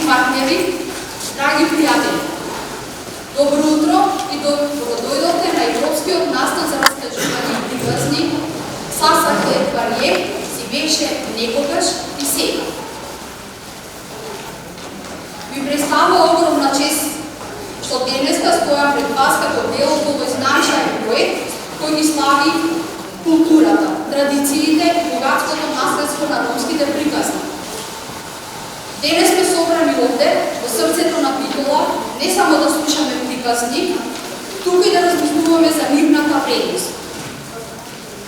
партнери, драги пријатели. Добро утро и добродојдовте на Европскиот настан за раскажување и приказни. Сасас Jekhvar Jekh си беше Некогаш и сега. Ви представува огромна чест што денеска стојам пред вас како дел од овој значаен проект кој ги слави културата, традициите и богатството наследство на ромските приказни. Денес сме собрани овде, во срцето на Битола, не само да слушаме приказни, туку и да размислуваме за нивната вредност.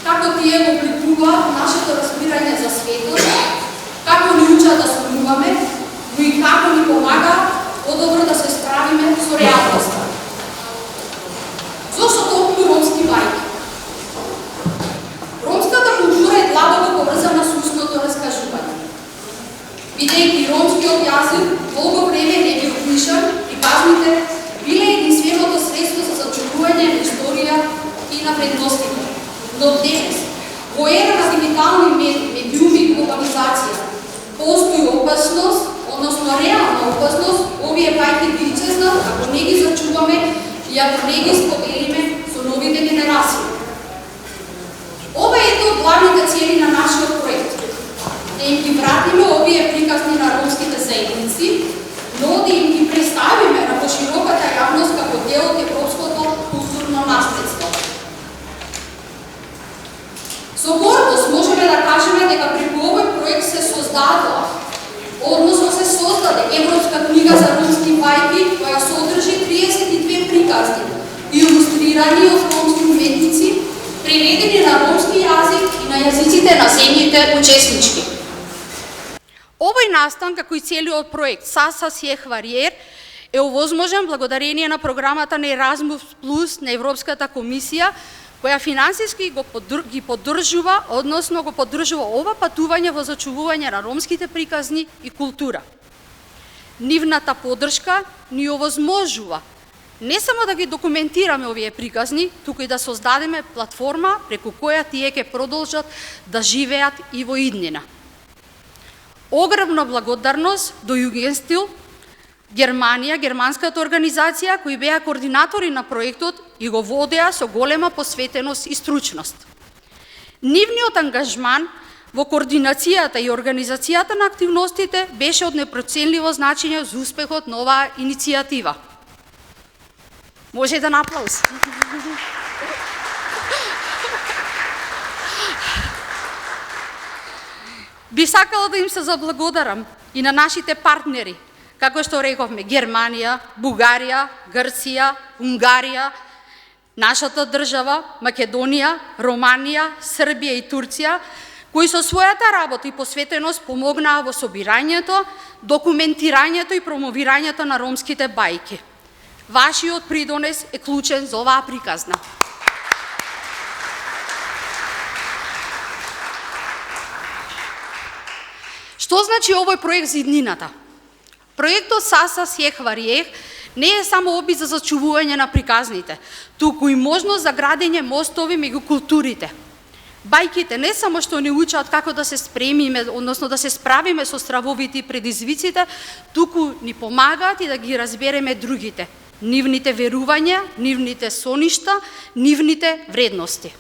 Како тие го обликуваат нашето разбирање за светот, како ни учат да сонуваме, но и како ни помагаат подобро да се справиме со реалноста. Зошто толку ромски бајки? Ромската култура е длабоко поврзана со устното раскажување. Бидејќи ромскиот јазик долго време не бил пишан, приказните биле единственото средство за зачувување на историја и на вредностите. Но денес, во ера на дигитални медиуми и глобализација, постои опасност, односно реална опасност, овие бајки да исчезнат ако не ги зачуваме и ако не ги споделиме со новите генерации. Ова е една од главните цели на нашиот проект. Да им ги вратиме овие приказни на ромските заедници, но да им ги представиме на пошироката јавност како дел од европското културно наследство. Со гордост можеме да кажеме дека преку овој проект се создадува, односно се создаде Европска книга за ромски бајки, која содржи 32 приказни, илустрирани од ромски уметници, преведени на ромски јазик и на јазиците на земјите учеснички. Овој настан, како и целиот проект Sasas Jekhvar Jekh, е овозможен благодарение на програмата на Еразмус плюс на Европската комисија, која финансиски ги поддржува, односно го поддржува ова патување во зачувување на ромските приказни и култура. Нивната поддршка ни овозможува не само да ги документираме овие приказни, туку и да создадеме платформа преку која тие ќе продолжат да живеат и во иднина. Огромна благодарност до Югенстил, Германија, германската организација, кои беа координатори на проектот и го водеа со голема посветеност и стручност. Нивниот ангажман во координацијата и организацијата на активностите беше од непроценливо значење за успехот на оваа иницијатива. Може еден аплауз. Би сакала да им се заблагодарам и на нашите партнери, како што рековме, Германија, Бугарија, Грција, Унгарија, нашата држава, Македонија, Романија, Србија и Турција, кои со својата работа и посветеност помогнаа во собирањето, документирањето и промовирањето на ромските бајки. Вашиот придонес е клучен за оваа приказна. Што значи овој проект за иднината? Проектот Sasas Jekhvar Jekh не е само опит за зачувување на приказните, туку и можност за градење мостови меѓу културите. Бајките не само што ни учат како да се спремиме, односно да се справиме со стравовите и предизвиците, туку ни помагаат и да ги разбереме другите, нивните верувања, нивните соништа, нивните вредности.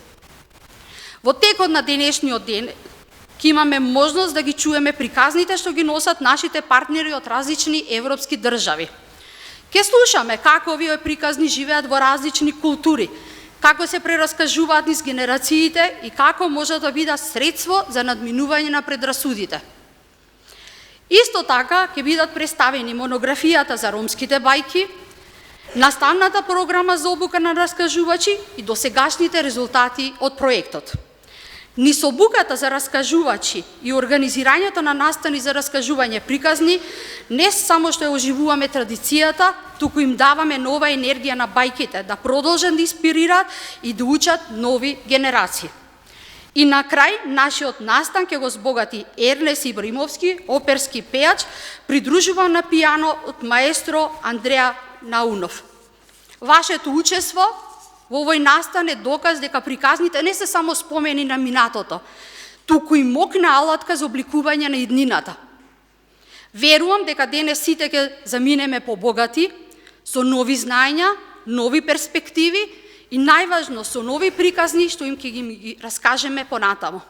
Во текот на денешниот ден ќе имаме можност да ги чуеме приказните што ги носат нашите партнери од различни европски држави. Ке слушаме како овие приказни живеат во различни култури, како се прераскажуваат низ генерациите и како може да бидат средство за надминување на предрасудите. Исто така ќе бидат представени монографијата за ромските бајки, наставната програма за обука на раскажувачи и досегашните резултати од проектот. Низ обуката за раскажувачи и организирањето на настани за раскажување приказни, не само што ја оживуваме традицијата, туку им даваме нова енергија на бајките да продолжат да инспирираат и да учат нови генерации. И на крај, нашиот настан ќе го збогати Ернест Ибримовски, оперски пејач, придружуван на пијано од маестро Андреа Наунов. Вашето учество во овој настан е доказ дека приказните не се само спомени на минатото, туку и мокна алатка за обликување на иднината. Верувам дека денес сите ќе заминеме побогати, со нови знања, нови перспективи и најважно со нови приказни што им ќе ги раскажеме понатамо.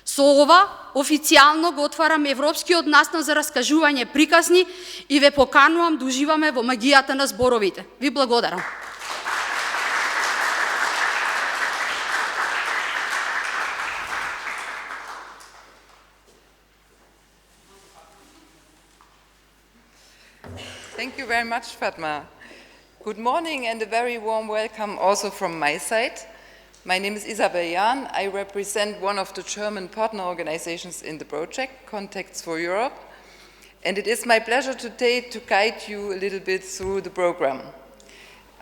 Со ова официјално го отварам Европскиот настан за раскажување приказни и ве поканувам да уживаме во магијата на зборовите. Ви благодарам. Thank you very much, Fatma. Good morning and a very warm welcome also from my side. My name is Isabel Jahn. I represent one of the German partner organizations in the project, Contacts for Europe. And it is my pleasure today to guide you a little bit through the program.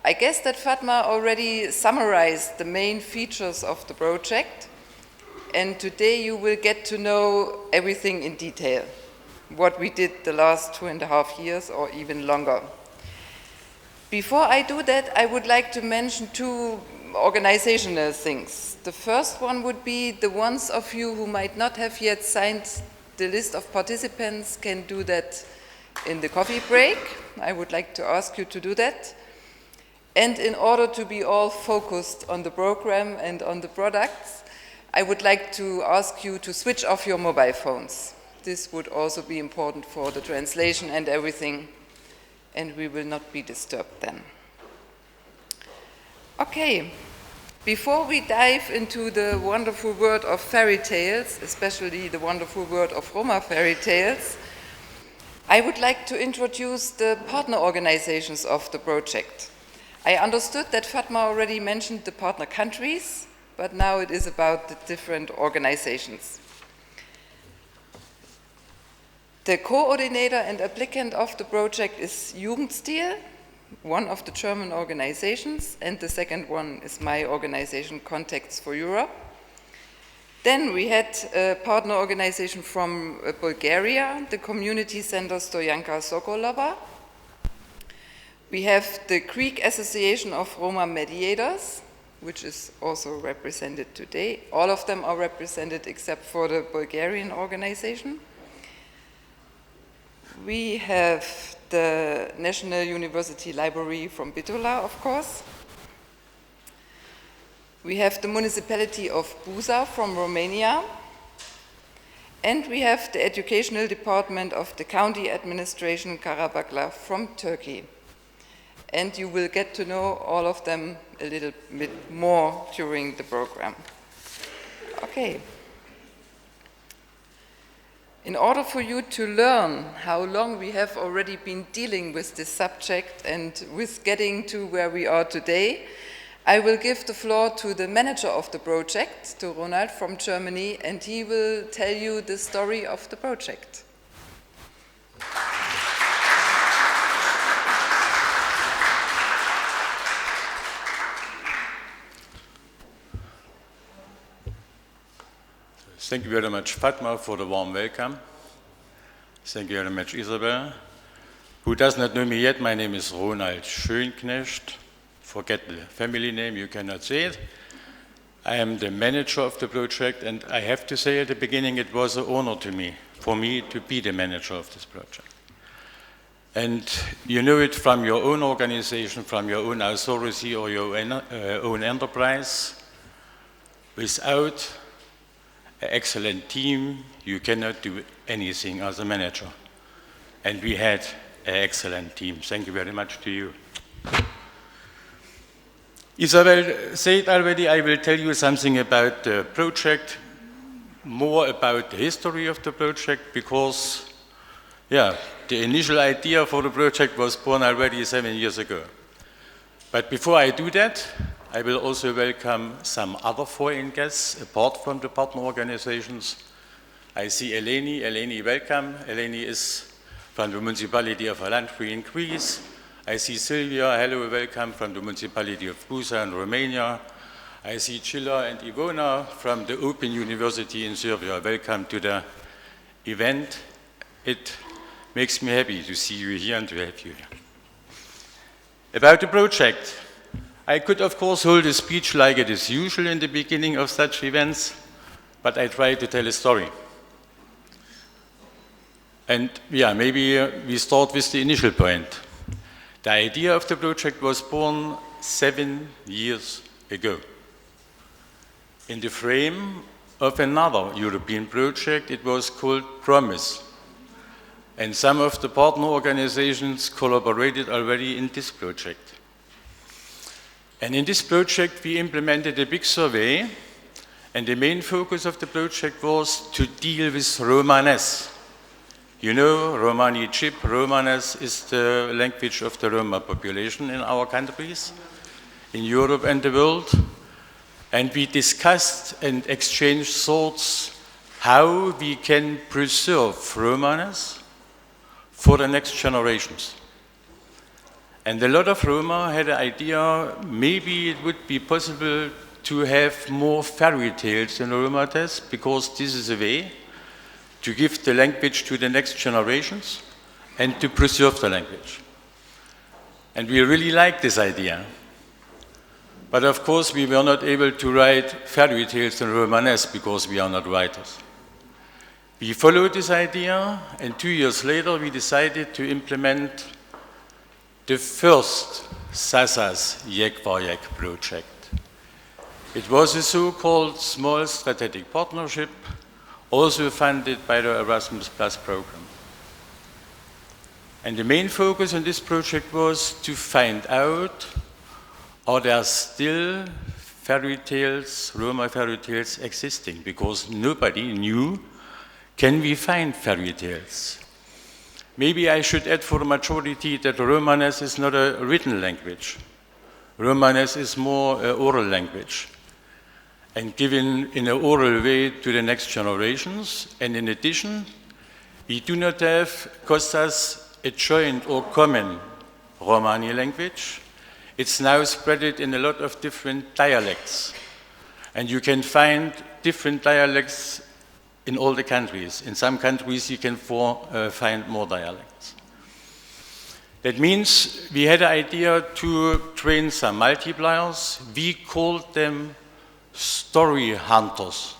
I guess that Fatma already summarized the main features of the project. And today you will get to know everything in detail, what we did the last 2.5 years or even longer. Before I do that, I would like to mention two organizational things. The first one would be the ones of you who might not have yet signed the list of participants can do that in the coffee break. I would like to ask you to do that. And in order to be all focused on the program and on the products, I would like to ask you to switch off your mobile phones. This would also be important for the translation and everything, and we will not be disturbed then. Okay, before we dive into the wonderful world of fairy tales, especially the wonderful world of Roma fairy tales, I would like to introduce the partner organizations of the project. I understood that Fatma already mentioned the partner countries, but now it is about the different organizations. The coordinator and applicant of the project is Jugendstil, one of the German organizations, and the second one is my organization, Contacts for Europe. Then we had a partner organization from Bulgaria, the Community Center Stojanka Sokolova. We have the Greek Association of Roma Mediators, which is also represented today. All of them are represented except for the Bulgarian organization. We have the National University Library from Bitola, of course. We have the municipality of Buza from Romania. And we have the educational department of the county administration Karabaklar from Turkey. And you will get to know all of them a little bit more during the program. Okay. In order for you to learn how long we have already been dealing with this subject and with getting to where we are today, I will give the floor to the manager of the project, to Ronald from Germany, and he will tell you the story of the project. Thank you very much, Fatma, for the warm welcome. Thank you very much, Isabel. Who does not know me yet, my name is Ronald Schönknecht. Forget the family name, you cannot say it. I am the manager of the project, and I have to say at the beginning it was an honor for me to be the manager of this project. And you know it from your own organization, from your own authority or your own enterprise. Without an excellent team, you cannot do anything as a manager. And we had an excellent team. Thank you very much to you. Isabel said already, I will tell you something about the project, more about the history of the project, because, the initial idea for the project was born already 7 years ago. But before I do that, I will also welcome some other foreign guests, apart from the partner organizations. I see Eleni. Eleni, welcome. Eleni is from the municipality of Alantri in Greece. I see Sylvia. Hello, welcome from the municipality of Buza in Romania. I see Chila and Ivona from the Open University in Serbia. Welcome to the event. It makes me happy to see you here and to have you here. About the project. I could, of course, hold a speech like it is usual in the beginning of such events, but I try to tell a story. And yeah, maybe we start with the initial point. The idea of the project was born 7 years ago in the frame of another European project. It was called Promise. And some of the partner organizations collaborated already in this project. And in this project, we implemented a big survey, and the main focus of the project was to deal with Romanes. You know, Romani chip, Romanes is the language of the Roma population in our countries, in Europe and the world. And we discussed and exchanged thoughts how we can preserve Romanes for the next generations. And a lot of Roma had the idea maybe it would be possible to have more fairy tales in Roma test, because this is a way to give the language to the next generations and to preserve the language. And we really liked this idea. But of course, we were not able to write fairy tales in Romanesque because we are not writers. We followed this idea, and 2 years later, we decided to implement the first Sasas Jekhvar Jekh project. It was a so-called small strategic partnership, also funded by the Erasmus Plus program. And the main focus on this project was to find out, are there still fairy tales, Roma fairy tales existing? Because nobody knew, can we find fairy tales? Maybe I should add for the majority that Romanes is not a written language. Romanes is more an oral language, and given in an oral way to the next generations. And in addition, we do not have Kostas a joint or common Romani language. It's now spread in a lot of different dialects. And you can find different dialects in all the countries. In some countries, you can find more dialects. That means we had the idea to train some multipliers. We called them story hunters.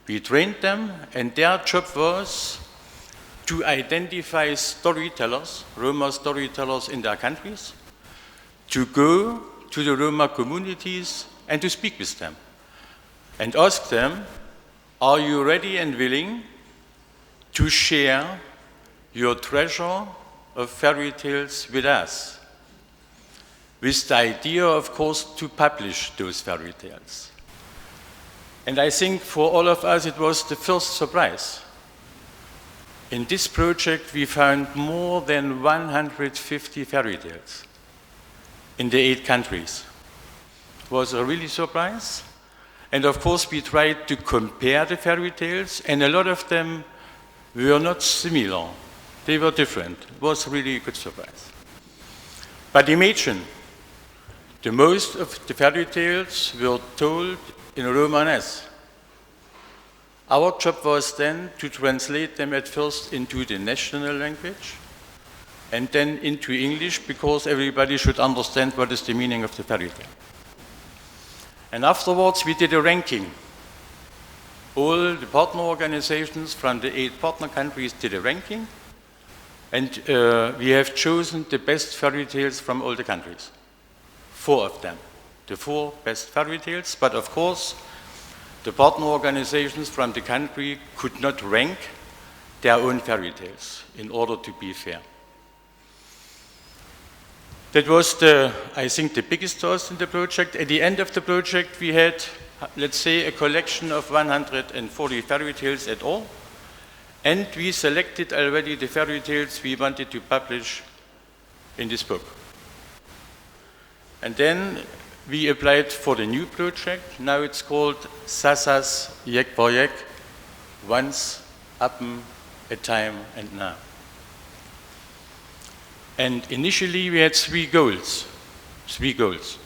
We trained them, and their job was to identify storytellers, Roma storytellers in their countries, to go to the Roma communities and to speak with them and ask them, are you ready and willing to share your treasure of fairy tales with us? With the idea, of course, to publish those fairy tales. And I think for all of us it was the first surprise. In this project we found more than 150 fairy tales in the 8 countries. It was a really surprise. And of course we tried to compare the fairy tales, and a lot of them were not similar. They were different. It was really a good surprise. But imagine, the most of the fairy tales were told in Romanes. Our job was then to translate them at first into the national language and then into English, because everybody should understand what is the meaning of the fairy tale. And afterwards we did a ranking. All the partner organizations from the 8 partner countries did a ranking, and we have chosen the best fairy tales from all the countries. 4 of them. The 4 best fairy tales, but of course the partner organizations from the country could not rank their own fairy tales in order to be fair. That was I think, the biggest task in the project. At the end of the project we had, let's say, a collection of 140 fairy tales at all, and we selected already the fairy tales we wanted to publish in this book. And then we applied for the new project. Now it's called Sasas Jekhvar Jekh, Once, Upon a Time and Now. And initially we had 3 goals. 3 goals.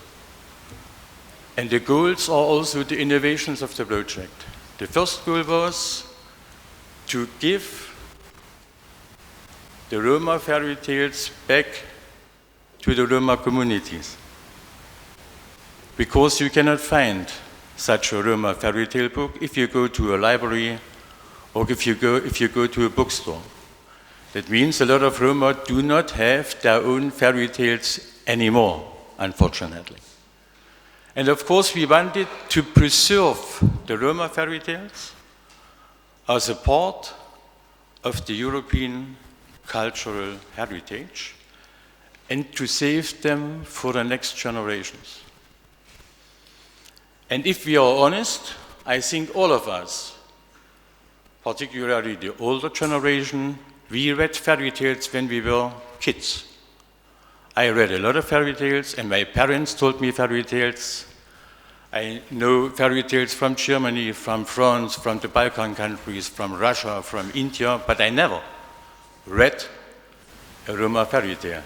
And the goals are also the innovations of the project. The first goal was to give the Roma fairy tales back to the Roma communities. Because you cannot find such a Roma fairy tale book if you go to a library or if you go to a bookstore. That means a lot of Roma do not have their own fairy tales anymore, unfortunately. And of course, we wanted to preserve the Roma fairy tales as a part of the European cultural heritage and to save them for the next generations. And if we are honest, I think all of us, particularly the older generation, we read fairy tales when we were kids. I read a lot of fairy tales, and my parents told me fairy tales. I know fairy tales from Germany, from France, from the Balkan countries, from Russia, from India, but I never read a Roma fairy tale.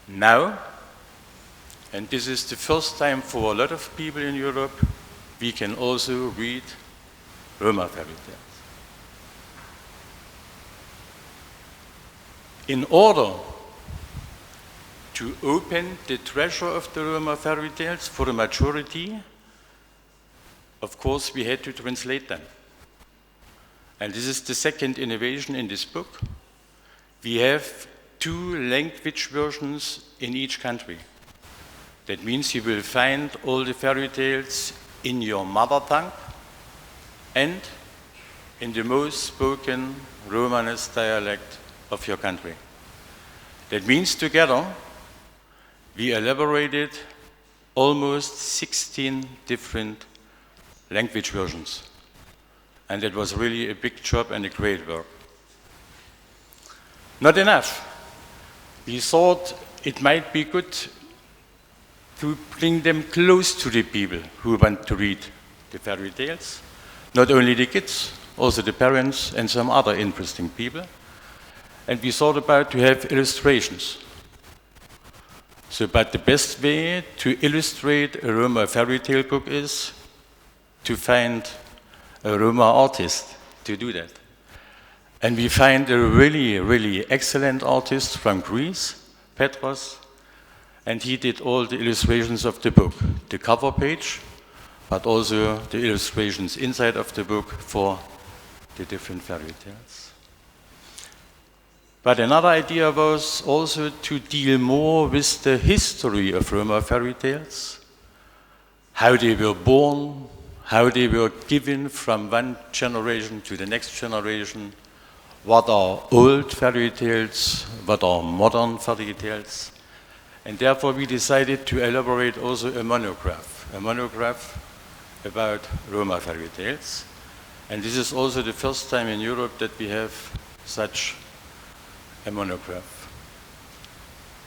Now, and this is the first time for a lot of people in Europe, we can also read Roma fairy tales. In order to open the treasure of the Roma fairy tales for the majority, of course, we had to translate them. And this is the second innovation in this book. We have 2 language versions in each country. That means you will find all the fairy tales in your mother tongue and in the most spoken Romanesque dialect of your country. That means together we elaborated almost 16 different language versions. And it was really a big job and a great work. Not enough. We thought it might be good to bring them close to the people who want to read the fairy tales. Not only the kids, also the parents and some other interesting people. And we thought about to have illustrations. So, but the best way to illustrate a Roma fairy tale book is to find a Roma artist to do that. And we find a really, really excellent artist from Greece, Petros, and he did all the illustrations of the book, the cover page, but also the illustrations inside of the book for the different fairy tales. But another idea was also to deal more with the history of Roma fairy tales, how they were born, how they were given from one generation to the next generation, what are old fairy tales, what are modern fairy tales. And therefore we decided to elaborate also a monograph about Roma fairy tales. And this is also the first time in Europe that we have such a monograph.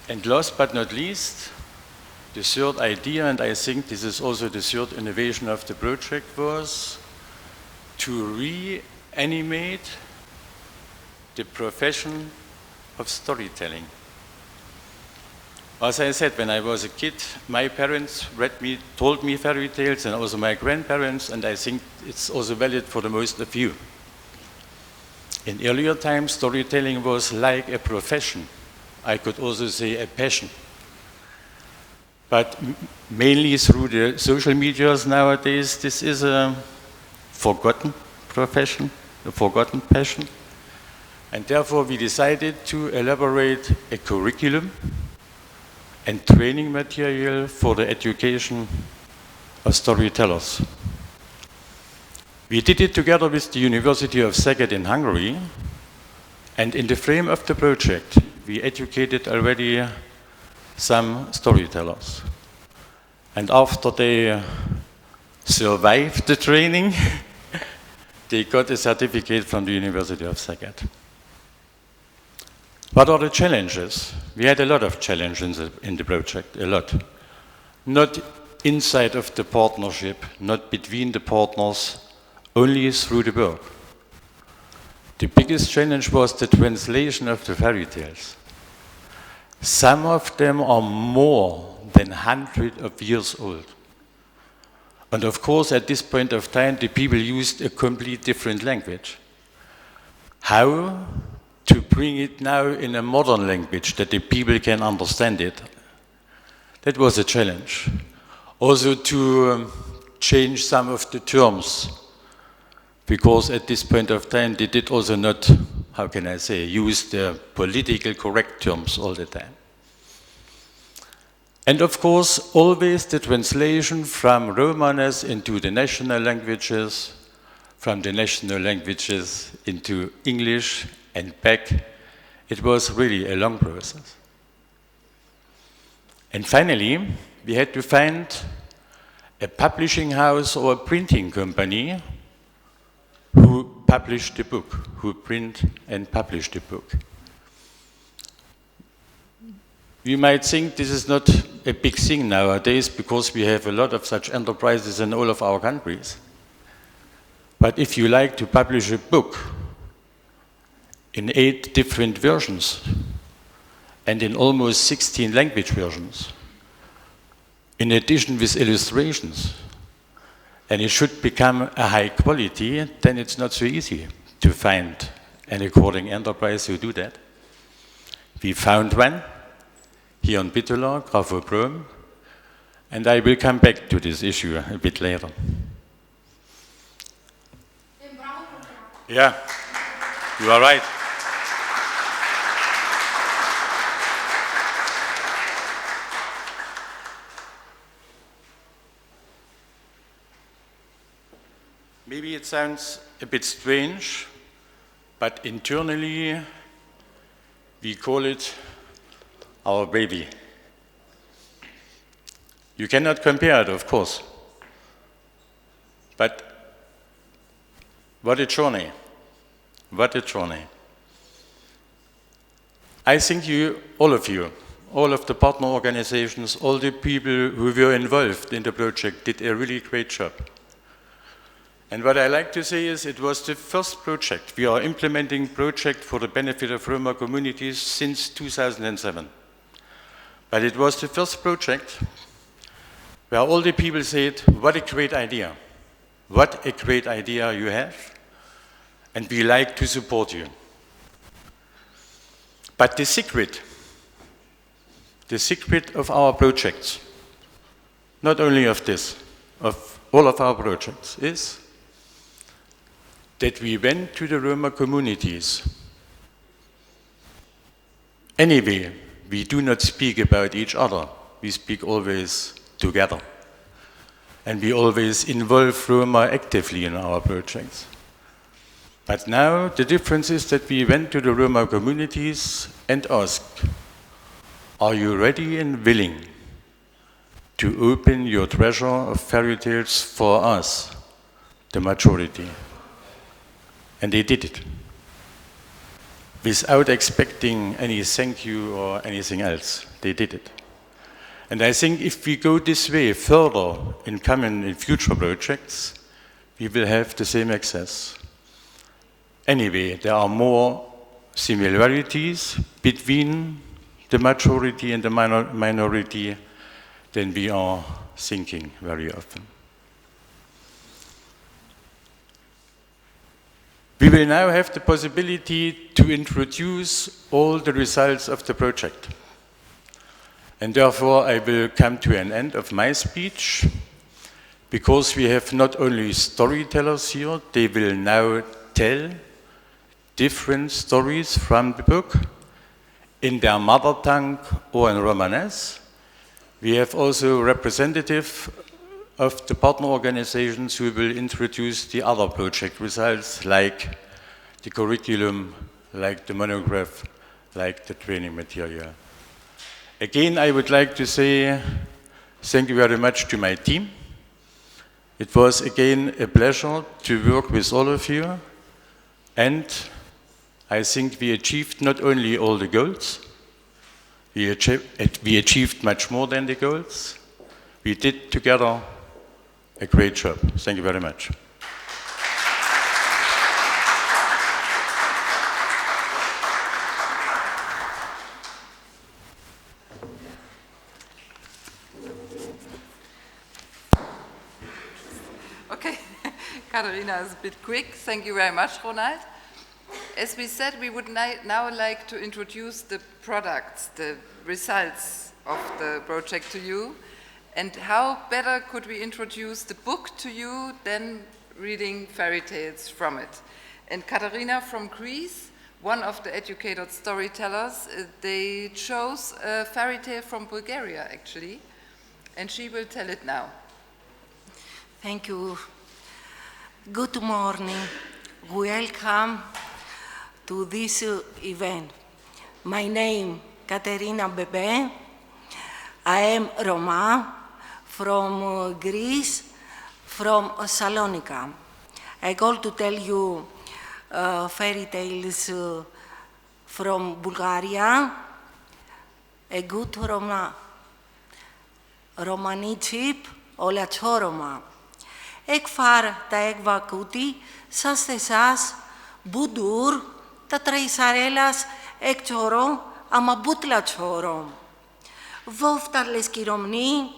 And last but not least, the third idea, and I think this is also the third innovation of the project, was to reanimate the profession of storytelling. As I said, when I was a kid, my parents told me fairy tales, and also my grandparents, and I think it's also valid for the most of you. In earlier times, storytelling was like a profession. I could also say a passion. But mainly through the social medias nowadays, this is a forgotten profession, a forgotten passion. And therefore we decided to elaborate a curriculum and training material for the education of storytellers. We did it together with the University of Szeged in Hungary, and in the frame of the project, we educated already some storytellers. And after they survived the training, they got a certificate from the University of Szeged. What are the challenges? We had a lot of challenges in the project, a lot. Not inside of the partnership, not between the partners, only through the work. The biggest challenge was the translation of the fairy tales. Some of them are more than 100 of years old. And of course, at this point of time, the people used a complete different language. How to bring it now in a modern language that the people can understand it? That was a challenge. Also to change some of the terms, because at this point of time they did also not how can I say, use the political correct terms all the time. And of course, always the translation from Romanes into the national languages, from the national languages into English and back. It was really a long process. And finally, we had to find a publishing house or a printing company who published the book, who print and publish the book. You might think this is not a big thing nowadays because we have a lot of such enterprises in all of our countries. But if you like to publish a book in 8 different versions and in almost 16 language versions, in addition with illustrations, and it should become a high quality, then it's not so easy to find an according enterprise who do that. We found one here in Bitola, Grafo-Brom, and I will come back to this issue a bit later. Yeah, you are right. Maybe it sounds a bit strange, but internally we call it our baby. You cannot compare it, of course. But what a journey. What a journey. I think you, all of the partner organizations, all the people who were involved in the project did a really great job. And what I like to say is it was the first project. We are implementing project for the benefit of Roma communities since 2007. But it was the first project where all the people said, what a great idea. What a great idea you have. And we like to support you. But the secret of our projects, not only of this, of all of our projects, is that we went to the Roma communities. Anyway, we do not speak about each other. We speak always together. And we always involve Roma actively in our projects. But now the difference is that we went to the Roma communities and asked, are you ready and willing to open your treasure of fairy tales for us, the majority? And they did it, without expecting any thank you or anything else. They did it. And I think if we go this way further in future projects, we will have the same access. Anyway, there are more similarities between the majority and the minority than we are thinking very often. We will now have the possibility to introduce all the results of the project. And therefore, I will come to an end of my speech, because we have not only storytellers here, they will now tell different stories from the book in their mother tongue or in Romanes. We have also representatives of the partner organizations who will introduce the other project results, like the curriculum, like the monograph, like the training material. Again, I would like to say thank you very much to my team. It was again a pleasure to work with all of you, and I think we achieved not only all the goals, we achieved much more than the goals. We did together a great job. Thank you very much. Okay, Katharina is a bit quick. Thank you very much, Ronald. As we said, we would now like to introduce the products, the results of the project to you. And how better could we introduce the book to you than reading fairy tales from it? And Katharina from Greece one of the educated storytellers, they chose a fairy tale from Bulgaria, actually, and she will tell it now. Thank you. Good morning. Welcome to this event. My name Katerina Bebe. I am Roma from Greece, from Salonika. I go to tell you fairy tales from Bulgaria, a good romanicip όλα τσόρωμα. Εκφάρ τα εκβακούτι, σας θεσάς, μπουντούρ, τα τραϊσαρέλας εκτσορώ, αμα μπούτλα τσόρο. Βόφταρλες κυρομνή,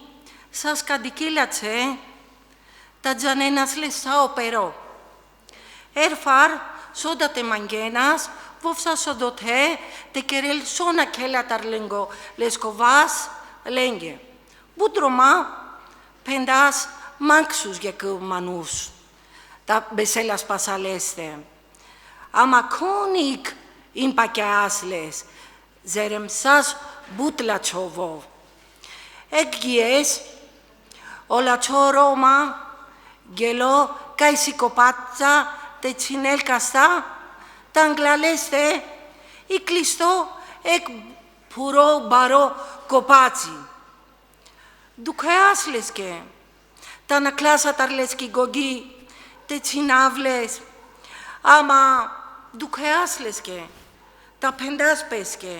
σας καντικίλατσε, τα τζανένας λεσάω περό. Ερφάρ, σόντατε μαγγένας, βόφσα σοντοτέ, τε κερέλ σώνα κέλα ταρλέγκο, λεσκοβάς, λέγγε. Μπούτρωμα, πεντάς, μάξους γεκμανούς, τα μπεσέλας πασαλέστε. Αμακόνικ ιμπακιάσλες, ζερεμσάς μπούτλα τσοβό. Εκγιές, όλα τσόρωμα, γελό, καισικοπάτσα, τε τσινέλκαστα, τα αγγλαλέστε, ή κλειστό, εκ πουρό μπαρό κοπάτσι. Δουκαιάσλεσκε. Τα ανακλάσαταρλες και γκογγί, τε τσινάβλες, άμα δουκαιάσλεσκε, τα πεντάσπεσκε.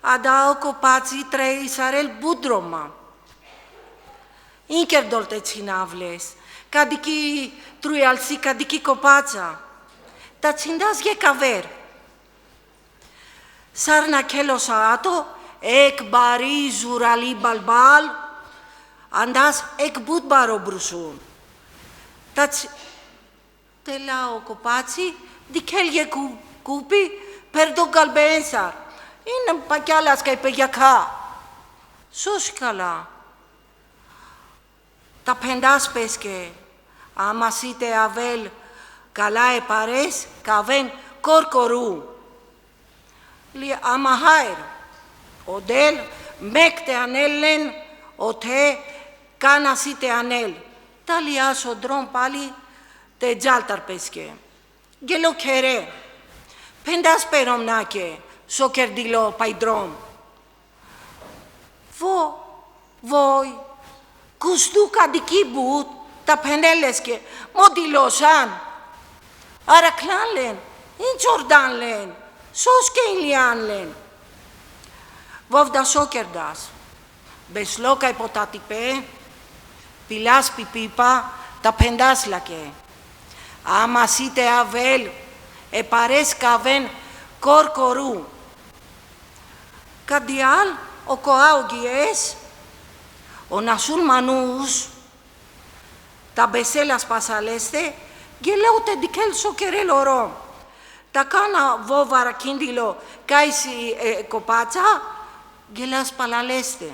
Αντάω κοπάτσι τρέισαρελ μπούντρωμα. Ίνκερντολ τε τσινάβλες, καντική τρουιαλσί, καντική κοπάτσα. Τα τσιντάς γεκαβέρ. Σάρνα κέλωσα άτο, εκ μπαρί ζουραλί μπαλμπάλ, αντάς εκ μπούτμπαρο μπρουσούν. Τελάω κοπάτσι, δικέλγε κούπι, περδό καλμπένσαρ. Είναι πακιάλας καϊπεγιακά. Σώσι καλά. Τα πεντάσπεσκε, άμα σείτε αβέλ, καλά επαρές, καβέν κορκορού. Άμα χάιρ, οντέλ, μέκτε ανέλεν, οτέ, κάνα σείτε ανέλ. Τα λιάσω ντρόμ πάλι, τε τζάλταρ πέσκε. Γελό κερέ, πεντάς περομνάκε, σο κερδιλό παϊντρόμ. Βόι, κουστού καντική μπουτ, τα πενέλεσκε, μοντιλώσαν. Αρακλάν λεν, ιν τζορντάν λεν, σος και ηλιάν λεν. Βόβδα σόκερντας, μπεσλόκα υποτάτυπε, πιλάς πιπίπα, τα πεντάσλακε. Άμα σείτε αβέλ, επαρές καβέν κορκορού. Καντιάλ, ο κοάουγιες, ο νασούν μανούς, τα μπεσέλας πασαλέστε, γελέουτε δικέλ σοκερέλ ορό. Τα κάνα βόβαρα κίνδυλο κάισι κοπάτσα, γελάς παλαλέστε.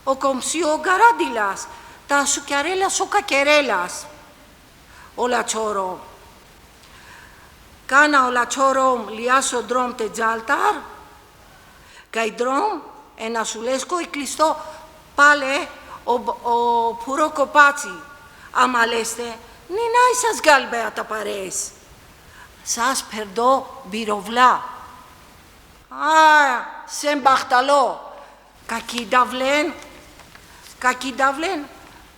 Ο κομψιό γκαράντιλας, τα σουκιαρέλας ο κακερέλας. Ο λατσόρο. Κάνα ο λατσόρο λιάσο ντρόμ τε τζάλταρ, καί ντρόμ ένα σουλέσκο ή κλειστό πάλε ο πουρό κοπάτσι. Άμα λέστε, νινάι σας γάλμπεα τα παρές. Σας περδώ μπυροβλά. Σε μπαχταλό. Κακίδαβλεν,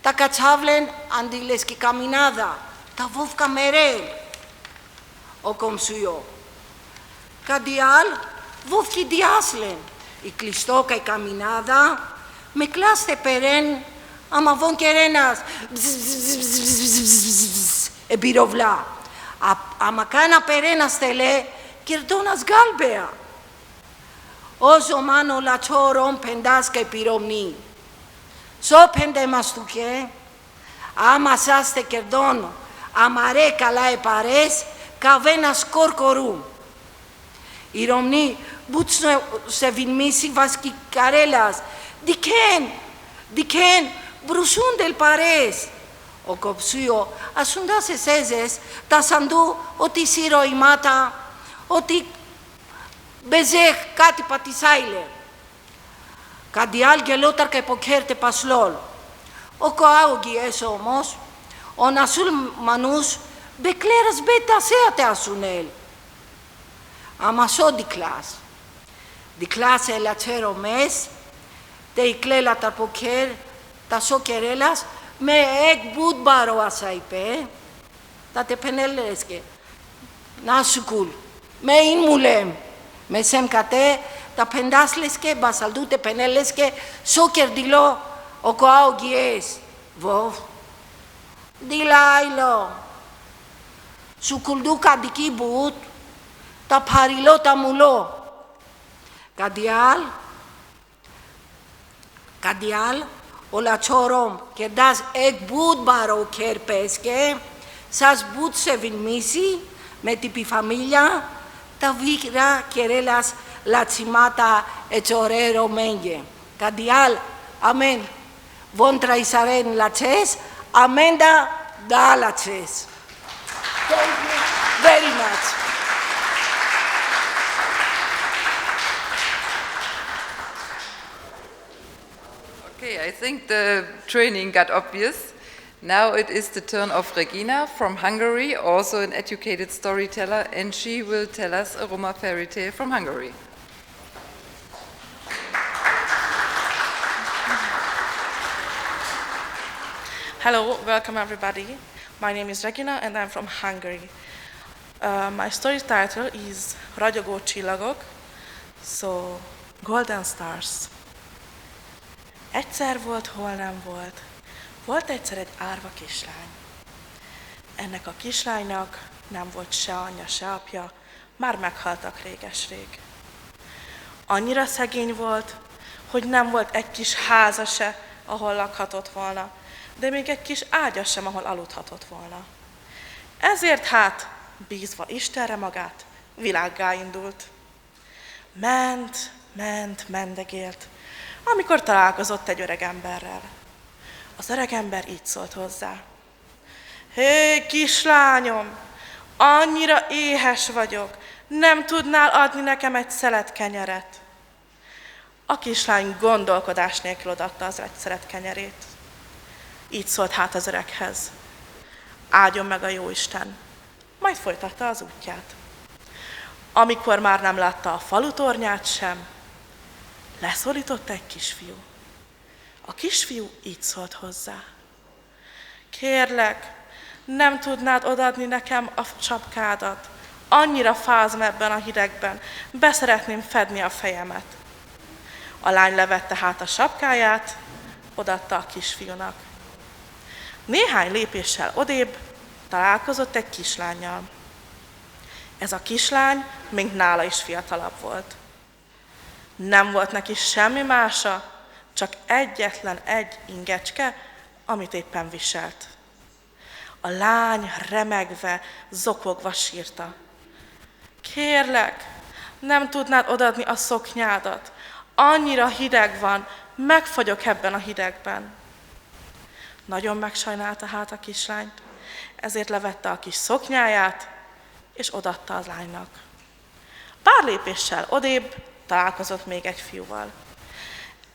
τα κατσάβλεν αντίλες και καμινάδα. Τα βόφκα μερέλ. Ο κομσουιό. Καντιάλ, βόφκι διάσλεν. Η κλειστόκα η καμινάδα, με κλάστε περέν, άμα βον κερένας. Εμπυροβλά. Άμα κάνα περένα στελέ, κερδώνας γάλμπεα. Όσο μάνο λατσόρον πεντάσκα επιρρομνή. Σο πέντε μαστούκε, άμα σάστε κερδώνω, άμα ρε καλά επαρές, καβένας κορκορού. Η ρομνή μπούτσο σε βινμίσει βασκή καρέλας. Δικέν, βρουσούντελ παρές. ο κοψούιο, ασούντα σε σέζες, τα σαντού, ότι σύρω η μάτα, ότι μπεζέχ κάτι πατησάιλε. Κάτι άλλο γελόταρ και υποκέρτε πασλόλ. Ο κοάουγιες όμως, ο νασούλ μανούς, μπεκλέρας μπέτα σέατε ασουνέλ. Αμασό δικλάς. Δικλάς ελατσέρο μες, τε ικλέλα τα ποκέρ, τα σοκερέλας, με εκ μπουτμπάρο ασαϊπέ, τα τεπενέλεσκε. Να σου κουλ. Με ειν μου λέμε. Με σεμ κατέ, τα πεντάσλεσκε, μπασαλδού τεπενέλεσκε, σοκερδιλό, ο κοάουγιες. Βοφ. Δηλάιλο. Σου κουλδού καντική μπουτ, τα παριλό τα μουλό. Καντιάλ, ο λατσόρομ, κερδάς εκ μπουτμπάρο κερπέσκε, σας μπουτ σε βιλμίσει, με την πιφαμίλια, τα βίχρα κερέλας λατσιμάτα ετσορέρο μέγε. Καντιάλ, αμέν, βόντρα ισαρέν λατσές, αμέντα δα λατσές. Thank you very much. Okay, I think the training got obvious. Now it is the turn of Regina from Hungary, also an educated storyteller, and she will tell us a Roma fairy tale from Hungary. Hello, welcome everybody. My name is Regina and I'm from Hungary. My story title is Ragyogó csillagok, so Golden Stars. Egyszer volt, hol nem volt. Volt egyszer egy árva kislány. Ennek a kislánynak nem volt se anyja, se apja, már meghaltak réges-rég. Annyira szegény volt, hogy nem volt egy kis háza se, ahol lakhatott volna, de még egy kis ágya sem, ahol aludhatott volna. Ezért hát, bízva Istenre magát, világgá indult. Mendegélt, amikor találkozott egy öreg emberrel. Az öreg ember így szólt hozzá. Hé, kislányom, annyira éhes vagyok, nem tudnál adni nekem egy szelet kenyeret? A kislány gondolkodás nélkül odaadta az egy szelet kenyerét. Így szólt hát az öreghez. Áldjon meg a jóisten, majd folytatta az útját. Amikor már nem látta a falutornyát sem, leszólított egy kisfiú. A kisfiú így szólt hozzá. Kérlek, nem tudnád odaadni nekem a sapkádat? Annyira fázom ebben a hidegben, beszeretném fedni a fejemet. A lány levette hát a sapkáját, odaadta a kisfiúnak. Néhány lépéssel odébb találkozott egy kislánnyal. Ez a kislány még nála is fiatalabb volt. Nem volt neki semmi mása, csak egyetlen egy ingecske, amit éppen viselt. A lány remegve, zokogva sírta. Kérlek, nem tudnád odaadni a szoknyádat? Annyira hideg van, megfagyok ebben a hidegben. Nagyon megsajnálta hát a kislányt, ezért levette a kis szoknyáját, és odaadta a lánynak. Pár lépéssel odébb találkozott még egy fiúval.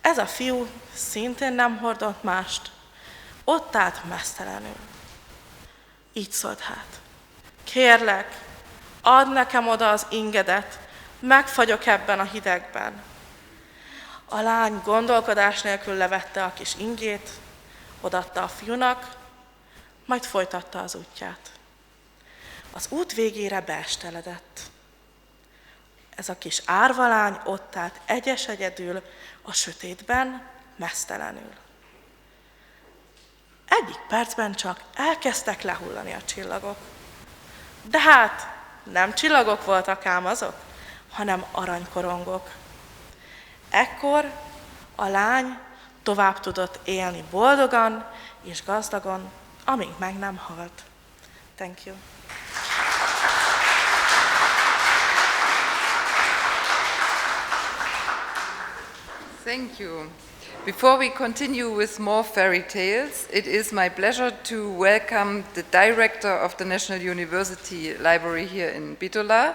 Ez a fiú szintén nem hordott mást, ott állt meztelenül. Így szólt hát. Kérlek, add nekem oda az ingedet, megfagyok ebben a hidegben. A lány gondolkodás nélkül levette a kis ingét, odaadta a fiúnak, majd folytatta az útját. Az út végére beesteledett. Ez a kis árvalány ott állt egyedül a sötétben, meztelenül. Egyik percben csak elkezdtek lehullani a csillagok. De hát nem csillagok voltak ám azok, hanem aranykorongok. Ekkor a lány tovább tudott élni boldogan és gazdagon, amíg meg nem halt. Thank you. Thank you. Before we continue with more fairy tales, it is my pleasure to welcome the director of the National University Library here in Bitola,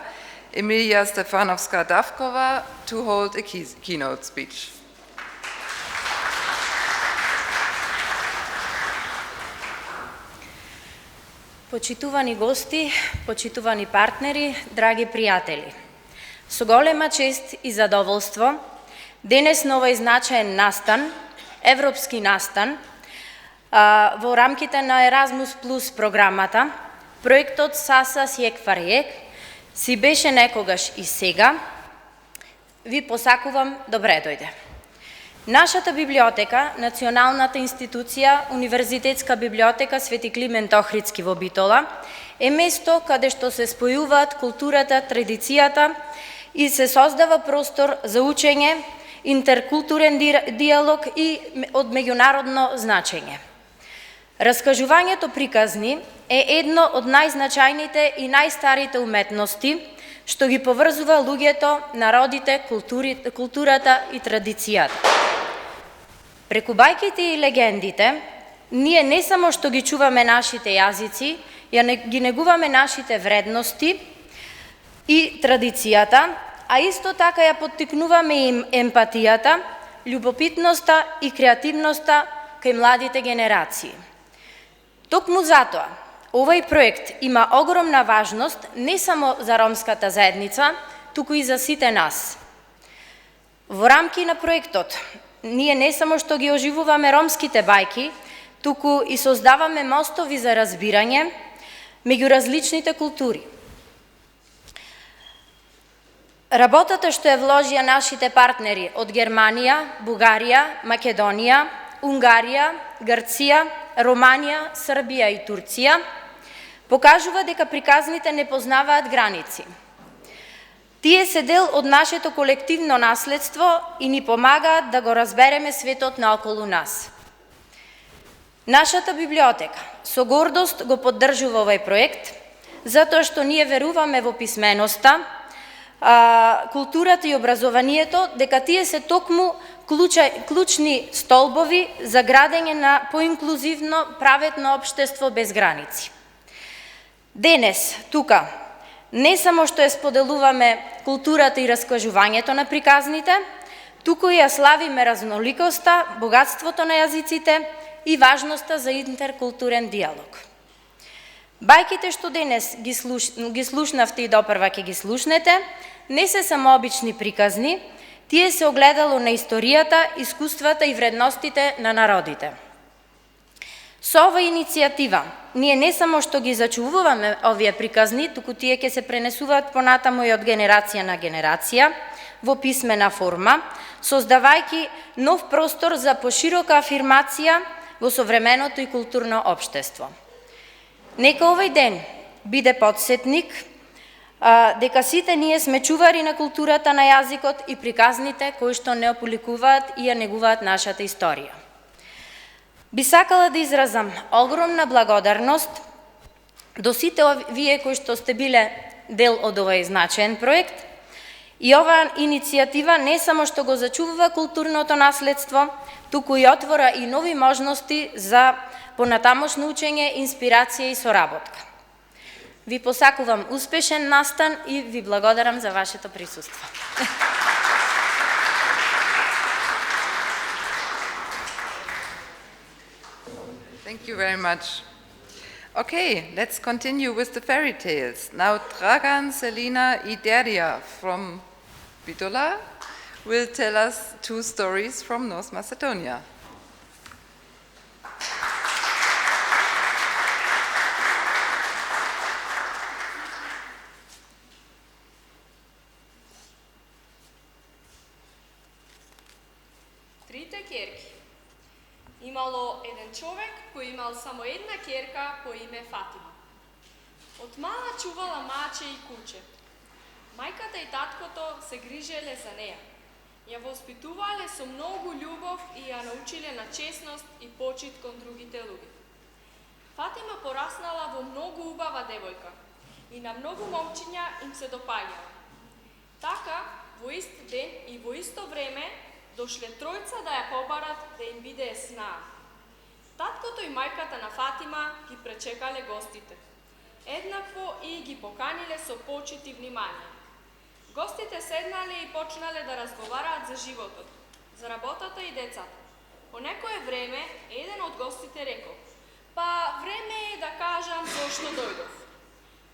Emilia Stefanovska-Davkova, to hold a keynote speech. Почитувани гости, почитувани партнери, драги пријатели. Со голема чест и задоволство, денес на овој значаен настан, Европски настан, во рамките на Еразмус плюс програмата, проектот Sasas Jekhvar Jekh си беше некогаш и сега, ви посакувам добре дојде. Нашата библиотека, националната институција, Универзитетска библиотека Свети Климент Охридски во Битола, е место каде што се спојуваат културата, традицијата и се создава простор за учење, интеркултурен диалог и од меѓународно значење. Раскажувањето приказни е едно од најзначајните и најстарите уметности што ги поврзува луѓето, народите, културата и традицијата. Преку бајките и легендите, ние не само што ги чуваме нашите јазици, ги негуваме нашите вредности и традицијата, а исто така ја поттикнуваме им емпатијата, љубопитноста и креативноста кај младите генерации. Токму затоа, овој проект има огромна важност не само за ромската заедница, туку и за сите нас. Во рамки на проектот, ние не само што ги оживуваме ромските бајки, туку и создаваме мостови за разбирање меѓу различните култури. Работата што ја вложија нашите партнери од Германија, Бугарија, Македонија, Унгарија, Грција, Романија, Србија и Турција покажува дека приказните не познаваат граници. Тие се дел од нашето колективно наследство и ни помагаат да го разбереме светот наоколу нас. Нашата библиотека со гордост го поддржува овој проект, затоа што ние веруваме во писменоста, културата и образованието, дека тие се токму клучни столбови за градење на поинклузивно, праветно општество без граници. Денес, тука, не само што ја споделуваме културата и раскажувањето на приказните, туку ја славиме разноликоста, богатството на јазиците и важноста за интеркултурен диалог. Бајките што денес ги слушнавте и допрва ќе ги слушнете, не се само обични приказни, тие се огледало на историјата, искуствата и вредностите на народите. Со оваа иницијатива, ние не само што ги зачувуваме овие приказни, туку тие ќе се пренесуваат понатаму и од генерација на генерација, во писмена форма, создавајќи нов простор за поширока афирмација во современото и културно општество. Нека овој ден биде потсетник дека сите ние сме чувари на културата на јазикот и приказните кои што не ополикуваат и ја негуваат нашата историја. Би сакала да изразам огромна благодарност до сите вие кои што сте биле дел од овој значаен проект и оваа иницијатива не само што го зачувува културното наследство, туку и отвора и нови можности за понатамошно учење, инспирација и соработка. Ви посакувам успешен настан и ви благодарам за вашето присуство. Thank you very much. Okay, let's continue with the fairy tales. Now Dragan, Selina, Idaria from Bitola will tell us 2 stories from North Macedonia. Трите керки. Имало еден човек кој имал само една керка по име Фатима. Од мала чувала маче и куче. Мајката и таткото се грижеле за неја. Ја воспитувале со многу љубов и ја научиле на честност и почит кон другите луѓе. Фатима пораснала во многу убава девојка и на многу момчиња им се допаѓала. Така, во ист ден и во исто време дошле тројца да ја побарат да им биде сна. Таткото и мајката на Фатима ги пречекале гостите. Еднакво и ги поканиле со почит и внимание. Гостите седнале и почнале да разговараат за животот, за работата и децата. По некое време, еден од гостите рекол: "Па, време е да кажам зошто дојдов.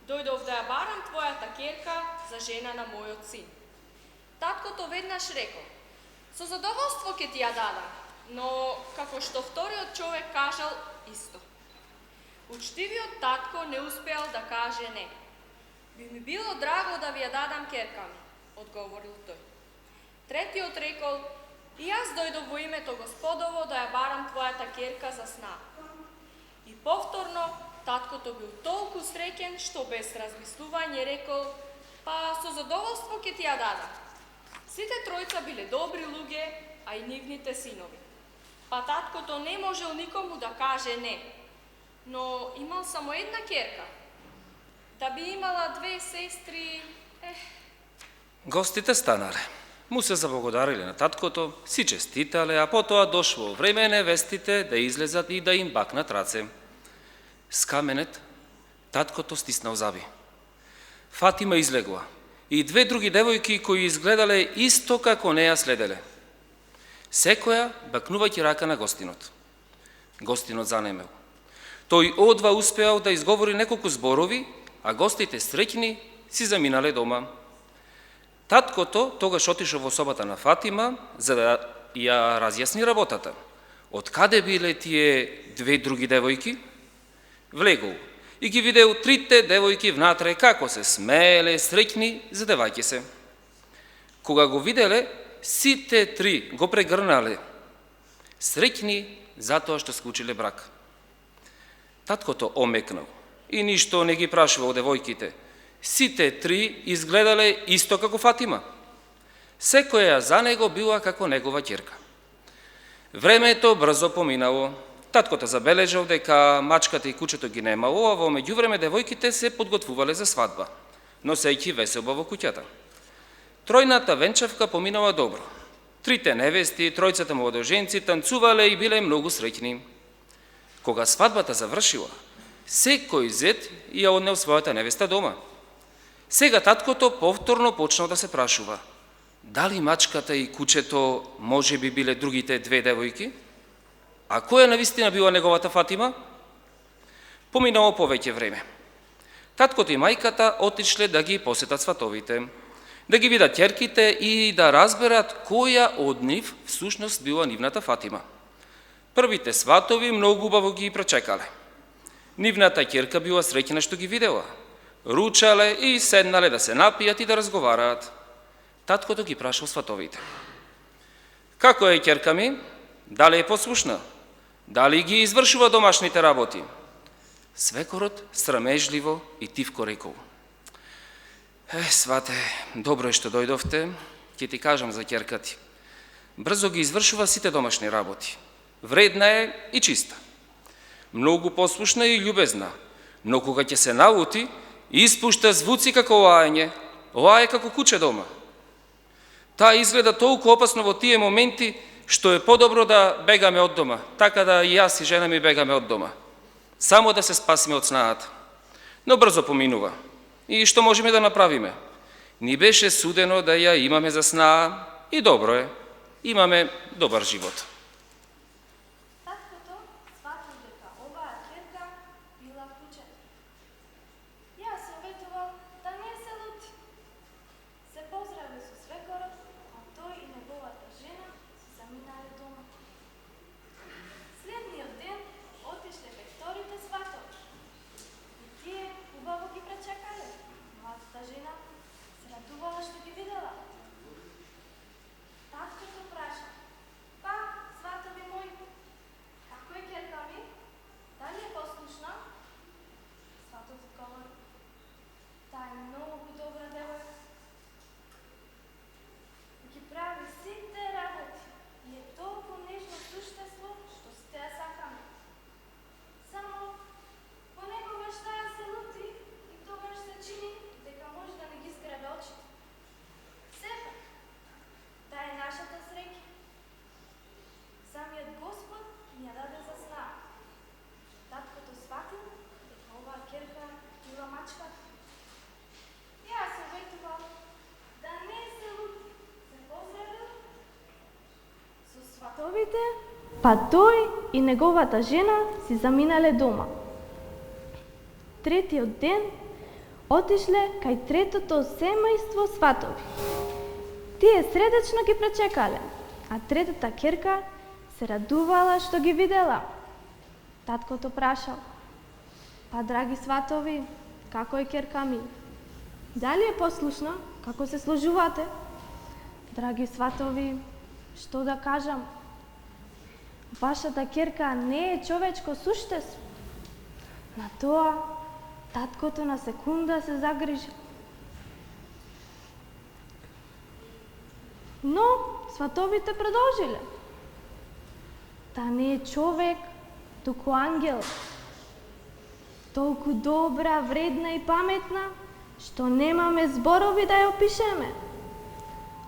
Дојдов да ја барам твојата ќерка за жена на мојот син." Таткото веднаш рекол: "Со задоволство ќе ти ја дадам, но како што вториот човек кажал исто." Учтивиот татко не успеал да каже не. "Би ми било драго да ви ја дадам ќерка ми," одговорил тој. Третиот рекол: "И јас дојдов во името Господово да ја барам твојата ќерка за сна." И повторно таткото бил толку среќен што без размислување рекол: "Па со задоволство ќе ти ја дадам." Сите тројца биле добри луѓе, а и нивните синови. Па таткото не можел никому да каже не, но имал само една ќерка. Да би имала две сестри, Гостите станале. Му се заблагодариле на таткото, си честитале, а потоа дошло време невестите да излезат и да им бакнат раце. С каменет таткото стиснал заби. Фатима излегла и две други девојки кои изгледале исто како неја следеле. Секоја бакнувајќи рака на гостинот. Гостинот занемел. Тој одва успеал да изговори неколку зборови, а гостите среќни си заминале дома. Таткото тогаш отишол во собата на Фатима за да ја разјасни работата. Од каде биле тие две други девојки? Влегол и ги видел трите девојки внатре како се смееле, среќни, задевајќи се. Кога го виделе, сите три го прегрнале, среќни затоа што склучиле брак. Таткото омекнал и ништо не ги прашувал девојките. Сите три изгледале исто како Фатима. Секоја за него била како негова ќерка. Времето брзо поминало. Таткото забележал дека мачката и кучето ги немало, а во меѓувреме девојките се подготвувале за свадба, носејќи веселба во куќата. Тројната венчавка поминала добро. Трите невести, тројцата младоженци танцувале и биле многу среќни. Кога свадбата завршила, секој зет ја однел својата невеста дома. Сега таткото повторно почнал да се прашува: дали мачката и кучето може би биле другите две девојки? А која навистина била неговата Фатима? Поминало повеќе време. Таткото и мајката отишле да ги посетат сватовите, да ги видат ќерките и да разберат која од нив всушност била нивната Фатима. Првите сватови многу убаво ги пречекале. Нивната ќерка била среќна што ги видела. Ручале и седнале да се напијат и да разговараат. Таткото ги прашал сватовите: како е ќерка ми? Дали е послушна? Дали ги извршува домашните работи? Свекорот срамежливо и тивко рекол: свате, добро е што дојдовте, ќе ти кажам за ќерка ти. Брзо ги извршува сите домашни работи. Вредна е и чиста. Многу послушна и љубезна, но кога ќе се налути, испушта звуци како лајање, лаје како куче дома. Таа изгледа толку опасно во тие моменти, што е подобро да бегаме од дома, така да и јас и жена ми бегаме од дома, само да се спасиме од снаата. Но брзо поминува. И што можеме да направиме? Ни беше судено да ја имаме за снаа и добро е, имаме добар живот. Таткото сватил дека оваа ќерка била кучето. Јас советувал да не се лути. Се поздравил со свекорот, а тој и неговата жена се заминале дома. Следниот ден отишле кај вторите сватови. И тие убаво ги пречекале. Младата жена се радувала што ги видела. Таткото праша: па, па тој и неговата жена си заминале дома. Третиот ден отишле кај третото семејство сватови. Тие средечно ги пречекале, а третата ќерка се радувала што ги видела. Таткото прашал: па драги сватови, како е ќерка ми? Дали е послушна, како се сложувате? Драги сватови, што да кажам? Вашата ќерка не е човечко суштество. На тоа таткото на секунда се загрижи. Но сватовите продолжиле. Та не е човек, туку ангел. Толку добра, вредна и паметна, што немаме зборови да ја опишеме.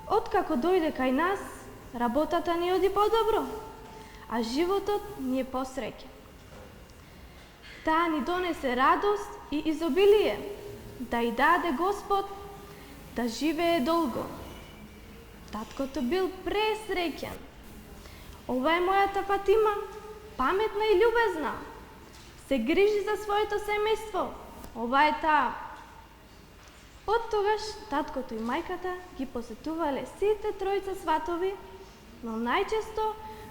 Откако дојде кај нас, работата ни оди подобро, а животот ни е посреќен. Таа ни донесе радост и изобилие, да и даде Господ да живее долго. Таткото бил пресреќен. Ова е мојата Фатима, паметна и љубезна. Се грижи за своето семејство. Ова е таа. Од тогаш таткото и мајката ги посетувале сите тројца сватови, но најчесто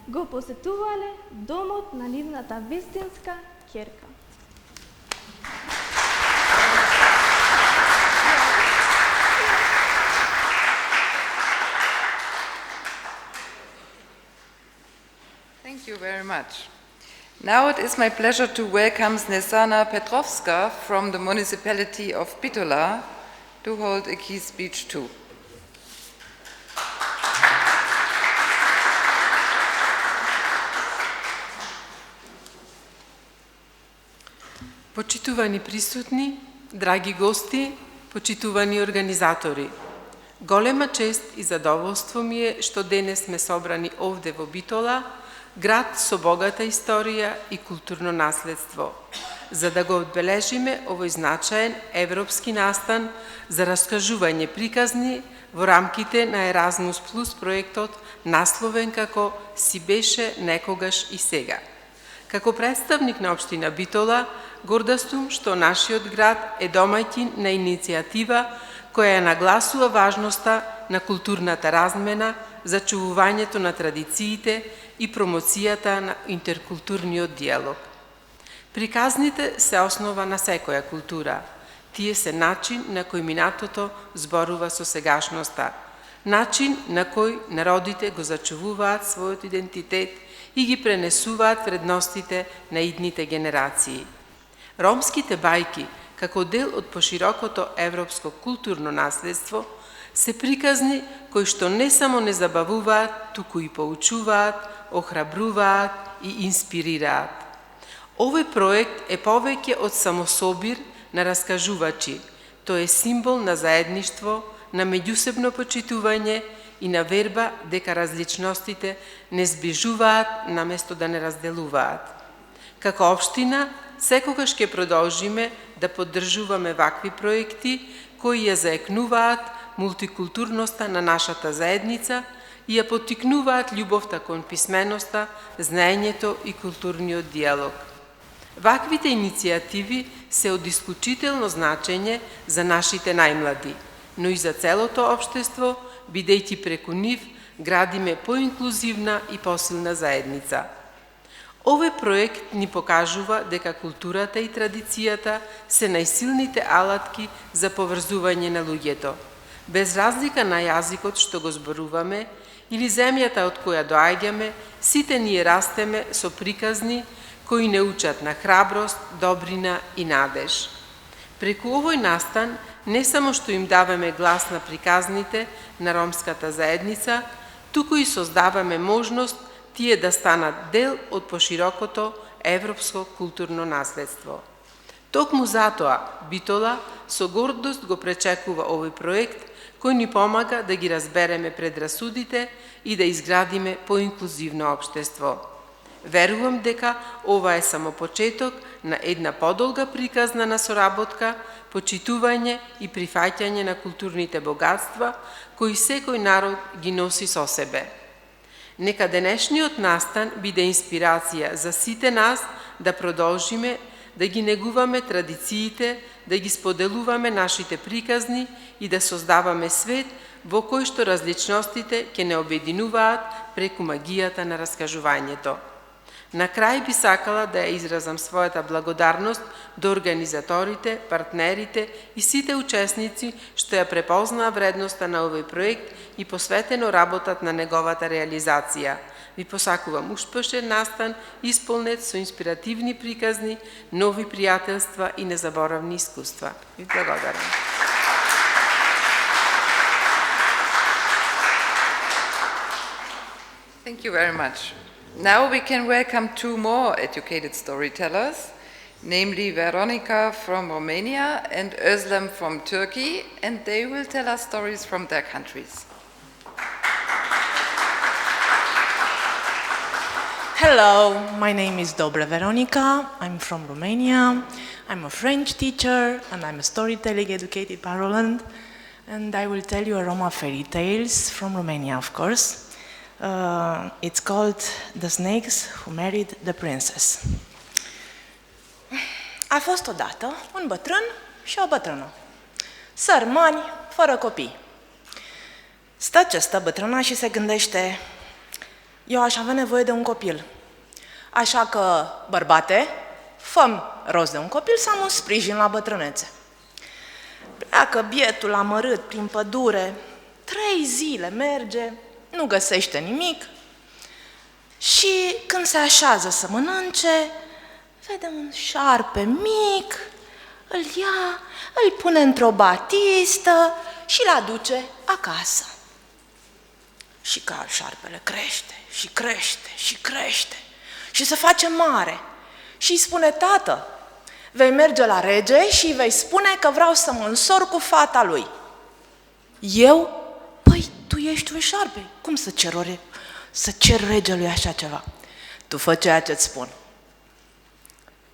го посетувале домот на нивната вистинска ќерка. Thank you very much. Now it is my pleasure to welcome Snežana Petrovska from the municipality of Bitola to hold a key speech too. Почитувани присутни, драги гости, почитувани организатори, голема чест и задоволство ми е што денес сме собрани овде во Битола, град со богата историја и културно наследство, за да го одбележиме овој значаен европски настан за раскажување приказни во рамките на Еразмус плюс проектот насловен како «Си беше, некогаш и сега». Како представник на општина Битола, горда сум што нашиот град е домаќин на иницијатива која ја нагласува важноста на културната размена, зачувувањето на традициите и промоцијата на интеркултурниот диалог. Приказните се основа на секоја култура. Тие се начин на кој минатото зборува со сегашноста, начин на кој народите го зачувуваат својот идентитет и ги пренесуваат вредностите на идните генерации. Ромските бајки, како дел од поширокото европско културно наследство, се приказни кои што не само не забавуваат, туку и поучуваат, охрабруваат и инспирираат. Овој проект е повеќе од само собир на раскажувачи. Тој е символ на заедништво, на меѓусебно почитување и на верба дека различностите не сближуваат наместо да не разделуваат. Како општина, секогаш ќе продолжиме да поддржуваме вакви проекти кои ја заекнуваат мултикултурноста на нашата заедница и ја поттикнуваат љубовта кон писменоста, знаењето и културниот диалог. Ваквите иницијативи се од исклучително значење за нашите најмлади, но и за целото општество, бидејќи преку нив градиме поинклузивна и посилна заедница. Овој проект ни покажува дека културата и традицијата се најсилните алатки за поврзување на луѓето. Без разлика на јазикот што го зборуваме или земјата од која доаѓаме, сите ние растеме со приказни кои не учат на храброст, добрина и надеж. Преку овој настан не само што им даваме глас на приказните на ромската заедница, туку и создаваме можност тие да станат дел од поширокото европско културно наследство. Токму затоа Битола со гордост го пречекува овој проект кој ни помага да ги разбереме предрасудите и да изградиме поинклузивно општество. Верувам дека ова е само почеток на една подолга приказна на соработка, почитување и прифаќање на културните богатства кои секој народ ги носи со себе. Нека денешниот настан биде инспирација за сите нас да продолжиме да ги негуваме традициите, да ги споделуваме нашите приказни и да создаваме свет во кој што различностите ќе не обединуваат преку магијата на раскажувањето. На крај би сакала да ја изразам својата благодарност до организаторите, партнерите и сите учесници што ја препознаа вредноста на овој проект и посветено работат на неговата реализација. Ви посакувам успешен настан, исполнет со инспиративни приказни, нови пријателства и незаборавни искуства. Ви благодарам. Thank you very much. Now we can welcome two more educated storytellers, namely Veronica from Romania and Özlem from Turkey, and they will tell us stories from their countries. Hello, my name is Dobra Veronica. I'm from Romania. I'm a French teacher and I'm a storytelling educated by Roland. And I will tell you a Roma fairy tales from Romania, of course. It's called The Snakes Who Married the Princess. A fost odată un bătrân și o bătrână, sărmani, fără copii. Stă ce stă bătrâna și se gândește: eu aș avea nevoie de un copil. Așa că, bărbate, fă-mi rost de un copil să am un sprijin la bătrânețe. Pleacă bietul amărât prin pădure, 3 zile merge, nu găsește nimic și când se așează să mănânce, vede un șarpe mic, îl ia, îl pune într-o batistă și îl aduce acasă. Și ca șarpele crește și crește și crește și se face mare și îi spune: tată, vei merge la rege și îi vei spune că vreau să mă însor cu fata lui. Eu? Păi, tu ești un șarpe, cum să cer regelui așa ceva? Tu fă ceea ce-ți spun.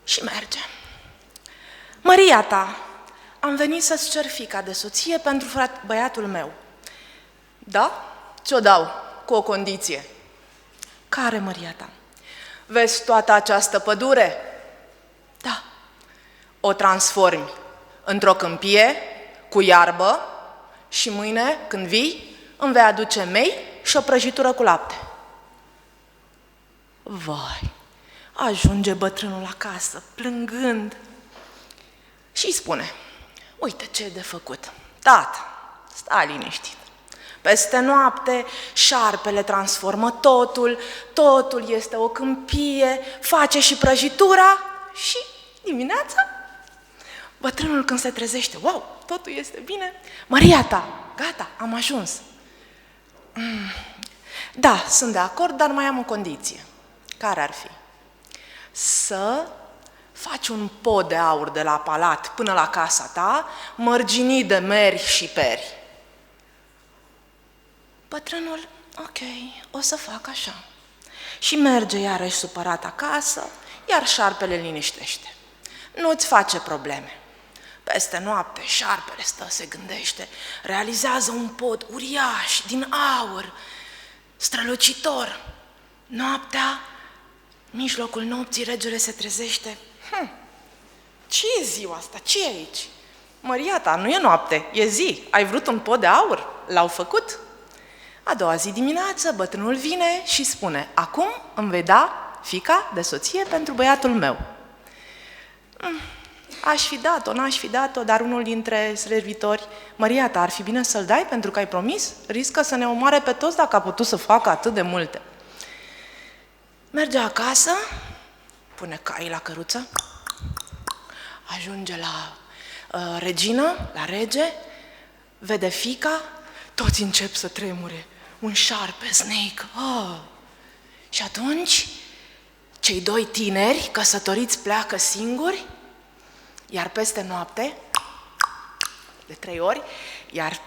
Și merge. Măria ta, am venit să-ți cer fiica de soție pentru băiatul meu. Da? Ce-o dau? Cu o condiție. Care, măria ta? Vezi toată această pădure? Da. O transformi într-o câmpie cu iarbă și mâine, când vii, îmi vei aduce mei și o prăjitură cu lapte. Vai, ajunge bătrânul acasă, plângând, și îi spune: uite ce e de făcut. Tată, stai liniștit. Peste noapte, șarpele transformă totul, totul este o câmpie, face și prăjitura și dimineața, bătrânul când se trezește: wow, totul este bine. Maria ta, gata, am ajuns. Da, sunt de acord, dar mai am o condiție. Care ar fi? Să faci un pod de aur de la palat până la casa ta, mărginit de meri și peri. Bătrânul: ok, o să fac așa. Și merge iarăși supărat acasă, iar șarpele liniștește. Nu-ți face probleme. Peste noapte, șarpele stă, se gândește, realizează un pod uriaș, din aur, strălucitor. Noaptea, mijlocul nopții, regele se trezește. Ce e ziua asta? Ce e aici? Măria ta, nu e noapte, e zi. Ai vrut un pod de aur? L-au făcut? A doua zi dimineață, bătrânul vine și spune: acum îmi vei da fiica de soție pentru băiatul meu. Aș fi dat-o, n-aș fi dat-o, dar unul dintre servitori: Maria ta, ar fi bine să-l dai pentru că ai promis? Riscă să ne omoare pe toți dacă a putut să facă atât de multe. Merge acasă, pune caii la căruță, ajunge la regină, la rege, vede fiica, toți încep să tremure. Un șarpe, snake. Oh. Și atunci, cei 2 tineri căsătoriți pleacă singuri, iar peste noapte, de 3 ori, iar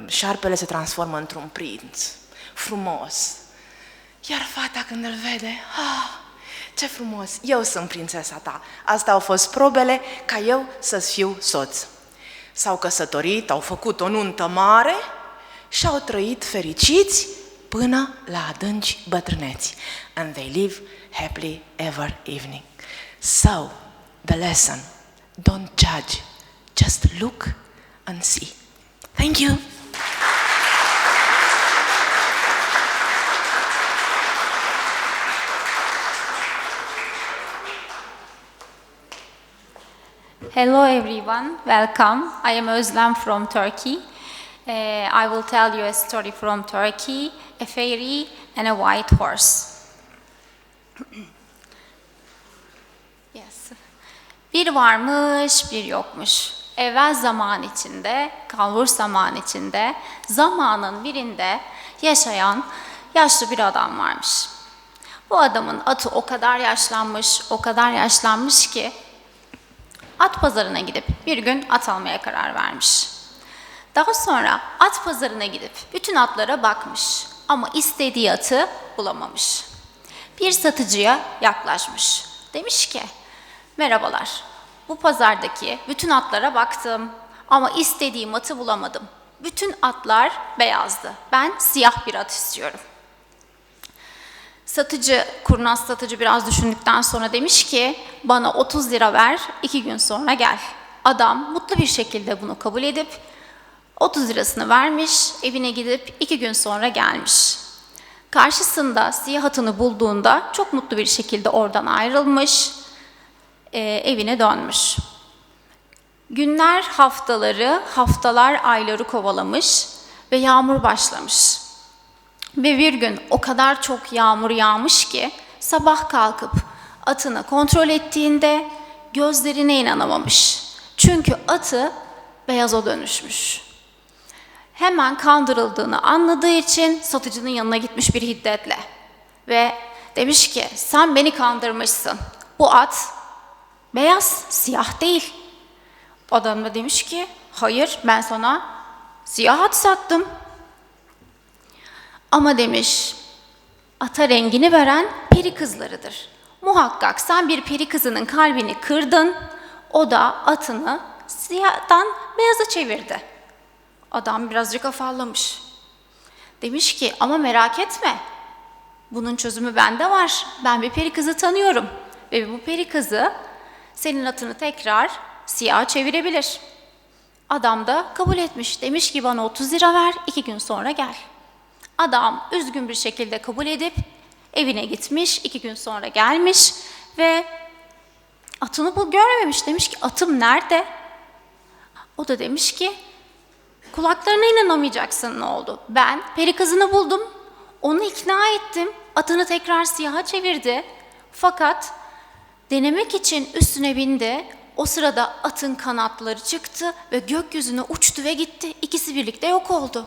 șarpele se transformă într-un prinț frumos. Iar fata, când îl vede: ce frumos, eu sunt prințesa ta. Astea au fost probele ca eu să-ți fiu soț. S-au căsătorit, au făcut o nuntă mare și au trăit fericiți până la adânci bătrâneți. And they live happily ever evening. So, the lesson, don't judge, just look and see. Thank you. Hello everyone, welcome. I am Özlem from Turkey. I will tell you a story from Turkey, a fairy and a white horse. Yes. Bir varmış, bir yokmuş. Evvel zaman içinde, kalbur zaman içinde, zamanın birinde yaşayan yaşlı bir adam varmış. Bu adamın atı o kadar yaşlanmış ki at pazarına gidip bir gün at almaya karar vermiş. Daha sonra at pazarına gidip bütün atlara bakmış ama istediği atı bulamamış. Bir satıcıya yaklaşmış. Demiş ki, merhabalar, bu pazardaki bütün atlara baktım ama istediğim atı bulamadım. Bütün atlar beyazdı. Ben siyah bir at istiyorum. Kurnaz satıcı biraz düşündükten sonra demiş ki, bana 30 lira ver, 2 gün sonra gel. Adam mutlu bir şekilde bunu kabul edip 30 lirasını vermiş, evine gidip 2 gün sonra gelmiş. Karşısında siyah atını bulduğunda çok mutlu bir şekilde oradan ayrılmış, evine dönmüş. Günler haftalar ayları kovalamış ve yağmur başlamış. Ve bir gün o kadar çok yağmur yağmış ki sabah kalkıp atını kontrol ettiğinde gözlerine inanamamış. Çünkü atı beyaza dönüşmüş. Hemen kandırıldığını anladığı için satıcının yanına gitmiş bir hiddetle. Ve demiş ki, sen beni kandırmışsın. Bu at beyaz, siyah değil. Adam da demiş ki, hayır ben sana siyah at sattım. Ama demiş, ata rengini veren peri kızlarıdır. Muhakkak sen bir peri kızının kalbini kırdın, o da atını siyahtan beyaza çevirdi. Adam birazcık afallamış. Demiş ki, ama merak etme, bunun çözümü bende var. Ben bir peri kızı tanıyorum ve bu peri kızı senin atını tekrar siyaha çevirebilir. Adam da kabul etmiş. Demiş ki, bana 30 lira ver, 2 gün sonra gel. Adam üzgün bir şekilde kabul edip evine gitmiş, 2 gün sonra gelmiş ve atını görememiş. Demiş ki, atım nerede? O da demiş ki, kulaklarına inanamayacaksın, ne oldu? Ben peri kızını buldum, onu ikna ettim, atını tekrar siyaha çevirdi. Fakat denemek için üstüne bindi. O sırada atın kanatları çıktı ve gökyüzüne uçtu ve gitti. İkisi birlikte yok oldu.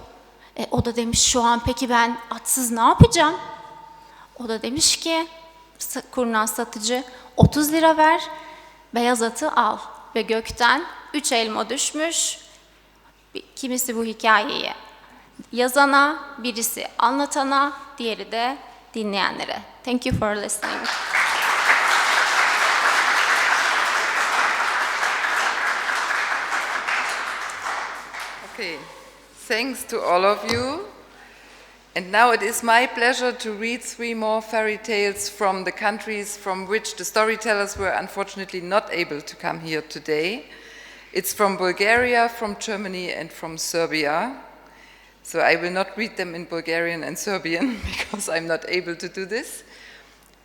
O da demiş, şu an peki ben atsız ne yapacağım? O da demiş ki, kurnaz satıcı, 30 lira ver, beyaz atı al. Ve gökten 3 elma düşmüş. Kimisi bu hikayeyi yazana, birisi anlatana, diğeri de dinleyenlere. Thank you for listening. Okay. Thanks to all of you. And now it is my pleasure to read 3 more fairy tales from the countries from which the storytellers were unfortunately not able to come here today. It's from Bulgaria, from Germany, and from Serbia. So I will not read them in Bulgarian and Serbian because I'm not able to do this.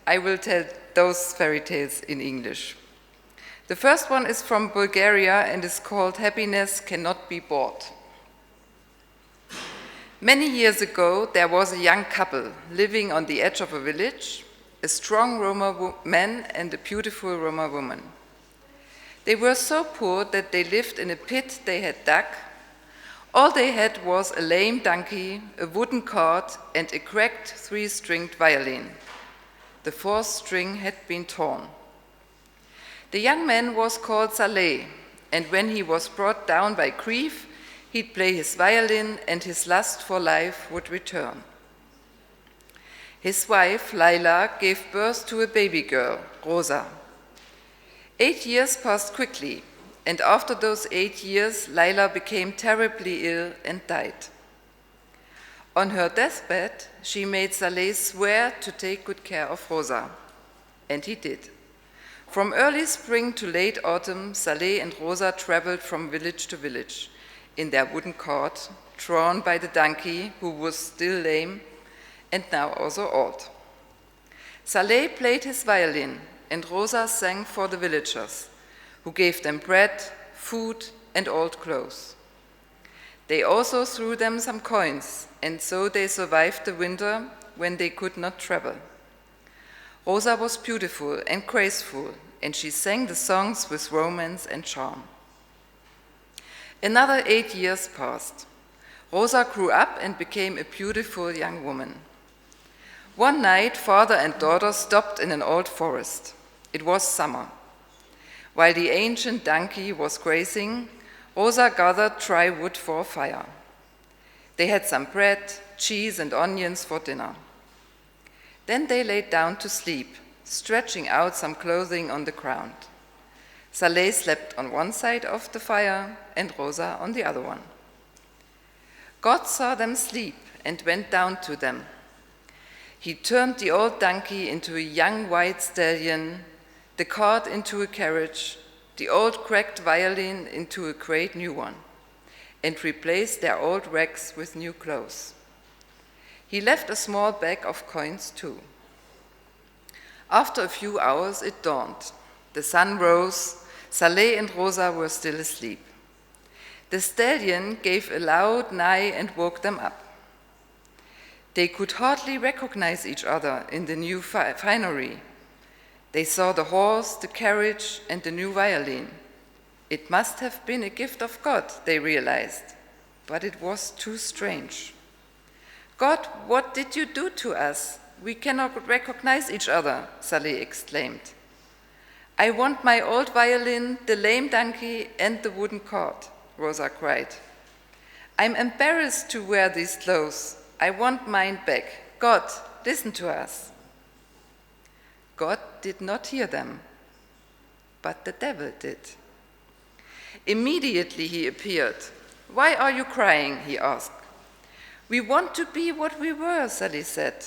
I will tell those fairy tales in English. The first one is from Bulgaria and is called Happiness Cannot Be Bought. Many years ago, there was a young couple living on the edge of a village, a strong Roma man and a beautiful Roma woman. They were so poor that they lived in a pit they had dug. All they had was a lame donkey, a wooden cart, and a cracked 3-stringed violin. The 4th string had been torn. The young man was called Saleh, and when he was brought down by grief, he'd play his violin and his lust for life would return. His wife, Laila, gave birth to a baby girl, Rosa. 8 years passed quickly, and after those 8 years, Laila became terribly ill and died. On her deathbed, she made Saleh swear to take good care of Rosa, and he did. From early spring to late autumn, Saleh and Rosa traveled from village to village in their wooden cart, drawn by the donkey, who was still lame and now also old. Saleh played his violin, and Rosa sang for the villagers, who gave them bread, food, and old clothes. They also threw them some coins, and so they survived the winter when they could not travel. Rosa was beautiful and graceful, and she sang the songs with romance and charm. Another 8 years passed. Rosa grew up and became a beautiful young woman. One night, father and daughter stopped in an old forest. It was summer. While the ancient donkey was grazing, Rosa gathered dry wood for a fire. They had some bread, cheese, and onions for dinner. Then they laid down to sleep, stretching out some clothing on the ground. Saleh slept on one side of the fire and Rosa on the other one. God saw them sleep and went down to them. He turned the old donkey into a young white stallion, the cart into a carriage, the old cracked violin into a great new one, and replaced their old rags with new clothes. He left a small bag of coins too. After a few hours it dawned. The sun rose. Saleh and Rosa were still asleep. The stallion gave a loud neigh and woke them up. They could hardly recognize each other in the new finery. They saw the horse, the carriage, and the new violin. It must have been a gift of God, they realized, but it was too strange. God, what did you do to us? We cannot recognize each other, Saleh exclaimed. I want my old violin, the lame donkey, and the wooden cart, Rosa cried. I'm embarrassed to wear these clothes. I want mine back. God, listen to us. God did not hear them, but the devil did. Immediately he appeared. Why are you crying? He asked. We want to be what we were, Saleh said.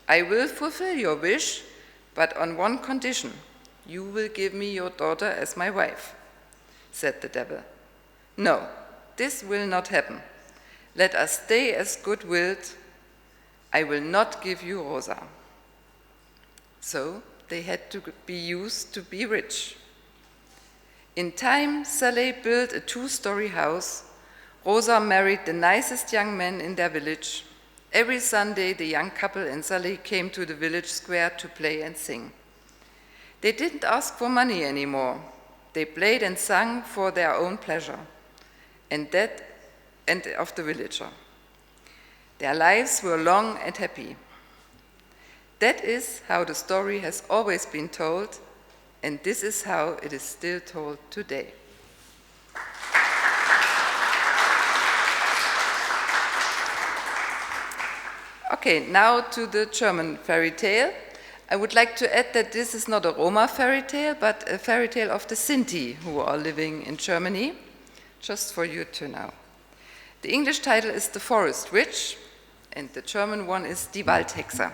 I will fulfill your wish, but on one condition. You will give me your daughter as my wife, said the devil. No, this will not happen. Let us stay as good-willed. I will not give you Rosa. So they had to be used to be rich. In time, Saleh built a 2-story house. Rosa married the nicest young man in their village. Every Sunday, the young couple and Saleh came to the village square to play and sing. They didn't ask for money anymore. They played and sang for their own pleasure and of the villager. Their lives were long and happy. That is how the story has always been told, and this is how it is still told today. Okay, now to the German fairy tale. I would like to add that this is not a Roma fairy tale, but a fairy tale of the Sinti who are living in Germany, just for you to know. The English title is The Forest Witch, and the German one is Die Waldhexe.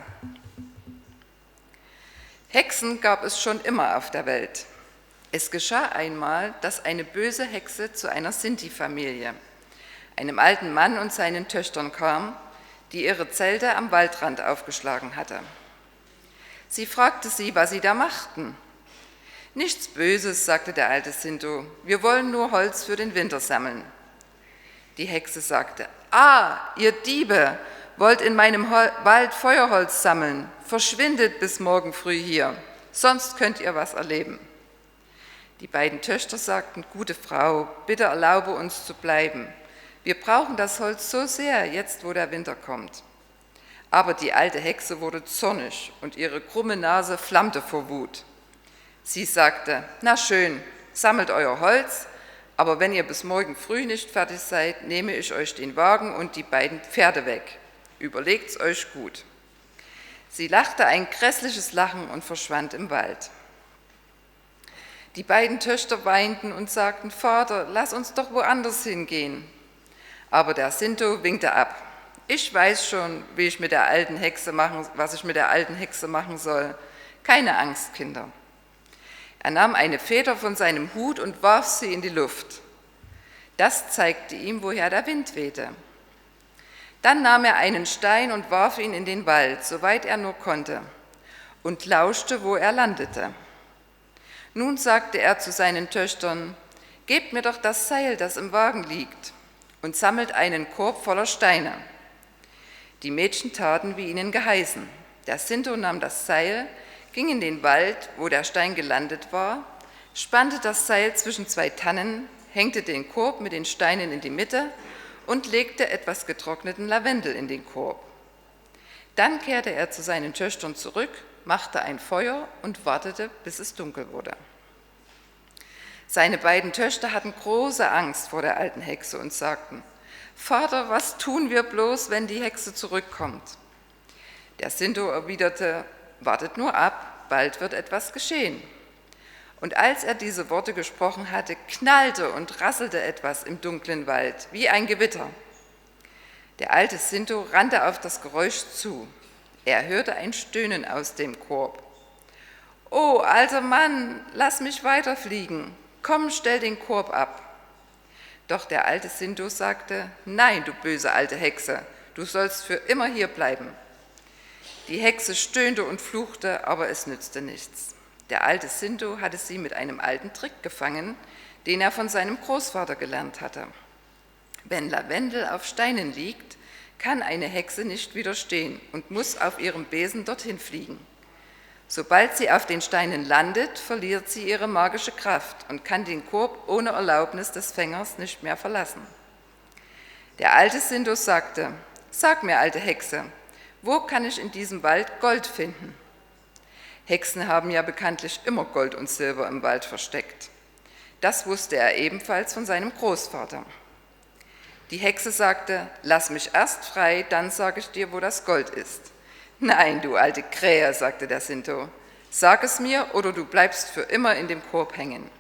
Hexen gab es schon immer auf der Welt. Es geschah einmal, dass eine böse Hexe zu einer Sinti-Familie, einem alten Mann und seinen Töchtern kam, die ihre Zelte am Waldrand aufgeschlagen hatte. Sie fragte sie, was sie da machten. Nichts Böses, sagte der alte Sinto, wir wollen nur Holz für den Winter sammeln. Die Hexe sagte, ihr Diebe, wollt in meinem Wald Feuerholz sammeln, verschwindet bis morgen früh hier, sonst könnt ihr was erleben. Die beiden Töchter sagten, gute Frau, bitte erlaube uns zu bleiben. Wir brauchen das Holz so sehr, jetzt wo der Winter kommt. Aber die alte Hexe wurde zornig und ihre krumme Nase flammte vor Wut. Sie sagte, na schön, sammelt euer Holz, aber wenn ihr bis morgen früh nicht fertig seid, nehme ich euch den Wagen und die beiden Pferde weg. Überlegt's euch gut. Sie lachte ein grässliches Lachen und verschwand im Wald. Die beiden Töchter weinten und sagten, Vater, lass uns doch woanders hingehen. Aber der Sinto winkte ab. ich weiß schon, was ich mit der alten Hexe machen soll. Keine Angst, Kinder. Er nahm eine Feder von seinem Hut und warf sie in die Luft. Das zeigte ihm, woher der Wind wehte. Dann nahm er einen Stein und warf ihn in den Wald, soweit er nur konnte, und lauschte, wo er landete. Nun sagte er zu seinen Töchtern: Gebt mir doch das Seil, das im Wagen liegt, und sammelt einen Korb voller Steine. Die Mädchen taten, wie ihnen geheißen. Der Sinto nahm das Seil, ging in den Wald, wo der Stein gelandet war, spannte das Seil zwischen zwei Tannen, hängte den Korb mit den Steinen in die Mitte und legte etwas getrockneten Lavendel in den Korb. Dann kehrte er zu seinen Töchtern zurück, machte ein Feuer und wartete, bis es dunkel wurde. Seine beiden Töchter hatten große Angst vor der alten Hexe und sagten: Vater, was tun wir bloß, wenn die Hexe zurückkommt? Der Sinto erwiderte: Wartet nur ab, bald wird etwas geschehen. Und als er diese Worte gesprochen hatte, knallte und rasselte etwas im dunklen Wald, wie ein Gewitter. Der alte Sinto rannte auf das Geräusch zu. Er hörte ein Stöhnen aus dem Korb. »Oh, alter Mann, lass mich weiterfliegen. Komm, stell den Korb ab.« Doch der alte Sinto sagte: »Nein, du böse alte Hexe, du sollst für immer hier bleiben.« Die Hexe stöhnte und fluchte, aber es nützte nichts. Der alte Sinto hatte sie mit einem alten Trick gefangen, den er von seinem Großvater gelernt hatte. Wenn Lavendel auf Steinen liegt, kann eine Hexe nicht widerstehen und muss auf ihrem Besen dorthin fliegen. Sobald sie auf den Steinen landet, verliert sie ihre magische Kraft und kann den Korb ohne Erlaubnis des Fängers nicht mehr verlassen. Der alte Sinto sagte: »Sag mir, alte Hexe, wo kann ich in diesem Wald Gold finden?« Hexen haben ja bekanntlich immer Gold und Silber im Wald versteckt. Das wusste er ebenfalls von seinem Großvater. Die Hexe sagte: »Lass mich erst frei, dann sage ich dir, wo das Gold ist.« »Nein, du alte Krähe«, sagte der Sinto, »sag es mir, oder du bleibst für immer in dem Korb hängen.«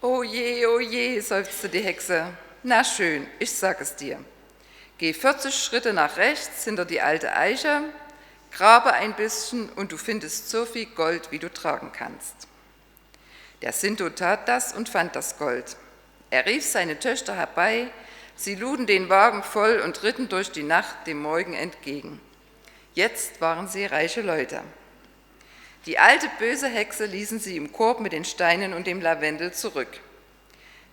»Oh je«, seufzte die Hexe. »Na schön, ich sag es dir. Geh 40 Schritte nach rechts hinter die alte Eiche, grabe ein bisschen und du findest so viel Gold, wie du tragen kannst.« Der Sinto tat das und fand das Gold. Er rief seine Töchter herbei, sie luden den Wagen voll und ritten durch die Nacht dem Morgen entgegen. Jetzt waren sie reiche Leute. Die alte böse Hexe ließen sie im Korb mit den Steinen und dem Lavendel zurück.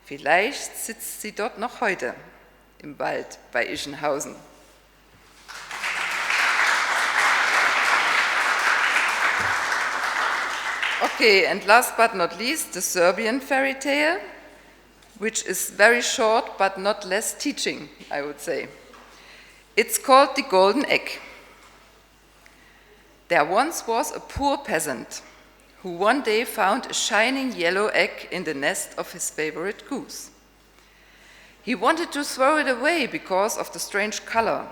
Vielleicht sitzt sie dort noch heute im Wald bei Ischenhausen. Okay, and last but not least, the Serbian fairy tale, which is very short but not less teaching, I would say. It's called The Golden Egg. There once was a poor peasant who one day found a shining yellow egg in the nest of his favorite goose. He wanted to throw it away because of the strange color,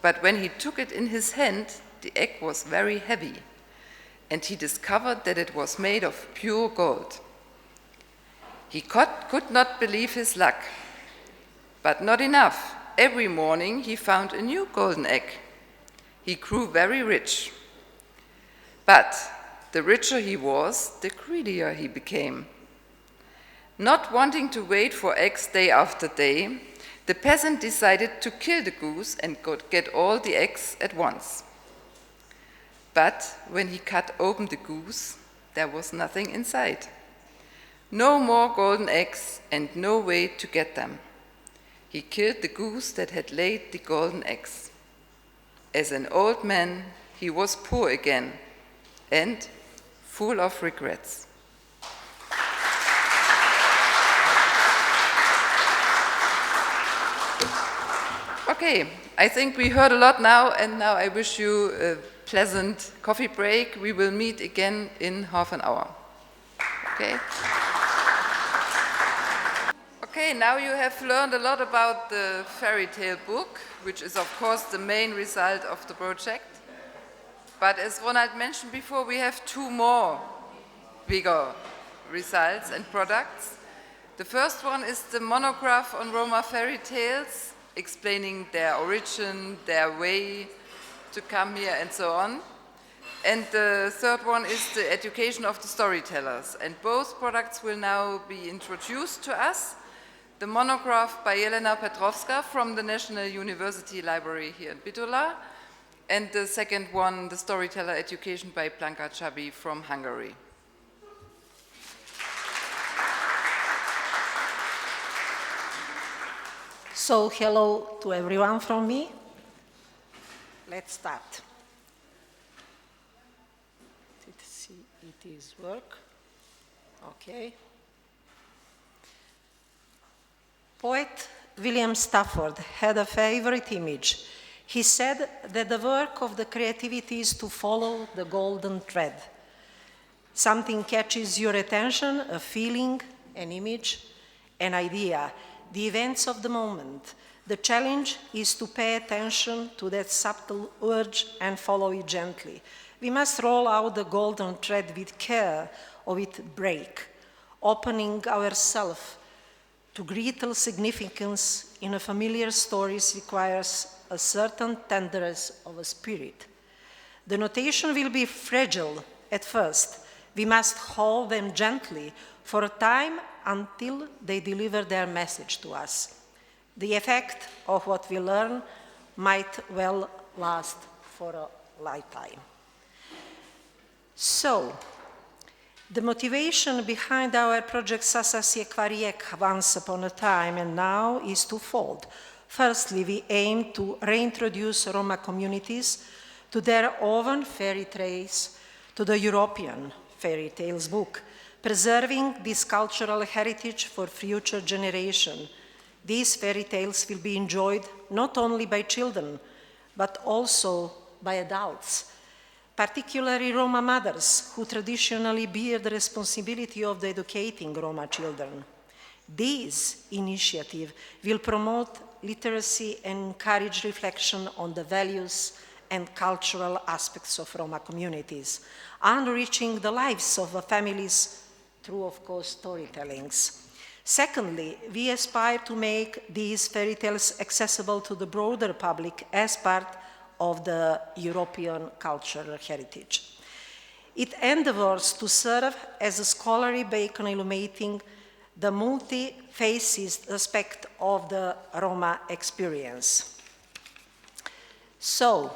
but when he took it in his hand, the egg was very heavy, and he discovered that it was made of pure gold. He could not believe his luck, but not enough. Every morning he found a new golden egg. He grew very rich. But the richer he was, the greedier he became. Not wanting to wait for eggs day after day, the peasant decided to kill the goose and get all the eggs at once. But when he cut open the goose, there was nothing inside. No more golden eggs and no way to get them. He killed the goose that had laid the golden eggs. As an old man, he was poor again and full of regrets. Okay, I think we heard a lot now, and now I wish you a pleasant coffee break. We will meet again in half an hour. Okay? Okay, now you have learned a lot about the fairy tale book, which is of course the main result of the project. But as Ronald mentioned before, we have two more bigger results and products. The first one is the monograph on Roma fairy tales explaining their origin, their way to come here, and so on. And the third one is the education of the storytellers. And both products will now be introduced to us. The monograph by Jelena Petrovska from the National University Library here in Bitola. And the second one, the storyteller education by Blanka Csabi from Hungary. So, hello to everyone from me. Let's start. Let's see, it is work. Okay. Poet William Stafford had a favorite image. He said that the work of the creativity is to follow the golden thread. Something catches your attention, a feeling, an image, an idea, the events of the moment. The challenge is to pay attention to that subtle urge and follow it gently. We must roll out the golden thread with care or with break, opening ourselves to greater significance in a familiar stories requires a certain tenderness of a spirit. The notation will be fragile at first. We must hold them gently for a time until they deliver their message to us. The effect of what we learn might well last for a lifetime. So, the motivation behind our project Sasas Jekhvar Jekh once upon a time and now is twofold. Firstly, we aim to reintroduce Roma communities to their own fairy tales, to the European fairy tales book, preserving this cultural heritage for future generations. These fairy tales will be enjoyed not only by children, but also by adults, particularly Roma mothers who traditionally bear the responsibility of educating Roma children. This initiative will promote literacy and encourage reflection on the values and cultural aspects of Roma communities, enriching the lives of the families through, of course, storytellings. Secondly, we aspire to make these fairy tales accessible to the broader public as part of the European cultural heritage. It endeavors to serve as a scholarly beacon illuminating the multi-faced aspect of the Roma experience. So,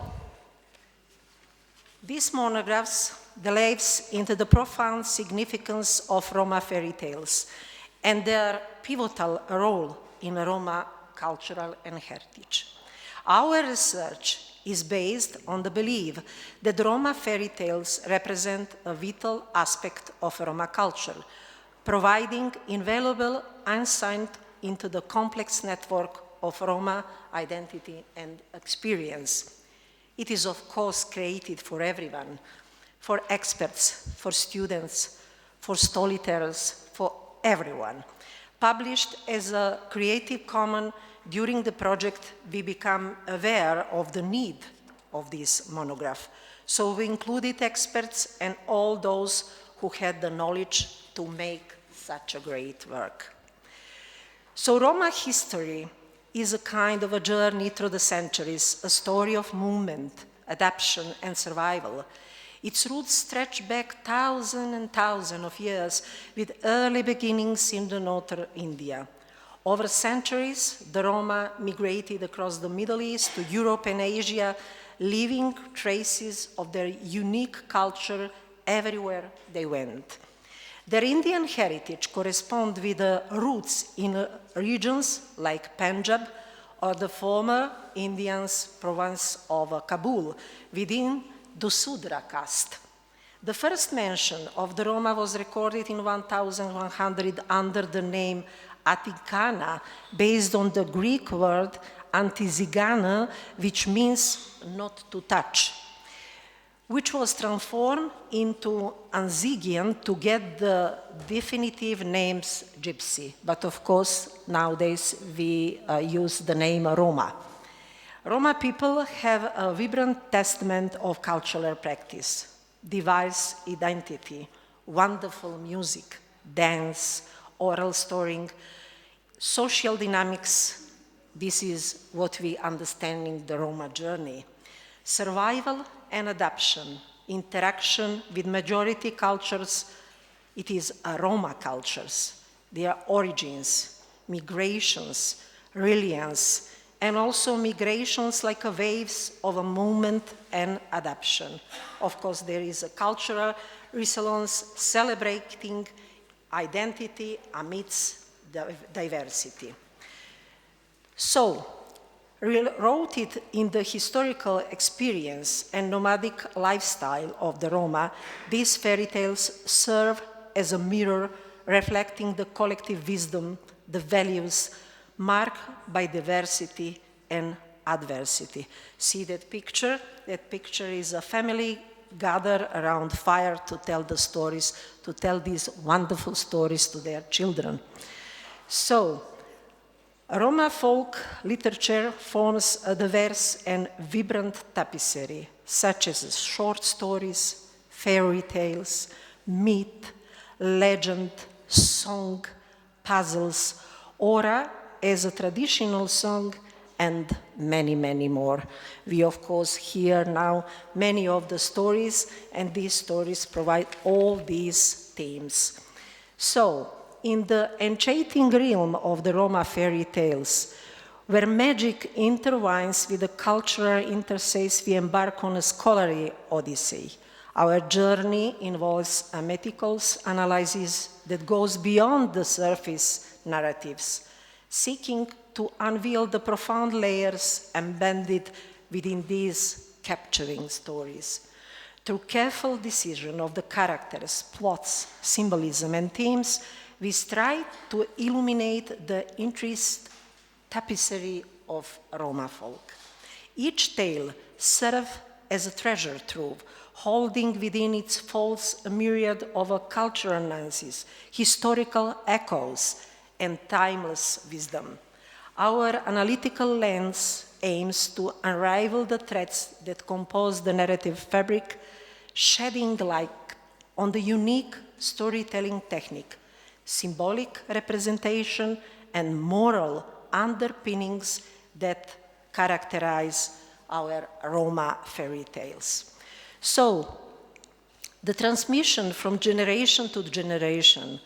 these monographs delves into the profound significance of Roma fairy tales and their pivotal role in Roma cultural and heritage. Our research is based on the belief that Roma fairy tales represent a vital aspect of Roma culture, providing invaluable insight into the complex network of Roma identity and experience. It is, of course, created for everyone, for experts, for students, for storytellers, for everyone. Published as a Creative Commons, during the project, we become aware of the need of this monograph. So we included experts and all those who had the knowledge to make such a great work. So Roma history is a kind of a journey through the centuries, a story of movement, adaptation, and survival. Its roots stretch back thousands and thousands of years with early beginnings in the northern India. Over centuries, the Roma migrated across the Middle East to Europe and Asia, leaving traces of their unique culture everywhere they went. Their Indian heritage corresponds with the roots in regions like Punjab or the former Indian province of Kabul within the Sudra caste. The first mention of the Roma was recorded in 1100 under the name Atikana, based on the Greek word antizigana, which means not to touch, which was transformed into Anzigian to get the definitive names Gypsy. But of course, nowadays we use the name Roma. Roma people have a vibrant testament of cultural practice, diverse identity, wonderful music, dance, oral storytelling, social dynamics, this is what we understanding the Roma journey. Survival and adaptation, interaction with majority cultures, it is Roma cultures, their origins, migrations, reliance, and also migrations like a waves of a movement and adaptation. Of course, there is a cultural resilience celebrating identity amidst diversity. So, rooted in the historical experience and nomadic lifestyle of the Roma, these fairy tales serve as a mirror reflecting the collective wisdom, the values marked by diversity and adversity. See that picture? That picture is a family gathered around fire to tell the stories, to tell these wonderful stories to their children. So, Roma folk literature forms a diverse and vibrant tapestry, such as short stories, fairy tales, myth, legend, song, puzzles, ora as a traditional song, and many, many more. We, of course, hear now many of the stories, and these stories provide all these themes. So, in the enchanting realm of the Roma fairy tales, where magic intertwines with the cultural interface, we embark on a scholarly odyssey. Our journey involves a meticulous analysis that goes beyond the surface narratives, seeking to unveil the profound layers embedded within these capturing stories. Through careful decision of the characters, plots, symbolism, and themes, we strive to illuminate the intricate tapestry of Roma folk. Each tale serves as a treasure trove, holding within its folds a myriad of cultural nuances, historical echoes, and timeless wisdom. Our analytical lens aims to unravel the threads that compose the narrative fabric, shedding light on the unique storytelling technique, symbolic representation, and moral underpinnings that characterize our Roma fairy tales. So, the transmission from generation to generation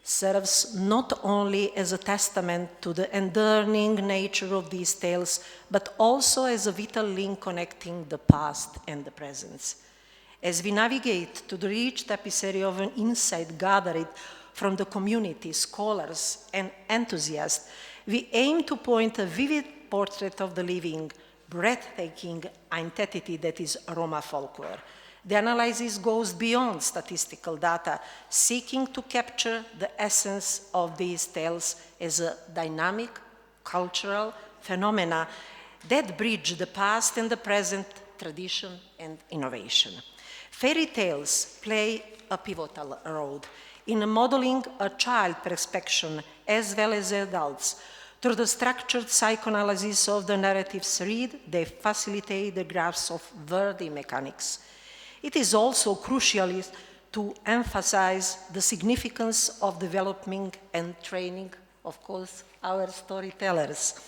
serves not only as a testament to the enduring nature of these tales, but also as a vital link connecting the past and the present. As we navigate to the rich tapestry of an insight gathered from the community, scholars, and enthusiasts, we aim to point a vivid portrait of the living, breathtaking entity that is Roma folklore. The analysis goes beyond statistical data, seeking to capture the essence of these tales as a dynamic cultural phenomena that bridge the past and the present, tradition and innovation. Fairy tales play a pivotal role in modeling a child perspective as well as adults. Through the structured psychoanalysis of the narrative's read, they facilitate the grasp of wordy mechanics. It is also crucial to emphasize the significance of developing and training, of course, our storytellers,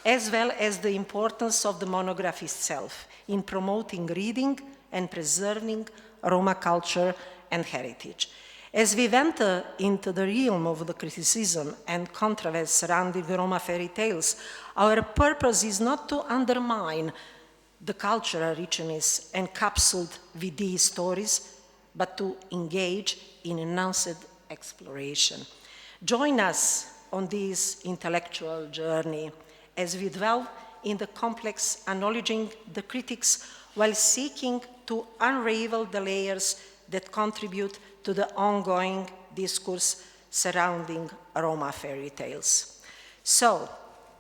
as well as the importance of the monograph itself in promoting reading and preserving Roma culture and heritage. As we enter into the realm of the criticism and controversy surrounding the Roma fairy tales, our purpose is not to undermine the cultural richness encapsulated with these stories, but to engage in enhanced exploration. Join us on this intellectual journey as we delve in the complex, acknowledging the critics while seeking to unravel the layers that contribute to the ongoing discourse surrounding Roma fairy tales. So,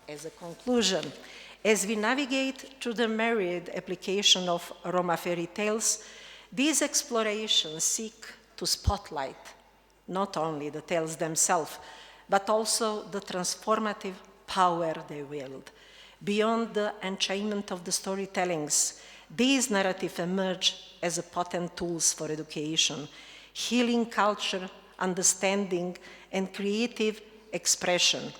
as a conclusion, as we navigate through the myriad application of Roma fairy tales, these explorations seek to spotlight not only the tales themselves, but also the transformative power they wield. Beyond the enchantment of the storytellings, these narratives emerge as potent tools for education, healing culture, understanding, and creative expression.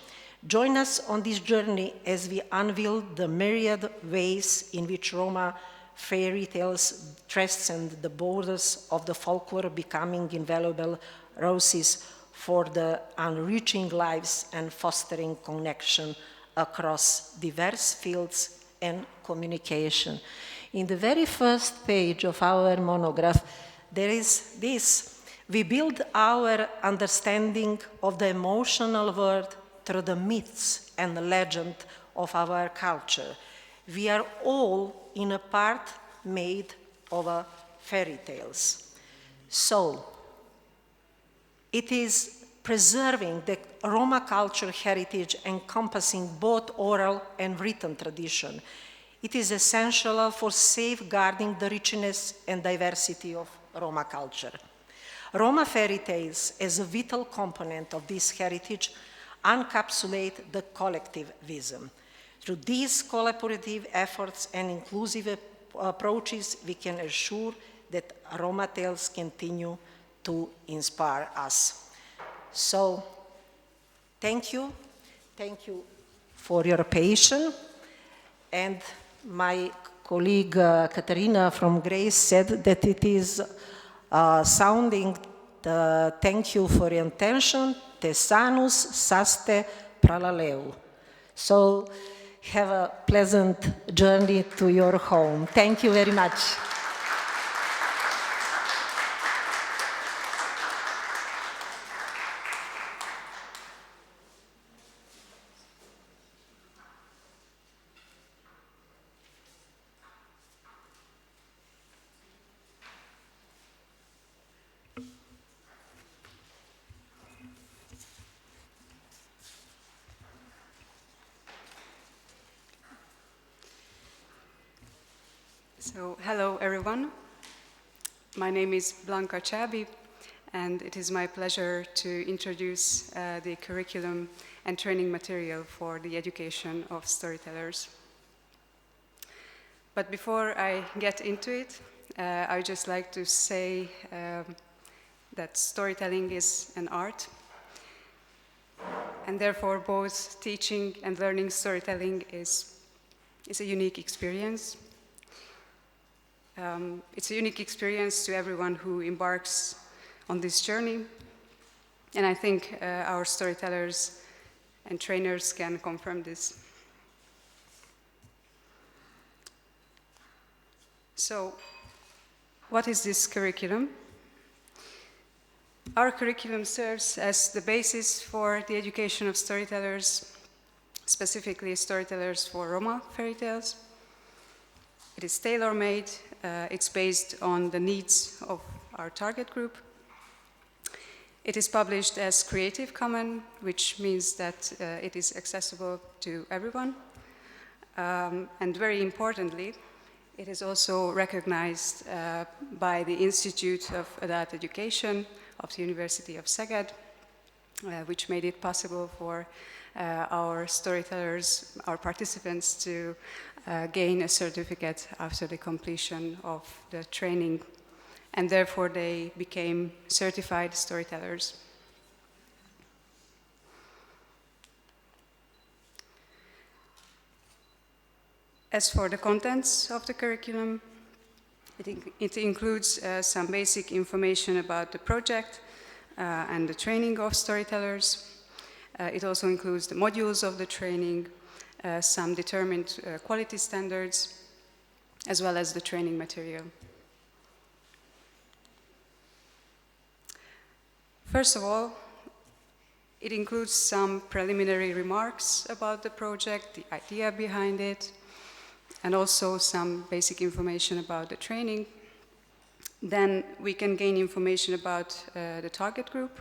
Join us on this journey as we unveil the myriad ways in which Roma fairy tales transcend the borders of the folklore, becoming invaluable resources for the enriching lives and fostering connection across diverse fields and communication. In the very first page of our monograph, there is this. We build our understanding of the emotional world through the myths and the legend of our culture. We are all in a part made of fairy tales. So, it is preserving the Roma culture heritage encompassing both oral and written tradition. It is essential for safeguarding the richness and diversity of Roma culture. Roma fairy tales, as a vital component of this heritage, encapsulate the collectivism. Through these collaborative efforts and inclusive approaches, we can assure that Roma tales continue to inspire us. So, thank you. Thank you for your patience. And my colleague Katarina from Grace said that it is sounding the thank you for your attention, te sanus saste pralaleu. So have a pleasant journey to your home. Thank you very much. So, hello everyone. My name is Blanca Chabi, and it is my pleasure to introduce the curriculum and training material for the education of storytellers. But before I get into it, I would just like to say that storytelling is an art, and therefore both teaching and learning storytelling is a unique experience. It's a unique experience to everyone who embarks on this journey, and I think our storytellers and trainers can confirm this. So, what is this curriculum? Our curriculum serves as the basis for the education of storytellers, specifically storytellers for Roma fairy tales. It is tailor-made, it's based on the needs of our target group. It is published as Creative Commons, which means that it is accessible to everyone. And very importantly, it is also recognized by the Institute of Adult Education of the University of Szeged, which made it possible for our storytellers, our participants, to gain a certificate after the completion of the training, and therefore they became certified storytellers. As for the contents of the curriculum, it includes some basic information about the project and the training of storytellers. It also includes the modules of the training, some determined quality standards, as well as the training material. First of all, it includes some preliminary remarks about the project, the idea behind it, and also some basic information about the training. Then we can gain information about the target group,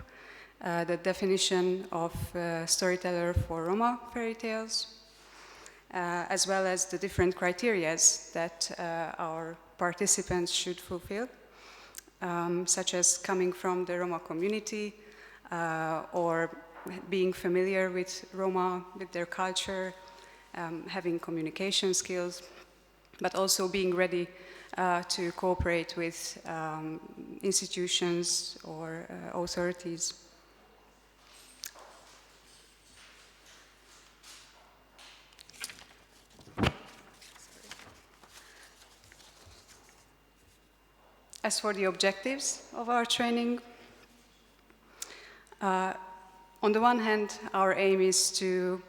the definition of storyteller for Roma fairy tales, as well as the different criteria that our participants should fulfill, such as coming from the Roma community or being familiar with Roma, with their culture, having communication skills, but also being ready to cooperate with institutions or authorities. As for the objectives of our training, on the one hand, our aim is to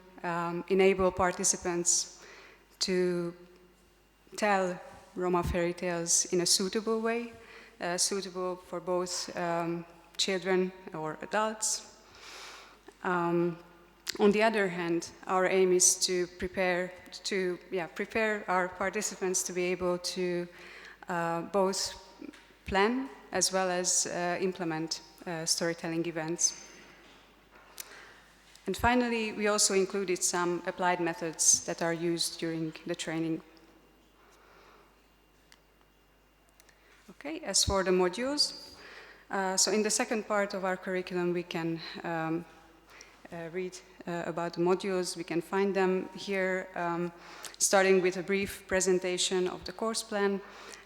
enable participants to tell Roma fairy tales in a suitable way, suitable for both children or adults. On the other hand, our aim is to prepare our participants to be able to both plan as well as implement storytelling events. And finally, we also included some applied methods that are used during the training. Okay, as for the modules, so in the second part of our curriculum, we can read about the modules. We can find them here, starting with a brief presentation of the course plan,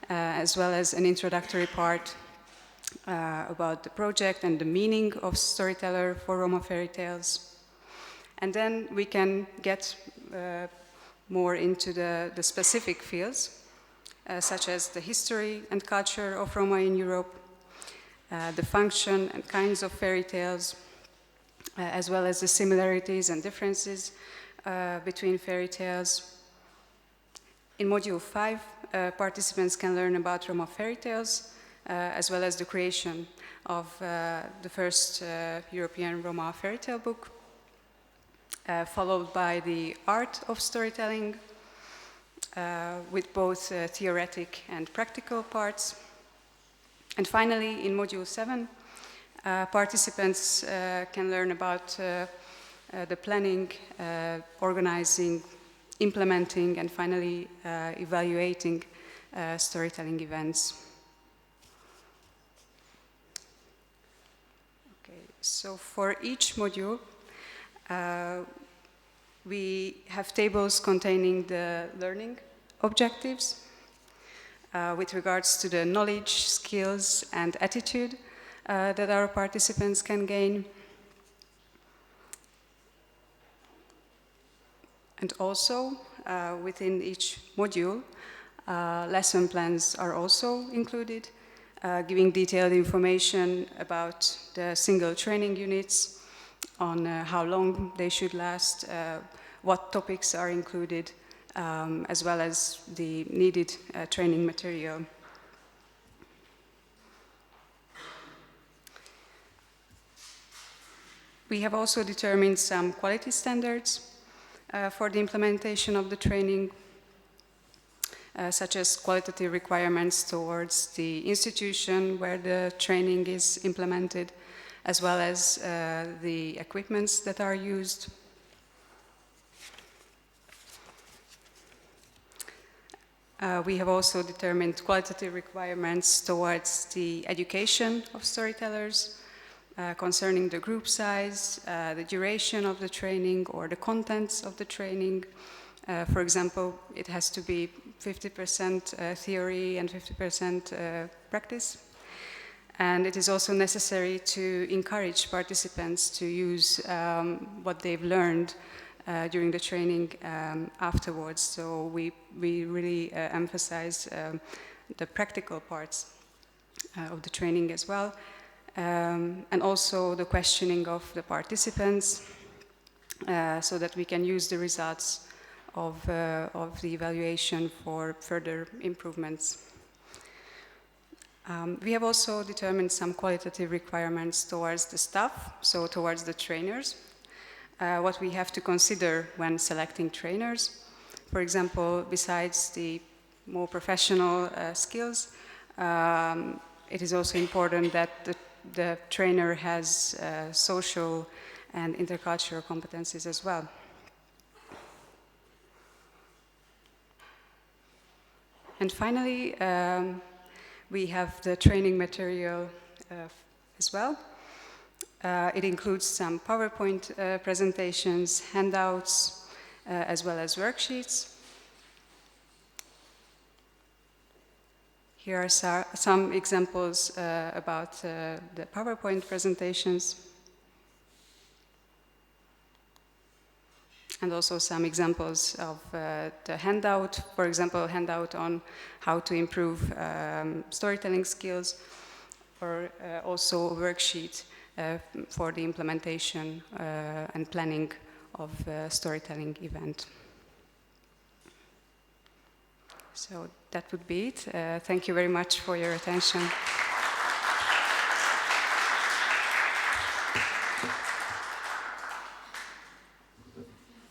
as well as an introductory part about the project and the meaning of storyteller for Roma fairy tales. And then we can get more into the specific fields, such as the history and culture of Roma in Europe, the function and kinds of fairy tales, as well as the similarities and differences between fairy tales. In Module 5, participants can learn about Roma fairy tales, as well as the creation of the first European Roma fairy tale book, followed by the art of storytelling, with both theoretic and practical parts. And finally, in Module 7, participants can learn about the planning, organizing, implementing, and finally evaluating storytelling events. Okay, so for each module, we have tables containing the learning objectives with regards to the knowledge, skills, and attitude that our participants can gain. And also, within each module, lesson plans are also included, giving detailed information about the single training units, on how long they should last, what topics are included, as well as the needed training material. We have also determined some quality standards for the implementation of the training, such as qualitative requirements towards the institution where the training is implemented, as well as the equipments that are used. We have also determined qualitative requirements towards the education of storytellers, concerning the group size, the duration of the training, or the contents of the training. For example, it has to be 50% theory and 50% practice. And it is also necessary to encourage participants to use what they've learned during the training afterwards. So we really emphasize the practical parts of the training as well. And also the questioning of the participants, so that we can use the results of the evaluation for further improvements. We have also determined some qualitative requirements towards the staff, so towards the trainers, what we have to consider when selecting trainers. For example, besides the more professional skills, it is also important that the trainer has social and intercultural competencies as well. And finally, we have the training material as well. It includes some PowerPoint presentations, handouts, as well as worksheets. Here are some examples about the PowerPoint presentations. and also some examples of the handout, for example, handout on how to improve storytelling skills, or also a worksheet for the implementation and planning of a storytelling event. So that would be it. Thank you very much for your attention.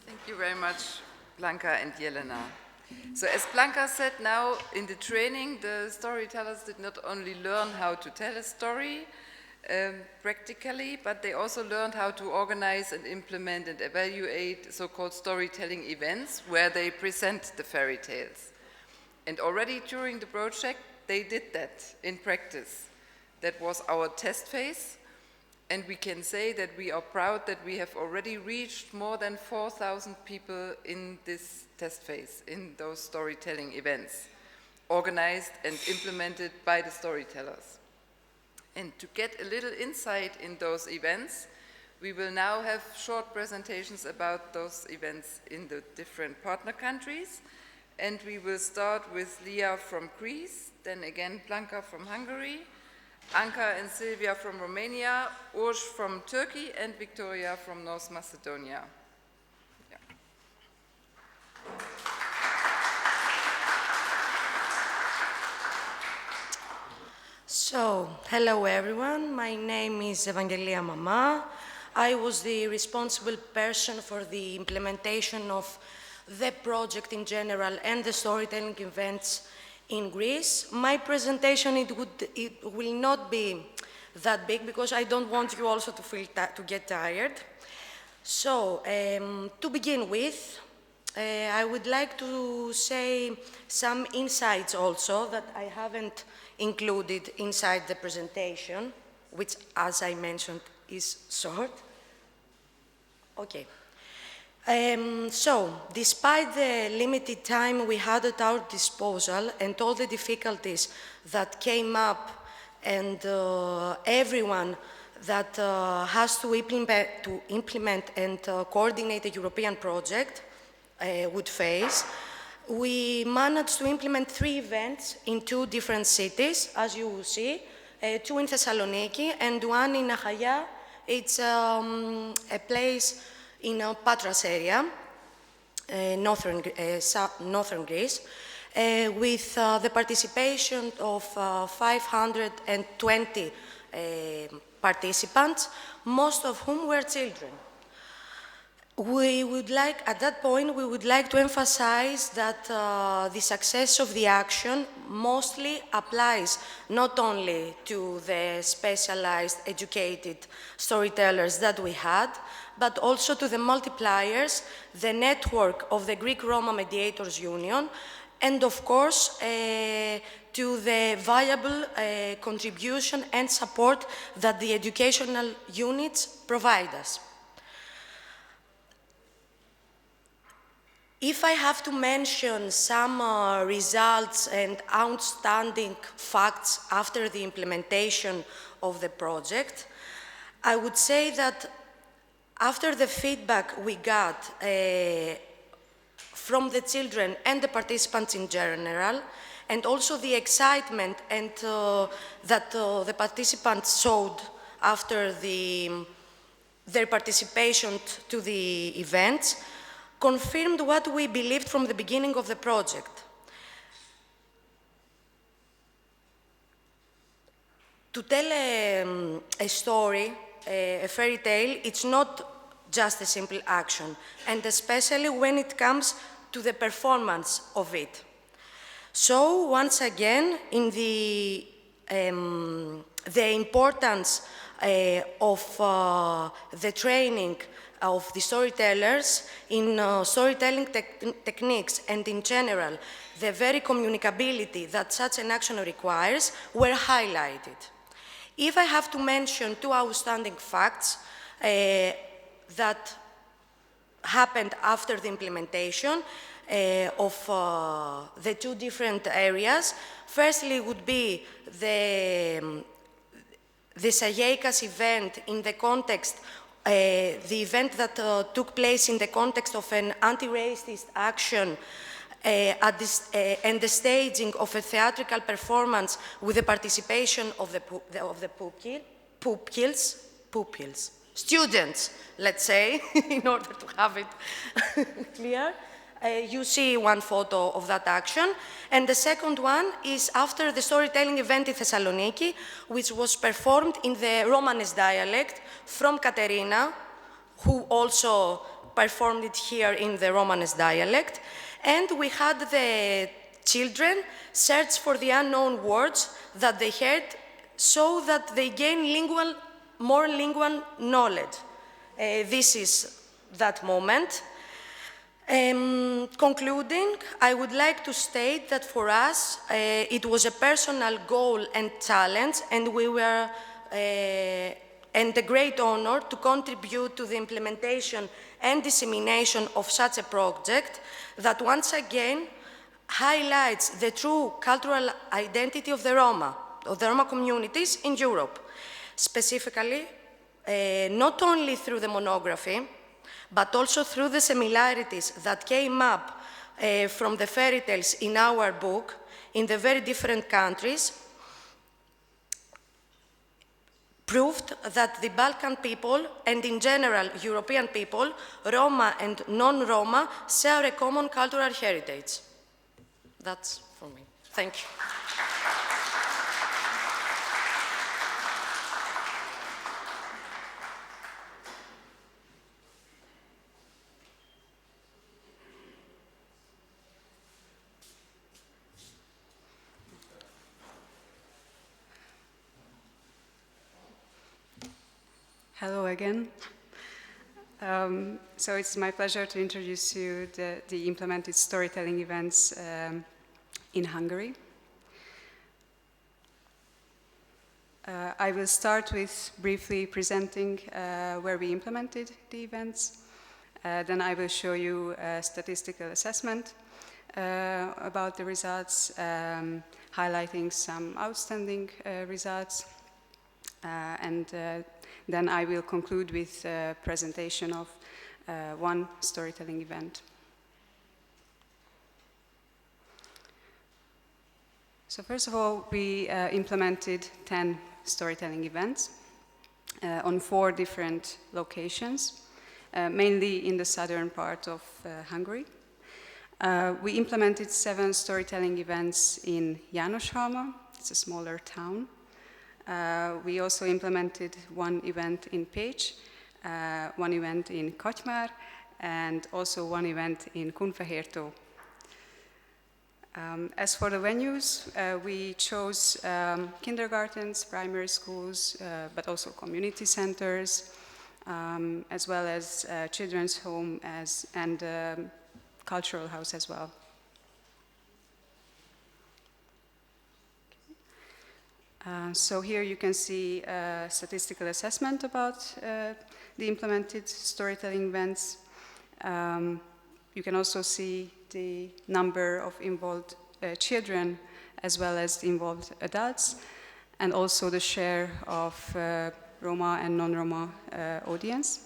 Thank you very much, Blanka and Jelena. So as Blanka said, now in the training, the storytellers did not only learn how to tell a story practically, but they also learned how to organize and implement and evaluate so-called storytelling events where they present the fairy tales. And already during the project, they did that in practice. That was our test phase. And we can say that we are proud that we have already reached more than 4,000 people in this test phase, in those storytelling events, organized and implemented by the storytellers. And to get a little insight in those events, we will now have short presentations about those events in the different partner countries. And we will start with Lia from Greece, then again Blanka from Hungary, Anka and Silvia from Romania, Ursh from Turkey, and Victoria from North Macedonia. Yeah. So, hello everyone, my name is Evangelia Mama. I was the responsible person for the implementation of the project in general and the storytelling events in Greece. My presentation, it will not be that big because I don't want you also to get tired. So, to begin with, I would like to say some insights also that I haven't included inside the presentation, which, as I mentioned, is short. Okay. So, despite the limited time we had at our disposal and all the difficulties that came up and everyone that has to implement and coordinate a European project would face, we managed to implement 3 events in 2 different cities, as you will see, 2 in Thessaloniki and 1 in Achaia. It's a place in Patras area, northern Greece, with the participation of 520 participants, most of whom were children. We would like, at that point, we would like to emphasize that the success of the action mostly applies not only to the specialized, educated storytellers that we had, but also to the multipliers, the network of the Greek Roma Mediators Union, and of course, to the viable contribution and support that the educational units provide us. If I have to mention some results and outstanding facts after the implementation of the project, I would say that after the feedback we got from the children and the participants in general, and also the excitement and that the participants showed after their participation to the events, confirmed what we believed from the beginning of the project. To tell a story, a fairy tale, it's not just a simple action, and especially when it comes to the performance of it. So, once again, in the importance of the training of the storytellers in storytelling techniques and in general, the very communicability that such an action requires were highlighted. If I have to mention 2 outstanding facts that happened after the implementation of the 2 different areas, firstly would be the Sageikas event in the context the event that took place in the context of an anti-racist action and the staging of a theatrical performance with the participation of the pupils, students, let's say, in order to have it clear. You see one photo of that action. And the second one is after the storytelling event in Thessaloniki, which was performed in the Romanes dialect from Katerina, who also performed it here in the Romanes dialect. And we had the children search for the unknown words that they heard so that they gain more lingual knowledge. This is that moment. Concluding, I would like to state that for us, it was a personal goal and challenge, and and a great honor to contribute to the implementation and dissemination of such a project that once again highlights the true cultural identity of the Roma communities in Europe, specifically not only through the monography, but also through the similarities that came up from the fairy tales in our book in the very different countries, proved that the Balkan people, and in general European people, Roma and non-Roma, share a common cultural heritage. That's for me. Thank you. Hello again. So it's my pleasure to introduce you the implemented storytelling events in Hungary. I will start with briefly presenting where we implemented the events. Then I will show you a statistical assessment about the results, highlighting some outstanding results, and then I will conclude with a presentation of one storytelling event. So first of all, we implemented 10 storytelling events on 4 different locations, mainly in the southern part of Hungary. We implemented 7 storytelling events in Jánoshalma, it's a smaller town. We also implemented 1 event in Pécs, 1 event in Kotymár, and also 1 event in Kunfehértó. As for the venues, we chose kindergartens, primary schools, but also community centers, as well as children's home and cultural house as well. So here you can see a statistical assessment about the implemented storytelling events. You can also see the number of involved children as well as the involved adults, and also the share of Roma and non-Roma audience.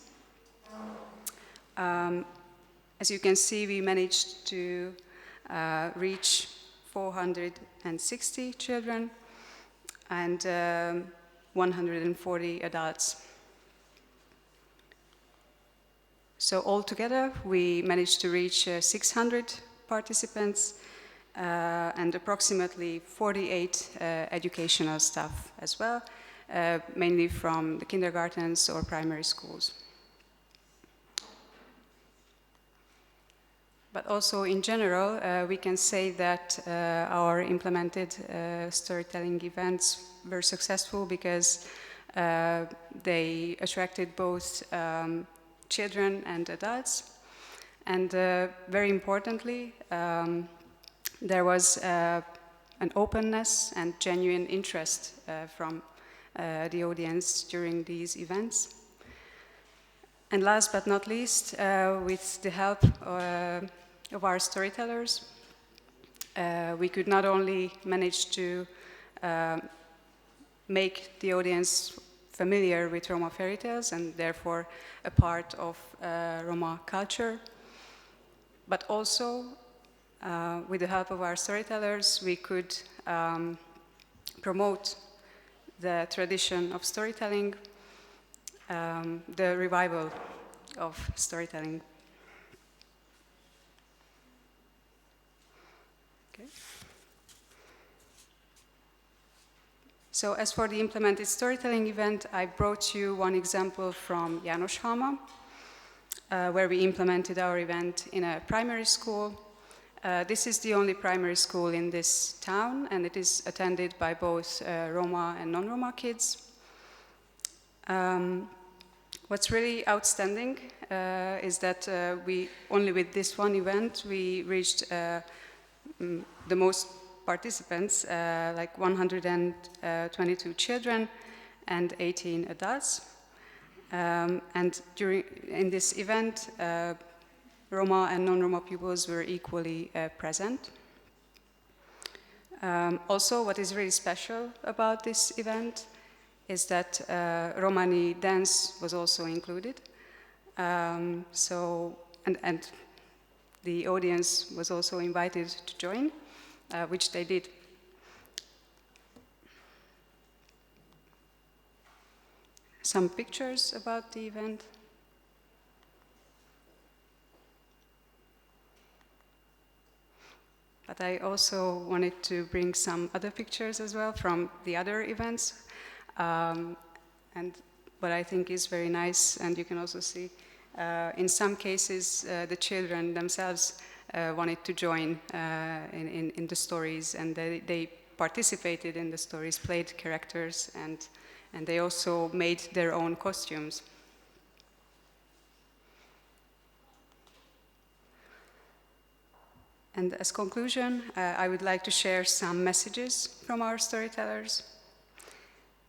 As you can see, we managed to reach 460 children and 140 adults. So altogether, we managed to reach 600 participants and approximately 48 educational staff as well, mainly from the kindergartens or primary schools. But also in general, we can say that our implemented storytelling events were successful because they attracted both children and adults. And very importantly, there was an openness and genuine interest from the audience during these events. And last but not least, with the help of our storytellers, we could not only manage to make the audience familiar with Roma fairy tales and therefore a part of Roma culture. But also, with the help of our storytellers, we could promote the tradition of storytelling, the revival of storytelling. Okay. So as for the implemented storytelling event, I brought you one example from Jánoshalma, where we implemented our event in a primary school. This is the only primary school in this town, and it is attended by both Roma and non-Roma kids. What's really outstanding is that we, only with this one event, we reached the most participants, like 122 children and 18 adults. And in this event, Roma and non-Roma pupils were equally present. Also, what is really special about this event is that Romani dance was also included. And the audience was also invited to join, which they did. Some pictures about the event. But I also wanted to bring some other pictures as well from the other events. And what I think is very nice, and you can also see, in some cases, the children themselves wanted to join in the stories, and they participated in the stories, played characters, and they also made their own costumes. And as conclusion, I would like to share some messages from our storytellers.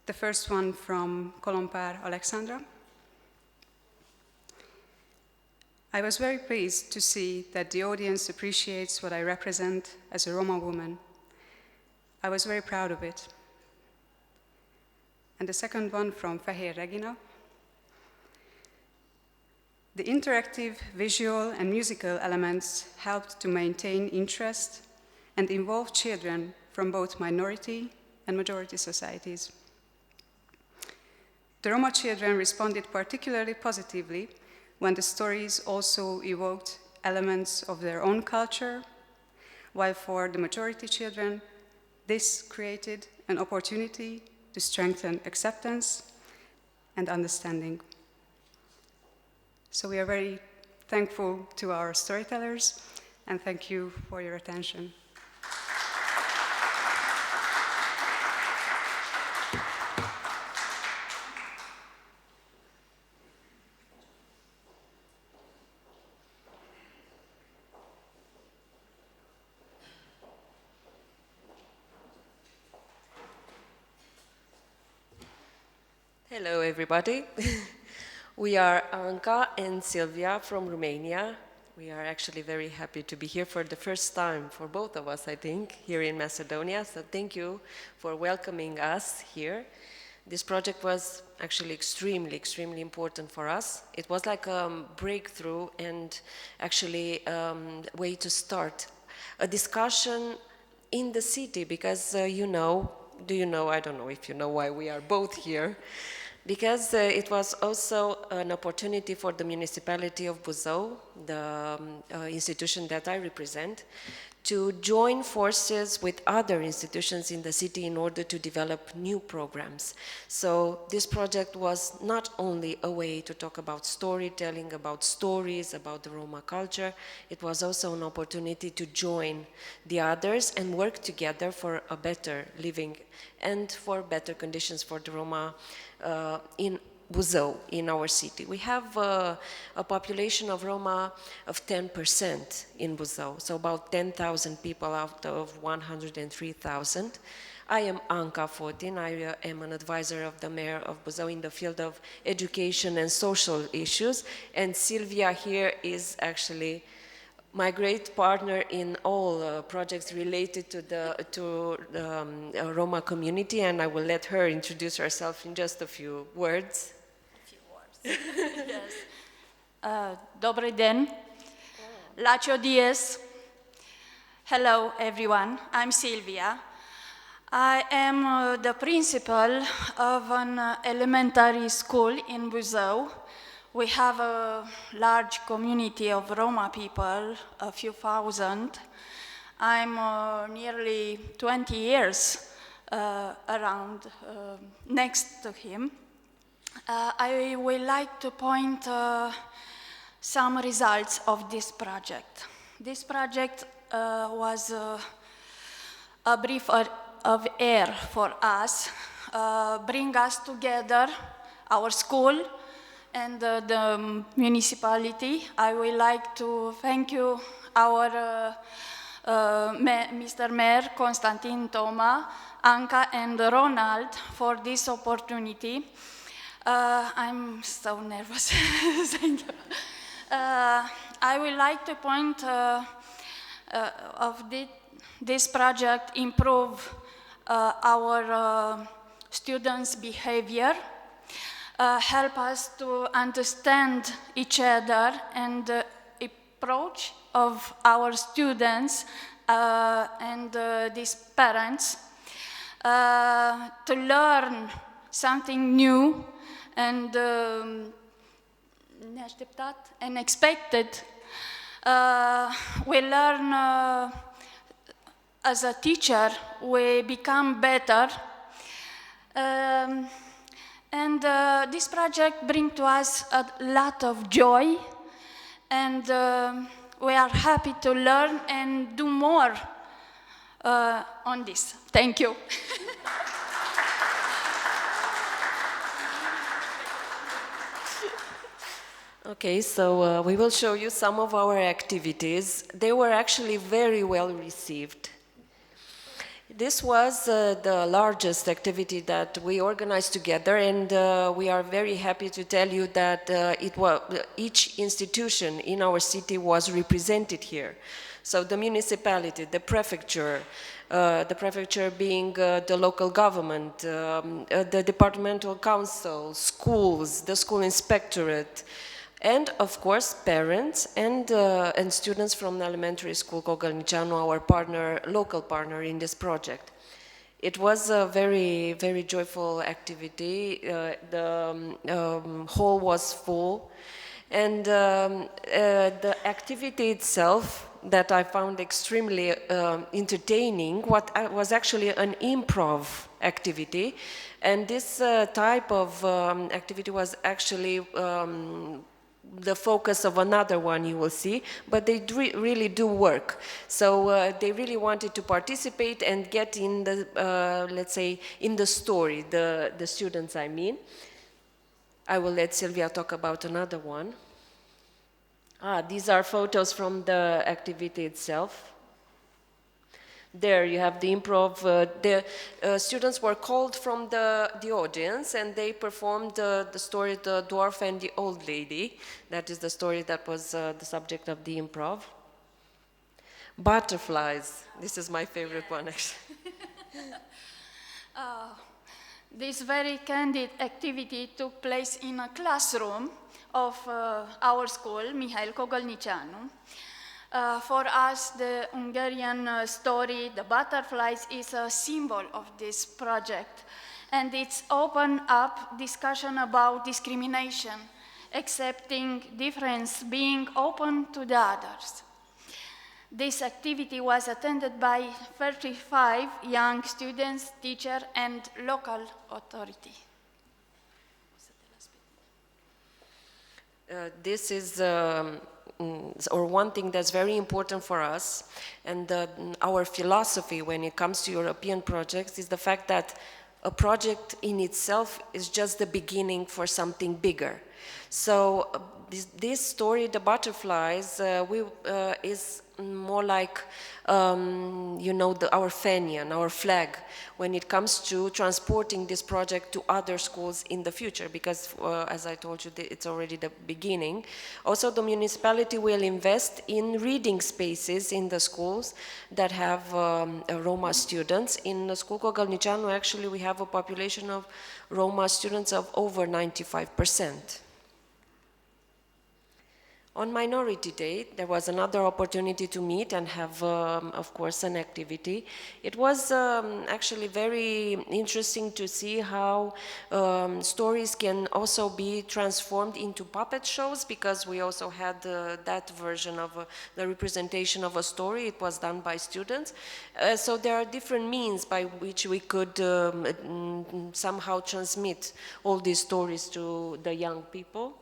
The first one from Kolompár Alexandra. I was very pleased to see that the audience appreciates what I represent as a Roma woman. I was very proud of it. And the second one from Fehér Regina. The interactive visual and musical elements helped to maintain interest and involve children from both minority and majority societies. The Roma children responded particularly positively when the stories also evoked elements of their own culture, while for the majority children, this created an opportunity to strengthen acceptance and understanding. So we are very thankful to our storytellers, and thank you for your attention. Hello, everybody. We are Anca and Silvia from Romania. We are actually very happy to be here for the first time for both of us, I think, here in Macedonia. So thank you for welcoming us here. This project was actually extremely, extremely important for us. It was like a breakthrough and actually a way to start a discussion in the city because do you know, I don't know if you know why we are both here, because it was also an opportunity for the municipality of Buzău, the institution that I represent, to join forces with other institutions in the city in order to develop new programs. So this project was not only a way to talk about storytelling, about stories, about the Roma culture, it was also an opportunity to join the others and work together for a better living and for better conditions for the Roma in Buzău, in our city. We have a population of Roma of 10% in Buzău, so about 10,000 people out of 103,000. I am Anca Fotin. I am an advisor of the mayor of Buzău in the field of education and social issues, and Silvia here is actually my great partner in all projects related to the Roma community, and I will let her introduce herself in just a few words. Yes. Добрый ден. Lacho dies. Hello, everyone. I'm Silvia. I am the principal of an elementary school in Buzău. We have a large community of Roma people, a few thousand. I'm nearly 20 years around next to him. I would like to point some results of this project. This project was a breath of air for us, bring us together, our school and the municipality. I would like to thank you, our Mr. Mayor Constantin Toma, Anca and Ronald for this opportunity. I'm so nervous. Thank you. I would like to point of this project improve our students' behavior, help us to understand each other and the approach of our students and these parents, to learn something new and unexpected. We learn as a teacher, we become better. And this project brings to us a lot of joy, and we are happy to learn and do more on this. Thank you. Okay, so we will show you some of our activities. They were actually very well received. This was the largest activity that we organized together, and we are very happy to tell you that each institution in our city was represented here. So the municipality, the prefecture being the local government, the departmental council, schools, the school inspectorate, and of course parents and students from the elementary school Cogălnicianu, our partner, local partner in this project. It was a very, very joyful activity. The hall was full, and the activity itself that I found extremely entertaining was actually an improv activity, and this type of activity was actually the focus of another one you will see, but they really do work. So they really wanted to participate and get in the, let's say, in the story, the students I mean. I will let Silvia talk about another one. These are photos from the activity itself. There you have the improv. The students were called from the audience, and they performed the story The Dwarf and the Old Lady. That is the story that was the subject of the improv. Butterflies. This is my favorite one, actually. This very candid activity took place in a classroom of our school, Mihail Cogălnicianu. For us, the Hungarian story, The Butterflies, is a symbol of this project. And it's opened up discussion about discrimination, accepting difference, being open to the others. This activity was attended by 35 young students, teachers, and local authority. This is or one thing that's very important for us, and our philosophy when it comes to European projects is the fact that a project in itself is just the beginning for something bigger. So this story, The Butterflies, is more like, you know, our fanion, our flag, when it comes to transporting this project to other schools in the future, because as I told you, it's already the beginning. Also, the municipality will invest in reading spaces in the schools that have Roma students. In the school Kogalničanu, actually, we have a population of Roma students of over 95%. On Minority Day, there was another opportunity to meet and have, of course, an activity. It was actually very interesting to see how stories can also be transformed into puppet shows, because we also had that version of the representation of a story. It was done by students. So there are different means by which we could somehow transmit all these stories to the young people.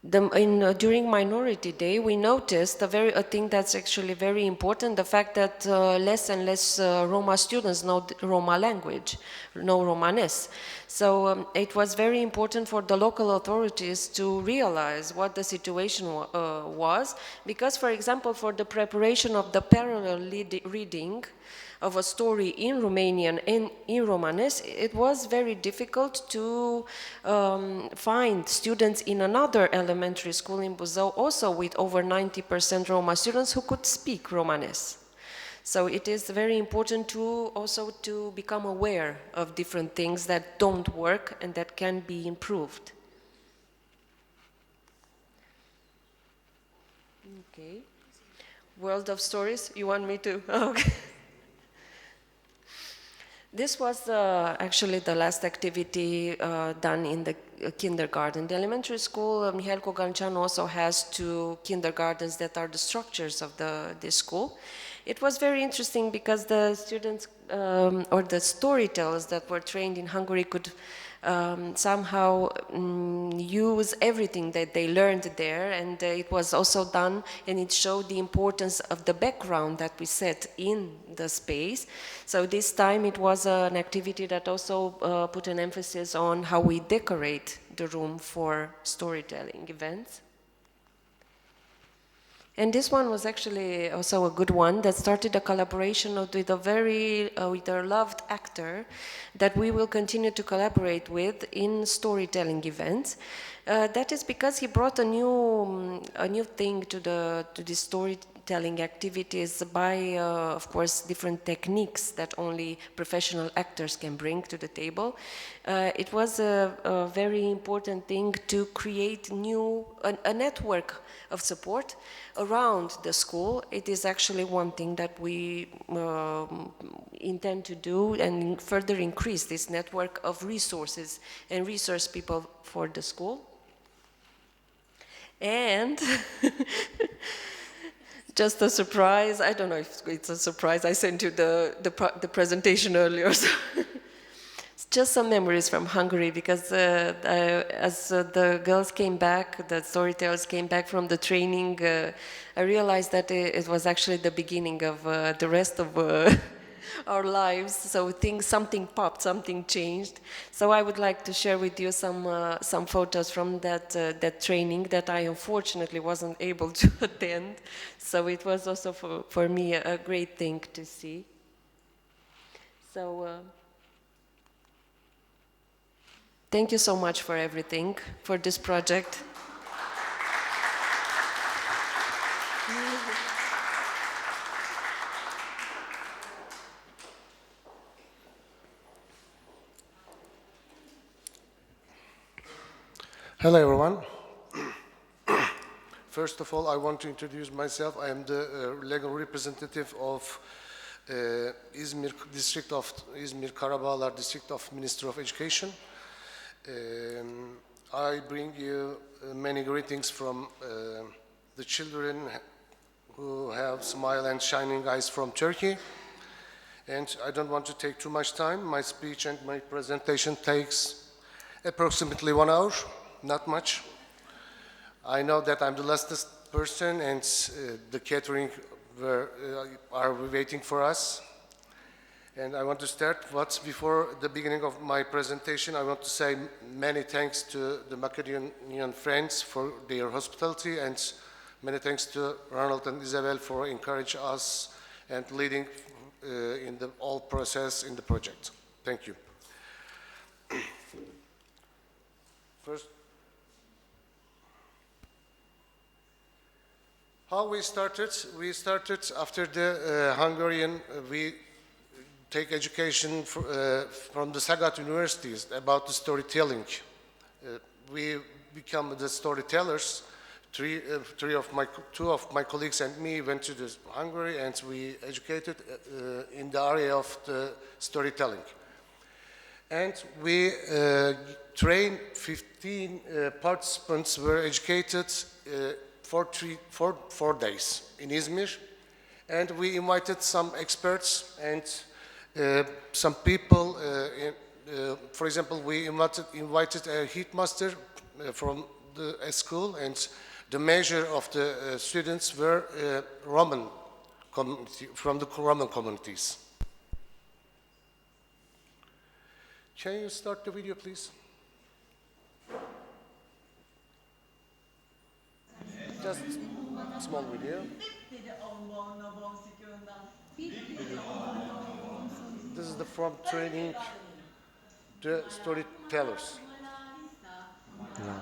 During Minority Day, we noticed a thing that's actually very important, the fact that less and less Roma students know Roma language, know Romanes. So it was very important for the local authorities to realize what the situation was, because, for example, for the preparation of the parallel reading of a story in Romanian and in Romanes, it was very difficult to find students in another elementary school in Buzău, also with over 90% Roma students who could speak Romanes. So it is very important to also to become aware of different things that don't work and that can be improved. Okay. World of Stories, you want me to? Okay. This was actually the last activity done in the kindergarten. The elementary school, Mihail Kogalničanu, also has 2 kindergartens that are the structures of this school. It was very interesting because the students or the storytellers that were trained in Hungary could somehow use everything that they learned there, and it was also done, and it showed the importance of the background that we set in the space. So this time it was an activity that also put an emphasis on how we decorate the room for storytelling events. And this one was actually also a good one that started a collaboration with a loved actor that we will continue to collaborate with in storytelling events. That is because he brought a new thing to the storytelling activities by, of course, different techniques that only professional actors can bring to the table. It was a very important thing to create a network of support around the school. It is actually one thing that we intend to do and further increase this network of resources and resource people for the school. And just a surprise, I don't know if it's a surprise, I sent you the presentation earlier. So just some memories from Hungary, because as the girls came back, the storytellers came back from the training, I realized that it was actually the beginning of the rest of our lives. So something popped, something changed. So I would like to share with you some photos from that training that I unfortunately wasn't able to attend. So it was also for me a great thing to see. So. Thank you so much for everything, for this project. Hello, everyone. First of all, I want to introduce myself. I am the legal representative of Izmir district of Izmir Karabağlar district of Ministry of Education. I bring you many greetings from the children who have smile and shining eyes from Turkey. And I don't want to take too much time. My speech and my presentation takes approximately 1 hour, not much. I know that I'm the lastest person and the catering are waiting for us. And I want to start, but before the beginning of my presentation, I want to say many thanks to the Macedonian friends for their hospitality, and many thanks to Ronald and Isabel for encouraging us and leading in the whole process in the project. Thank you. First, how we started? We started after the Hungarian, we take education from the Sagat universities about the storytelling. We become the storytellers. Two of my colleagues and me went to Hungary, and we educated in the area of the storytelling. And we trained 15 participants were educated for 4 days in Izmir, and we invited some experts and some people. For example, we invited a headmaster from a school, and the major of the students were Roman community, from the Roman communities. Can you start the video, please? Just a small video. This is the from training the storytellers. No.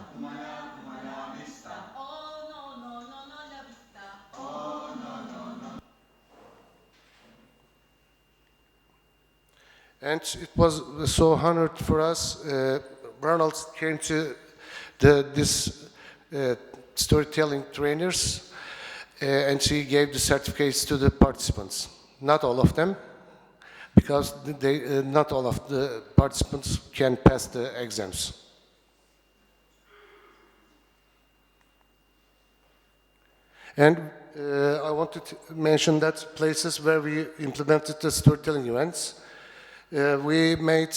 And it was so honored for us. Ronald came to this storytelling trainers, and he gave the certificates to the participants. Not all of them, because not all of the participants can pass the exams. And I wanted to mention that places where we implemented the storytelling events, we made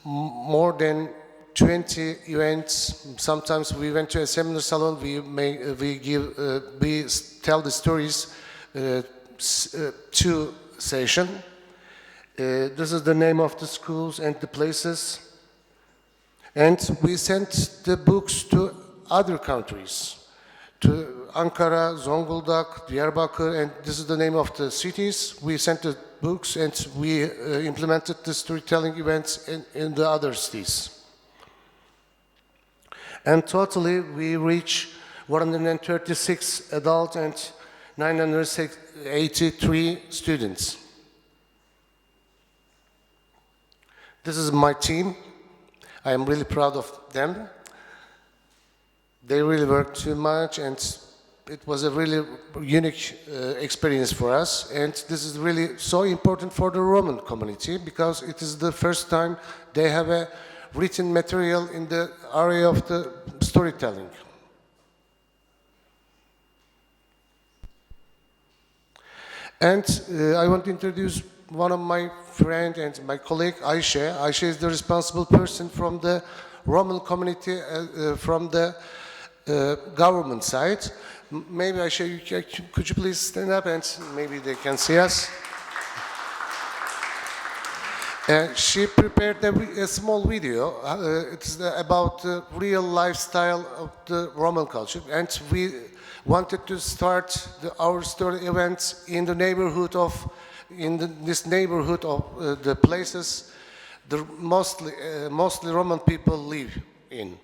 more than 20 events. Sometimes we went to a seminar salon. We tell the stories 2 sessions. This is the name of the schools and the places. And we sent the books to other countries, to Ankara, Zonguldak, Diyarbakir, and this is the name of the cities. We sent the books, and we implemented the storytelling events in the other cities. And totally, we reached 136 adult and 983 students. This is my team. I am really proud of them. They really worked too much, and it was a really unique experience for us. And this is really so important for the Roman community, because it is the first time they have a written material in the area of the storytelling. And I want to introduce one of my friends and my colleague, Ayşe. Ayşe is the responsible person from the Roman community, from the government side. Maybe Ayşe, could you please stand up, and maybe they can see us? She prepared a small video. It's about the real lifestyle of the Roman culture, and we wanted to start our story events in the neighborhood of, this neighborhood of the places the mostly Roman people live in.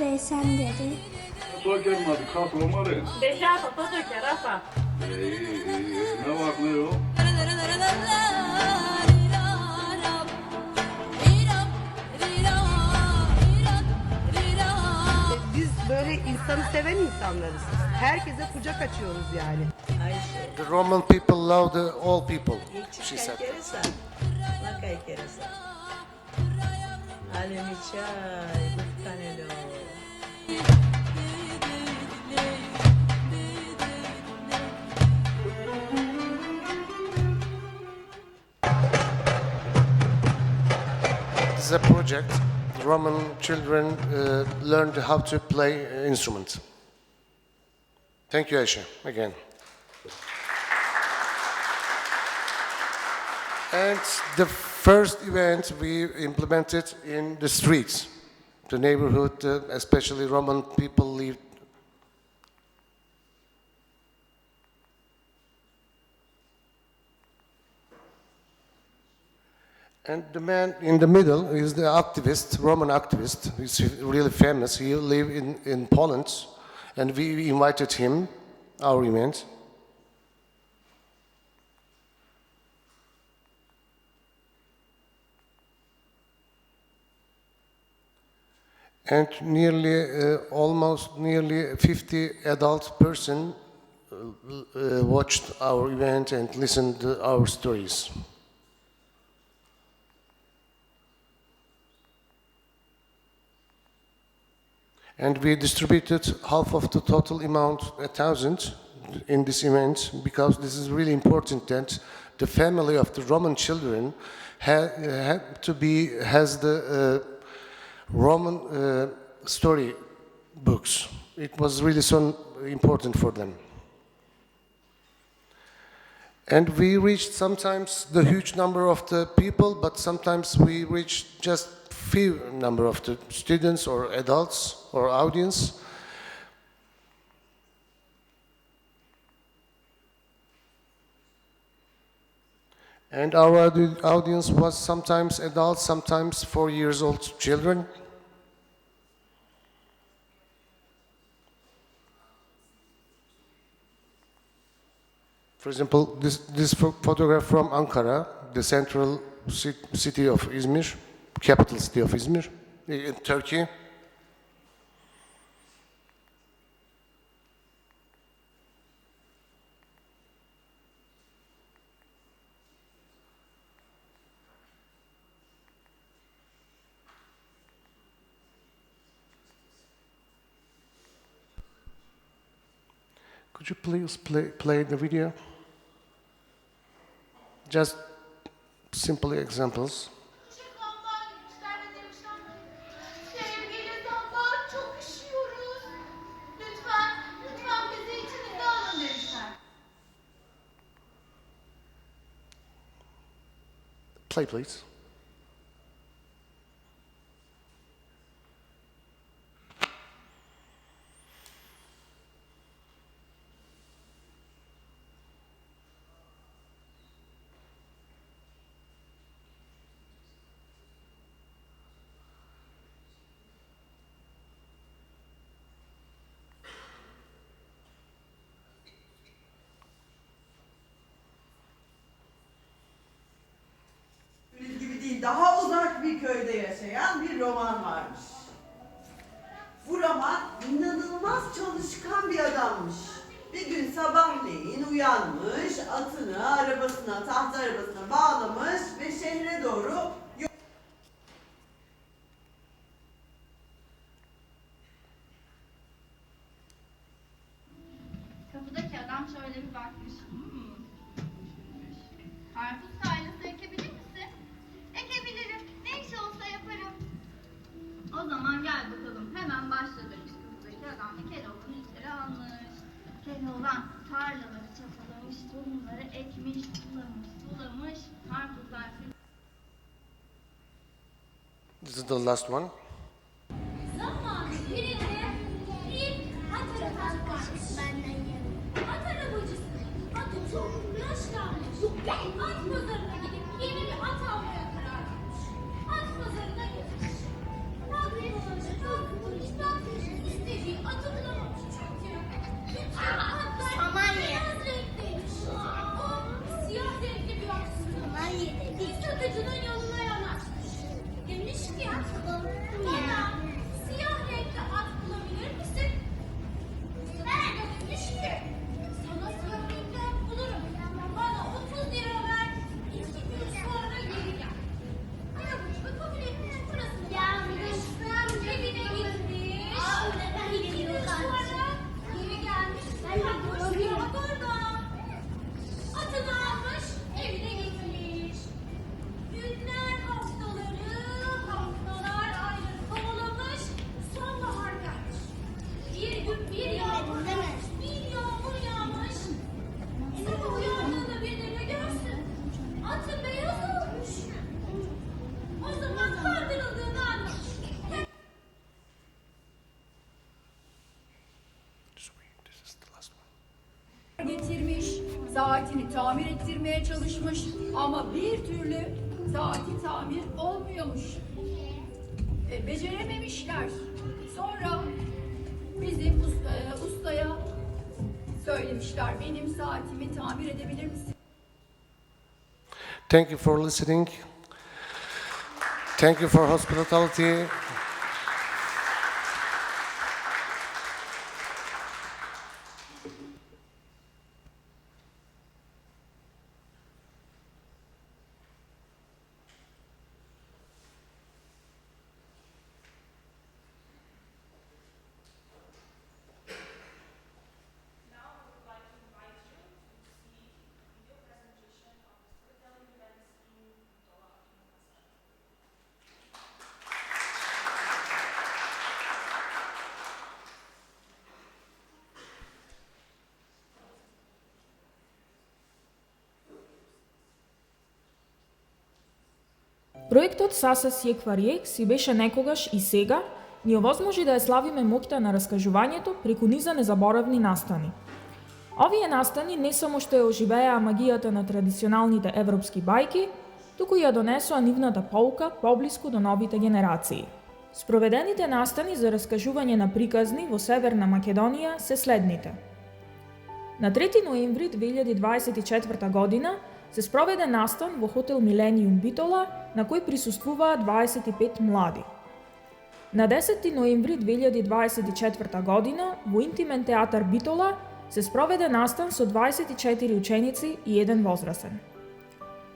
desem dedi. Soy gelmedi, kas olmalı. Beşer foto döker Hasan. Ne var ne yok? Biz böyle insanı seven insanlarız. Herkese kucak açıyoruz yani. The Roman people love all people, she said. This is a project. The Roman children learned how to play instrument. Thank you, Ayşe, again. And the first event we implemented in the streets, the neighborhood, especially Roman people lived. And the man in the middle is the activist, Roman activist. He's really famous. He lives in Poland, and we invited him, our event. And almost nearly 50 adult person watched our event and listened to our stories. And we distributed half of the total amount, 1,000, in this event, because this is really important that the family of the Roman children has the Roman story books. It was really so important for them. And we reached sometimes the huge number of the people, but sometimes we reached just few number of the students or adults or audience. And our audience was sometimes adults, sometimes 4 years old children. For example, this photograph from Ankara, the central city of Izmir, capital city of Izmir, in Turkey. Could you please play the video? Just simple examples. Play, please. Daha uzak bir köyde yaşayan bir roman varmış. Bu roman inanılmaz çalışkan bir adammış. Bir gün sabahleyin uyanmış, atını arabasına, tahta arabasına bağlamış ve şehre doğru Kapıdaki adam şöyle bir bakmış. Karpuz tarlası ekebilir misin? Ekebilirim. Ne iş olsa yaparım. O zaman gel bakalım. Hemen başla demiş kapıdaki adam. Keloğlan'ı içeri almış. Keloğlan tarlaları çapalamış, tohumları ekmiş, sulamış, karpuzlar. This is the last one. Zaman birinde bir at arabacısı benden yanı. At arabacısı atı çok yaşlanmış. At pazarına gidip yeni bir at almaya karar vermiş. At pazarına gitmiş. Bakmış, bakmış, bakmış. saatini tamir ettirmeye çalışmış ama bir türlü saati tamir olmuyormuş. Becerememişler. Sonra bizim ustaya söylemişler, benim saatimi tamir edebilir misin? Thank you for listening. Thank you for hospitality. Проектот Sasas Jekhvar Jekh си беше некогаш и сега ни овозможи да ја славиме моќта на раскажувањето преку низа незаборавни настани. Овие настани не само што ја оживеа магијата на традиционалните европски бајки, туку ја донесоа нивната полка поблиску до новите генерации. Спроведените настани за раскажување на приказни во Северна Македонија се следните. На 3 ноември 2024 година се спроведе настан во хотел Милениум Битола, на кој присуствуваа 25 млади. На 10 ноември 2024 година во интимен театар Битола се спроведе настан со 24 ученици и еден возрасен.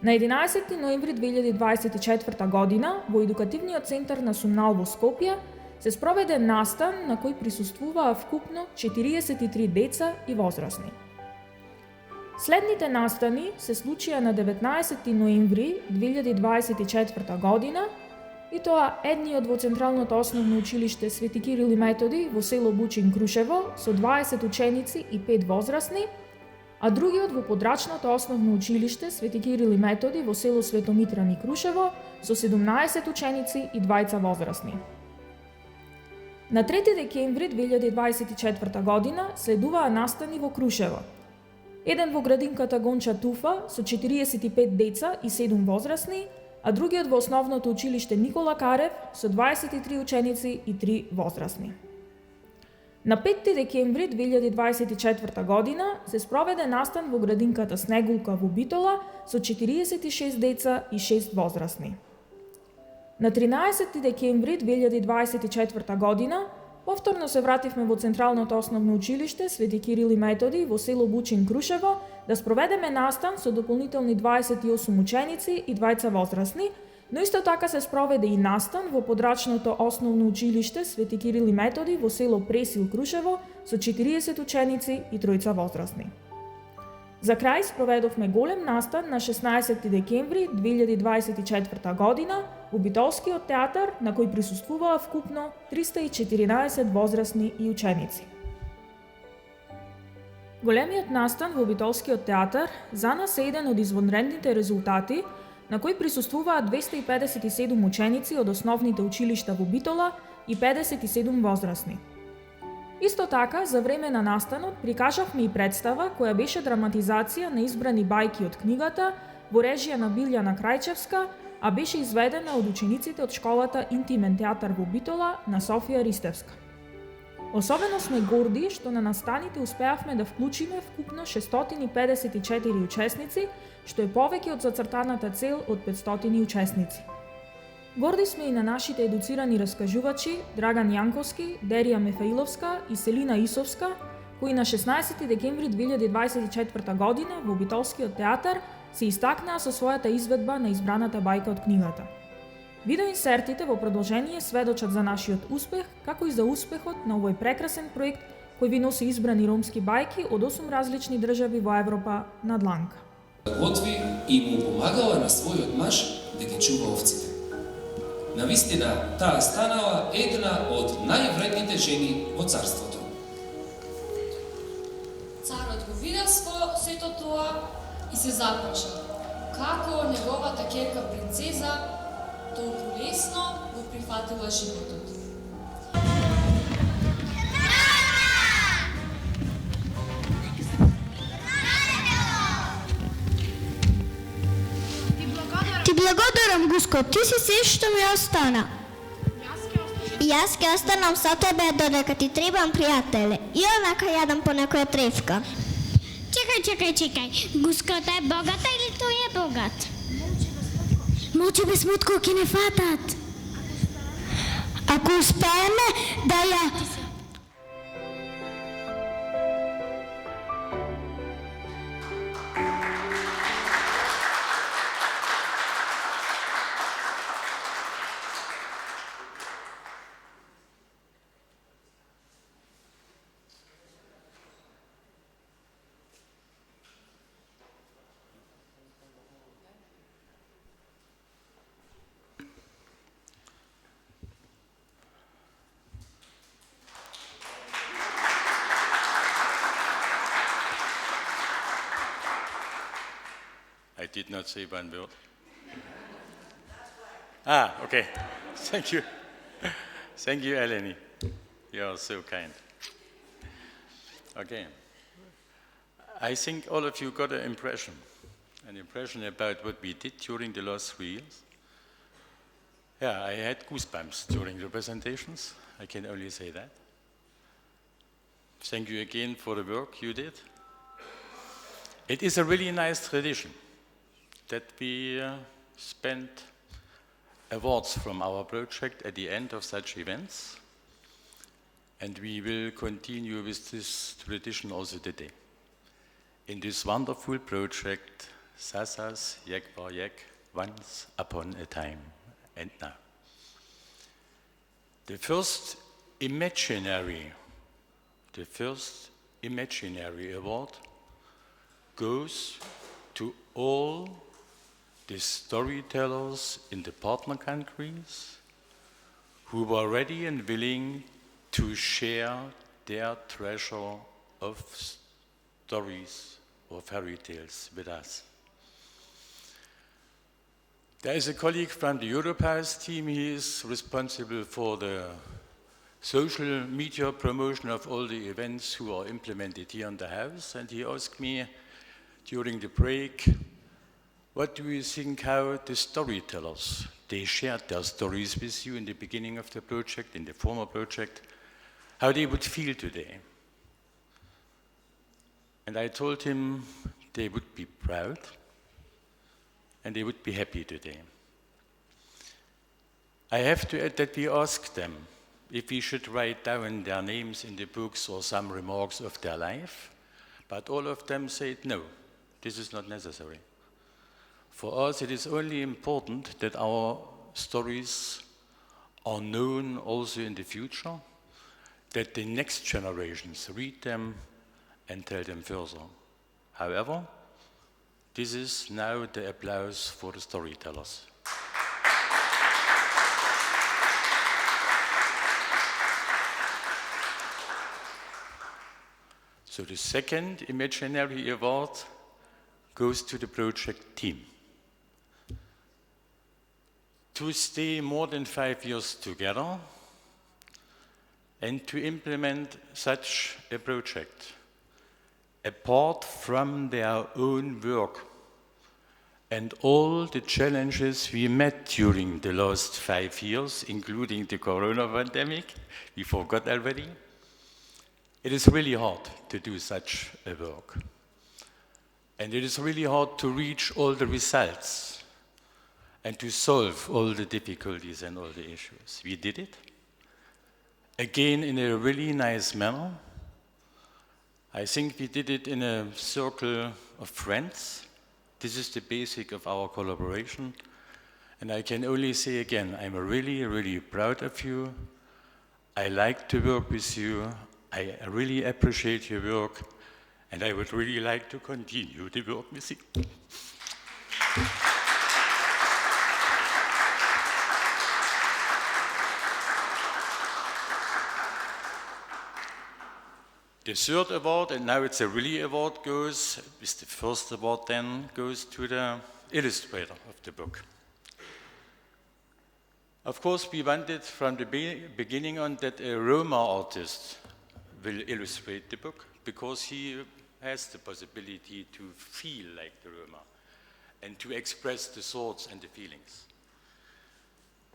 На 11 ноември 2024 година во едукативниот центар на Сумнал во Скопје се спроведе настан на кој присуствуваа вкупно 43 деца и возрасни. Следните настани се случија на 19 ноември 2024 година, и тоа едниот во Централното основно училиште Свети Кирил и Методи во село Бучин, Крушево, со 20 ученици и 5 возрасни, а другиот во Подрачното основно училиште Свети Кирил и Методи во село Светомитран и Крушево, со 17 ученици и 2 возрасни. На 3 декември 2024 година следуваа настани во Крушево. Еден во градинката Гонча Туфа со 45 деца и 7 возрасни, а другиот во основното училиште Никола Карев со 23 ученици и 3 возрасни. На 5 декември 2024 година се спроведе настан во градинката Снегулка во Битола со 46 деца и 6 возрасни. На 13 декември 2024 година повторно се вративме во Централното основно училиште Свети Кирил и Методи во село Бучин, Крушево, да спроведеме настан со дополнителни 28 ученици и 2 возрасни, но исто така се спроведе и настан во Подрачното основно училиште Свети Кирил и Методи во село Пресил, Крушево, со 40 ученици и 3 возрасни. За крај спроведовме голем настан на 16 декември 2024 година во Битолскиот театар, на кој присуствуваа вкупно 314 возрасни и ученици. Големиот настан во Битолскиот театар за нас е еден од извонредните резултати, на кој присуствуваа 257 ученици од основните училишта во Битола и 57 возрасни. Исто така, за време на настанот прикажавме и представа која беше драматизација на избрани бајки од книгата во режија на Билјана Крајчевска, а беше изведена од учениците од школата Интимен театар во Битола на Софија Ристевска. Особено сме горди што на настаните успеавме да вклучиме вкупно 654 учесници, што е повеќе од зацртаната цел од 500 учесници. Горди сме и на нашите едуцирани раскажувачи Драган Јанковски, Дерија Мефаиловска и Селина Исовска, кои на 16 декември 2024 година во Битолскиот театар се истакнаа со својата изведба на избраната бајка од книгата. Видеоинсертите во продолжение сведочат за нашиот успех, како и за успехот на овој прекрасен проект кој ви носи избрани ромски бајки од 8 различни држави во Европа на дланка. Готви и му помагала на својот маж да ги чува овците. Навистина, таа станала една од највредните жени во царството. Царот го видел сето тоа и се заплаша, како неговата ќерка принцеза толку лесно го прифатила животот. барам, Гуско, ти си се што ми остана. И јас ќе останам со тебе додека ти требам пријателе. И онака јадам по некоја тревка. Чекај. Гуската е богата или тој е богат? Молчи бе, Смутко, ќе не фатат. Ако успееме да ја... I did not say one word. Okay. Thank you. Thank you, Eleni. You are so kind. Okay. I think all of you got an impression about what we did during the last 3 years. Yeah, I had goosebumps during the presentations. I can only say that. Thank you again for the work you did. It is a really nice tradition that we spend awards from our project at the end of such events, and we will continue with this tradition also today. In this wonderful project, Sasas Jekhvar Jekh, Once Upon a Time and Now. The first imaginary award goes to all the storytellers in the partner countries who were ready and willing to share their treasure of stories or fairy tales with us. There is a colleague from the Europe House team. He is responsible for the social media promotion of all the events who are implemented here in the house, and he asked me during the break, what do you think how the storytellers, they shared their stories with you in the beginning of the project, in the former project, how they would feel today? And I told him they would be proud and they would be happy today. I have to add that we asked them if we should write down their names in the books or some remarks of their life, but all of them said no, this is not necessary. For us, it is only important that our stories are known also in the future, that the next generations read them and tell them further. However, this is now the applause for the storytellers. So the second imaginary award goes to the project team. To stay more than 5 years together and to implement such a project, apart from their own work and all the challenges we met during the last 5 years, including the corona pandemic, we forgot already. It is really hard to do such a work. And it is really hard to reach all the results and to solve all the difficulties and all the issues. We did it, again in a really nice manner. I think we did it in a circle of friends. This is the basic of our collaboration. And I can only say again, I'm really, really proud of you. I like to work with you. I really appreciate your work. And I would really like to continue the work with you. The third award, and now it's a really award, goes, with the first award then, goes to the illustrator of the book. Of course, we wanted from the beginning on that a Roma artist will illustrate the book, because he has the possibility to feel like the Roma and to express the thoughts and the feelings.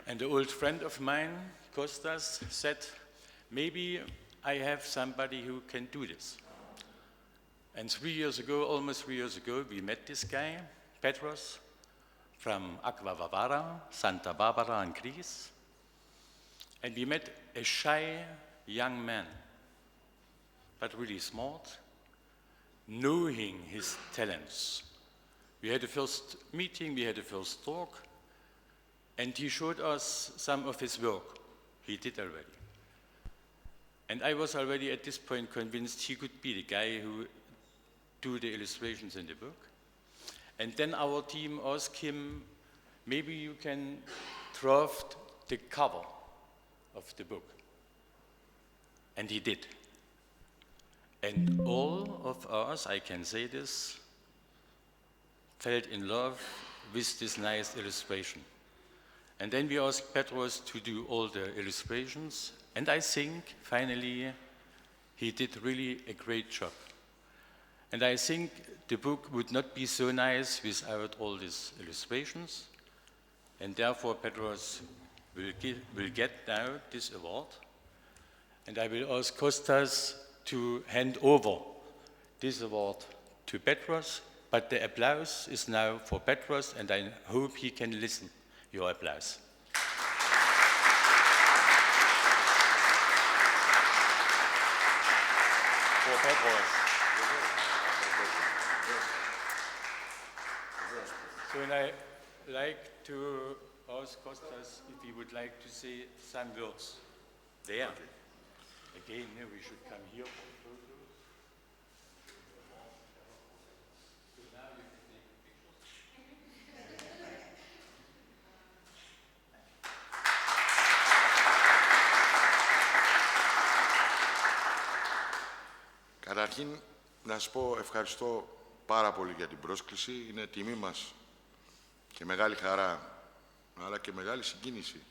And an old friend of mine, Kostas, said, maybe I have somebody who can do this. And 3 years ago, almost 3 years ago, we met this guy, Petros, from Aqua Varvara, Santa Barbara in Greece. And we met a shy young man, but really smart, knowing his talents. We had a first meeting, we had a first talk, and he showed us some of his work he did already. And I was already at this point convinced he could be the guy who do the illustrations in the book. And then our team asked him, maybe you can draft the cover of the book. And he did. And all of us, I can say this, fell in love with this nice illustration. And then we asked Petros to do all the illustrations, and I think, finally, he did really a great job. And I think the book would not be so nice without all these illustrations, and therefore Petros will get now this award. And I will ask Kostas to hand over this award to Petros, but the applause is now for Petros, and I hope he can listen your applause. For Petros. So I like to ask Kostas if he would like to say some words there. Again, we should come here for photos. So now you can take pictures. Καταρχήν, να σας πω ευχαριστώ πάρα πολύ για την πρόσκληση. Είναι τιμή μας και μεγάλη χαρά, αλλά και μεγάλη συγκίνηση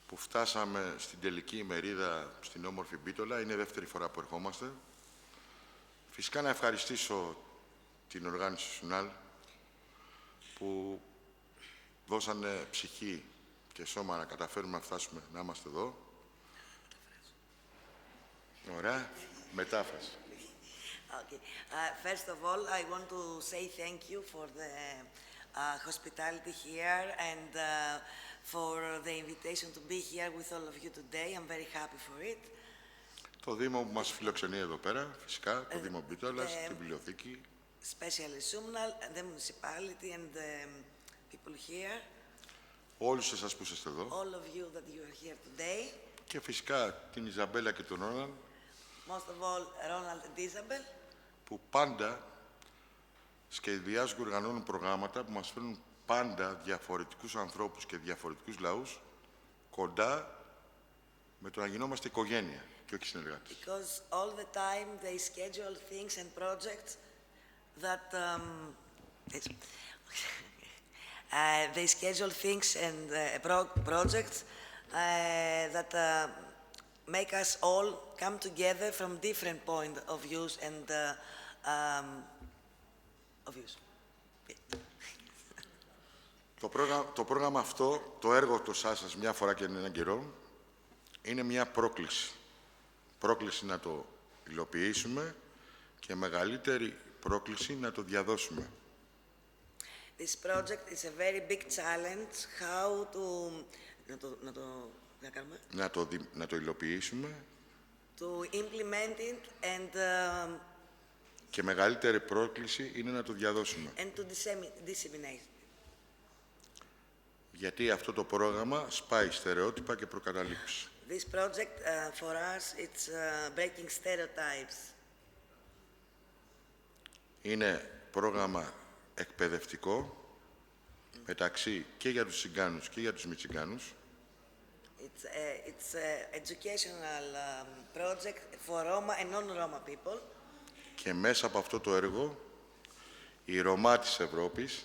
που φτάσαμε στην τελική ημερίδα στην όμορφη Μπίτολα. Είναι η δεύτερη φορά που ερχόμαστε. Φυσικά να ευχαριστήσω την οργάνωση Σουνάλ που δώσανε ψυχή και σώμα να καταφέρουμε να φτάσουμε να είμαστε εδώ. Ωραία. Μετάφραση. Okay. First of all, I want to say thank you for the hospitality here and for the invitation to be here with all of you today. I'm very happy for it. Το Δήμο που μας φιλοξενεί εδώ πέρα, φυσικά, το Δήμο Μπίτολας, την βιβλιοθήκη. Especially Sumnal, the municipality and the people here. Όλους εσάς που είστε εδώ. All of you that you are here today. Και φυσικά την Ιζαμπέλα και τον Ρόναλντ. Most of all, Ronald and Isabel. Που πάντα σχεδιάζουν και οργανώνουν προγράμματα που μας φέρνουν πάντα διαφορετικούς ανθρώπους και διαφορετικούς λαούς κοντά με το να γινόμαστε οικογένεια και όχι συνεργάτες. Because all the time they schedule things and projects that they schedule things and projects that make us all come together from different point of views and of views. Το πρόγραμμα αυτό, το έργο του Σάσας μια φορά και έναν καιρό, είναι μια πρόκληση. Πρόκληση να το υλοποιήσουμε και μεγαλύτερη πρόκληση να το διαδώσουμε. This project is a very big challenge. How to να το υλοποιήσουμε. To implement it and και μεγαλύτερη πρόκληση είναι να το διαδώσουμε. And to disseminate. Γιατί αυτό το πρόγραμμα σπάει στερεότυπα και προκαταλήψεις. This project for us it's breaking stereotypes. Είναι πρόγραμμα εκπαιδευτικό μεταξύ και για τους Τσιγκάνους και για τους μη Τσιγκάνους. It's an educational project for Roma and non-Roma people. Και μέσα από αυτό το έργο, οι Ρωμά της Ευρώπης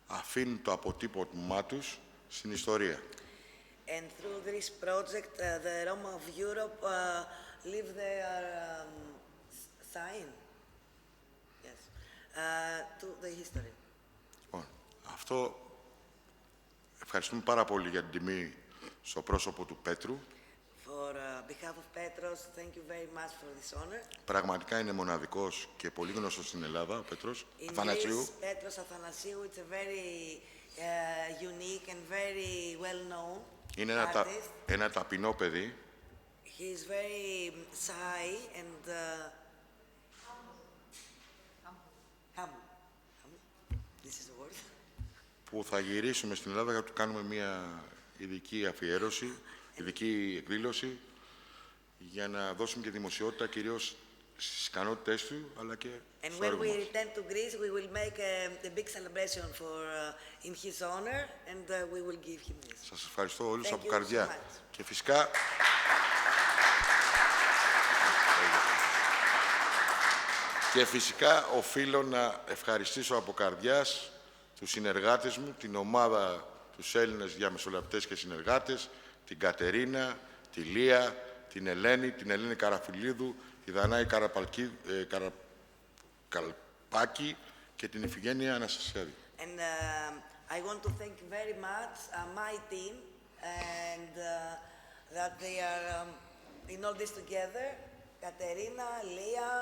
αφήνουν το αποτύπωμά τους στην ιστορία. And through this project, the Roma of Europe leave their sign, yes, to the history. Λοιπόν, αυτό Ευχαριστούμε πάρα πολύ για την τιμή στο πρόσωπο του Πέτρου. For behalf of Petros, thank you very much for this honor. Πραγματικά είναι μοναδικός και πολύ γνωστός στην Ελλάδα, ο Πέτρος Αθανασίου. Petros Athanasiou, it's a very unique and very well-known Είναι ένα ταπεινό παιδί. He is very shy and humble. This is the word. Που θα γυρίσουμε στην Ελλάδα για να του κάνουμε μια ειδική αφιέρωση, ειδική εκδήλωση, για να δώσουμε και δημοσιότητα κυρίως στις ικανότητες του, αλλά και And στο when έργο we μας. return to Greece, we will make a big celebration in his honor, and we will give him this. Σας ευχαριστώ όλους Thank από you καρδιά. so much. Και φυσικά... Και φυσικά οφείλω να ευχαριστήσω από καρδιάς τους συνεργάτες μου, την ομάδα, τους Έλληνες διαμεσολαβητές και συνεργάτες, την Κατερίνα, τη Λία, την Ελένη Καραφιλίδου, τη Δανάη Καλπάκη και την Ιφηγένεια Αναστασιάδη. And I want to thank very much my team, and that they are in all this together. Katerina, Leah,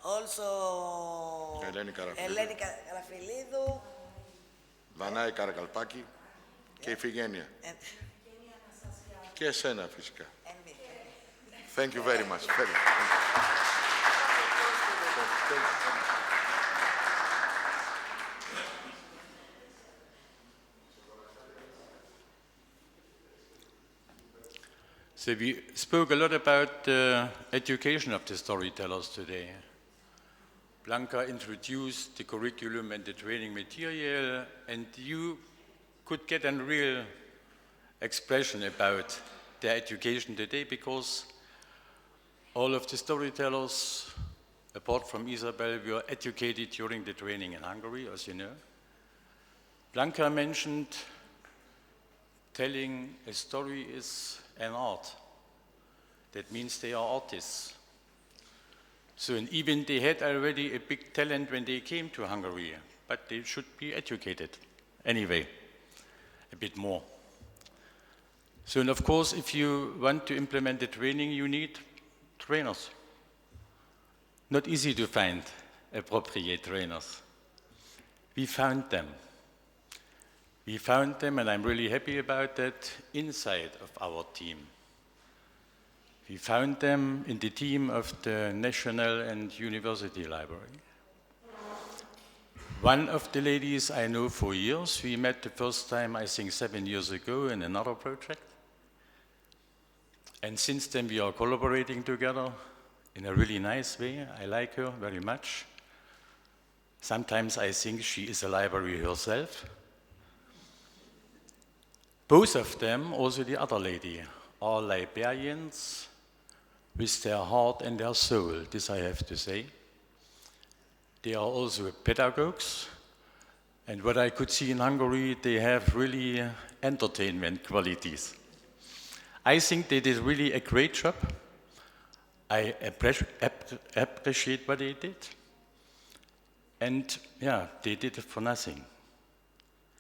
also Eleni Karafilidou, Δανάη Καρακαλπάκη και Ιφηγένεια. Και εσένα φυσικά. Thank you very much. So we spoke a lot about the education of the storytellers today. Blanca introduced the curriculum and the training material, and you could get a real expression about their education today, because all of the storytellers, apart from Isabel, were educated during the training in Hungary, as you know. Blanca mentioned telling a story is an art. That means they are artists. So, and even they had already a big talent when they came to Hungary, but they should be educated anyway, a bit more. So, and of course, if you want to implement the training, you need trainers. Not easy to find appropriate trainers. We found them. We found them, and I'm really happy about that, inside of our team. We found them in the team of the National and University Library. One of the ladies I know for years, we met the first time, I think 7 years ago, in another project. And since then we are collaborating together in a really nice way. I like her very much. Sometimes I think she is a library herself. Both of them, also the other lady, are librarians with their heart and their soul, this I have to say. They are also pedagogues, and what I could see in Hungary, they have really entertainment qualities. I think they did really a great job. I appreciate what they did. And yeah, they did it for nothing.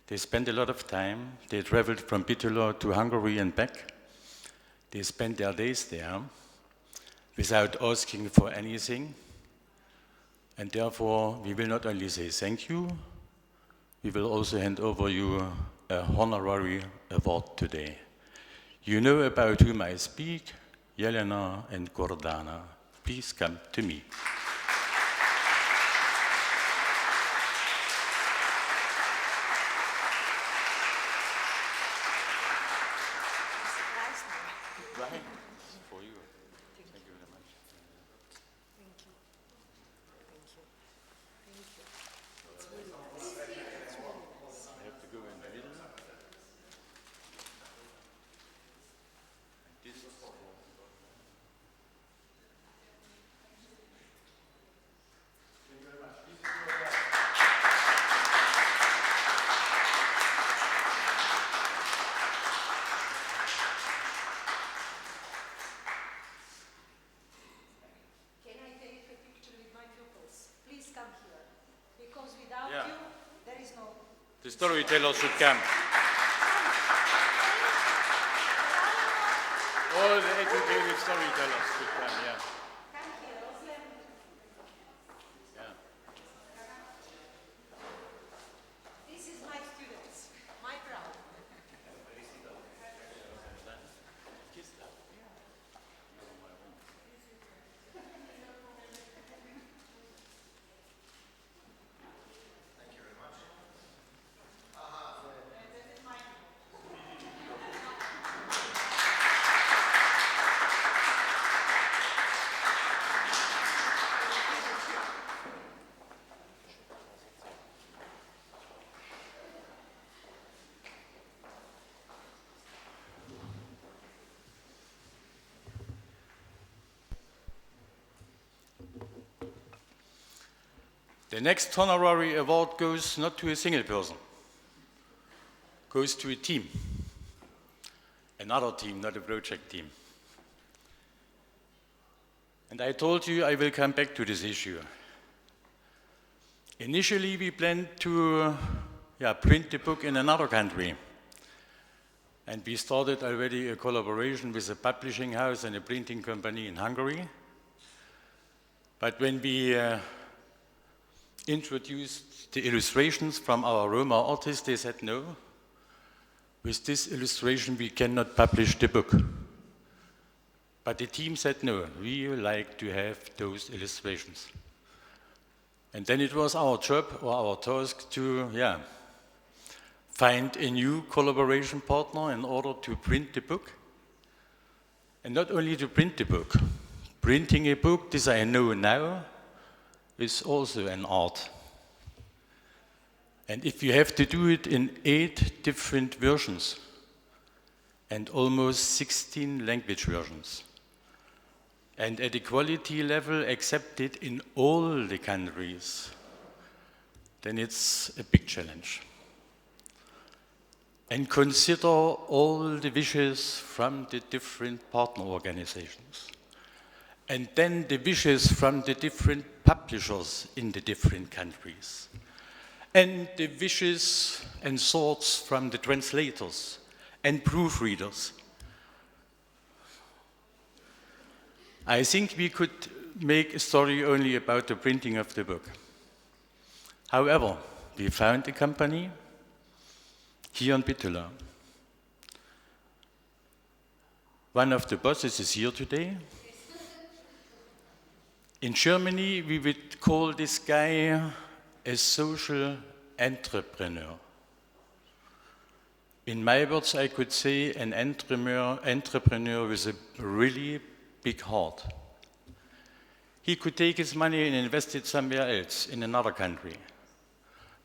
They spent a lot of time. They traveled from Bitola to Hungary and back. They spent their days there without asking for anything. And therefore, we will not only say thank you, we will also hand over you a honorary award today. You know about whom I speak, Jelena and Gordana. Please come to me. The storyteller should come. all the educated storytellers to come, yeah. This is my students, my proud. The next honorary award goes not to a single person, goes to a team. Another team, not a project team. And I told you I will come back to this issue. Initially, we planned to print the book in another country. And we started already a collaboration with a publishing house and a printing company in Hungary. But when we introduced the illustrations from our Roma artists, they said, no, with this illustration we cannot publish the book. But the team said, no, we like to have those illustrations. And then it was our job or our task to find a new collaboration partner in order to print the book. And not only to print the book, printing a book, this I know now, is also an art. And if you have to do it in 8 different versions and almost 16 language versions, and at a quality level accepted in all the countries, then it's a big challenge. And consider all the wishes from the different partner organizations. And then the wishes from the different publishers in the different countries. And the wishes and thoughts from the translators and proofreaders. I think we could make a story only about the printing of the book. However, we found a company here in Bitola. One of the bosses is here today. In Germany, we would call this guy a social entrepreneur. In my words, I could say an entrepreneur with a really big heart. He could take his money and invest it somewhere else, in another country.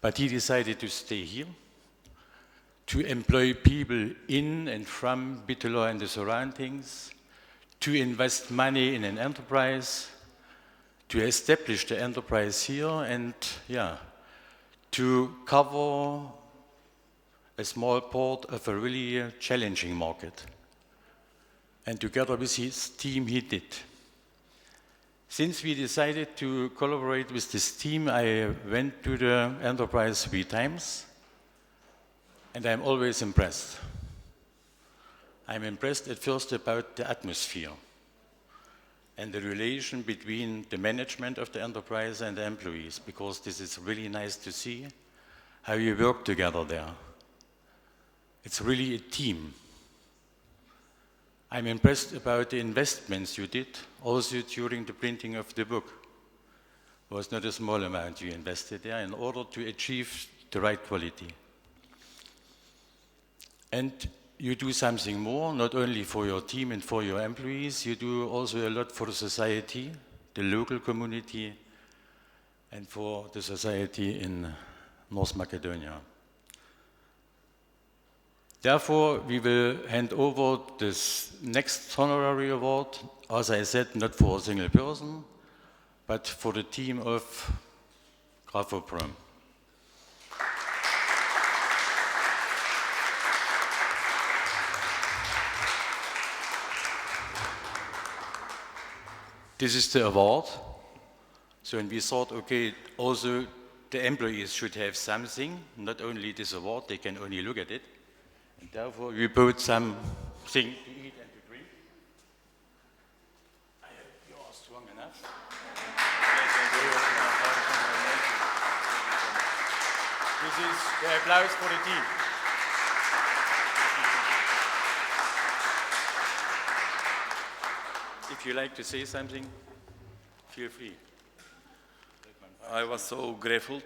But he decided to stay here, to employ people in and from Bitola and the surroundings, to invest money in an enterprise, to establish the enterprise here and to cover a small part of a really challenging market. And together with his team, he did. Since we decided to collaborate with this team, I went to the enterprise 3 times, and I'm always impressed. I'm impressed at first about the atmosphere and the relation between the management of the enterprise and the employees, because this is really nice to see how you work together there. It's really a team. I'm impressed about the investments you did, also during the printing of the book. It was not a small amount you invested there in order to achieve the right quality. And you do something more, not only for your team and for your employees, you do also a lot for the society, the local community, and for the society in North Macedonia. Therefore, we will hand over this next honorary award, as I said, not for a single person, but for the team of Grafoprom. This is the award. So when we thought, okay, also the employees should have something, not only this award, they can only look at it. And therefore we bought something to eat and to drink. This is the applause for the team. If you like to say something, feel free. I was so grateful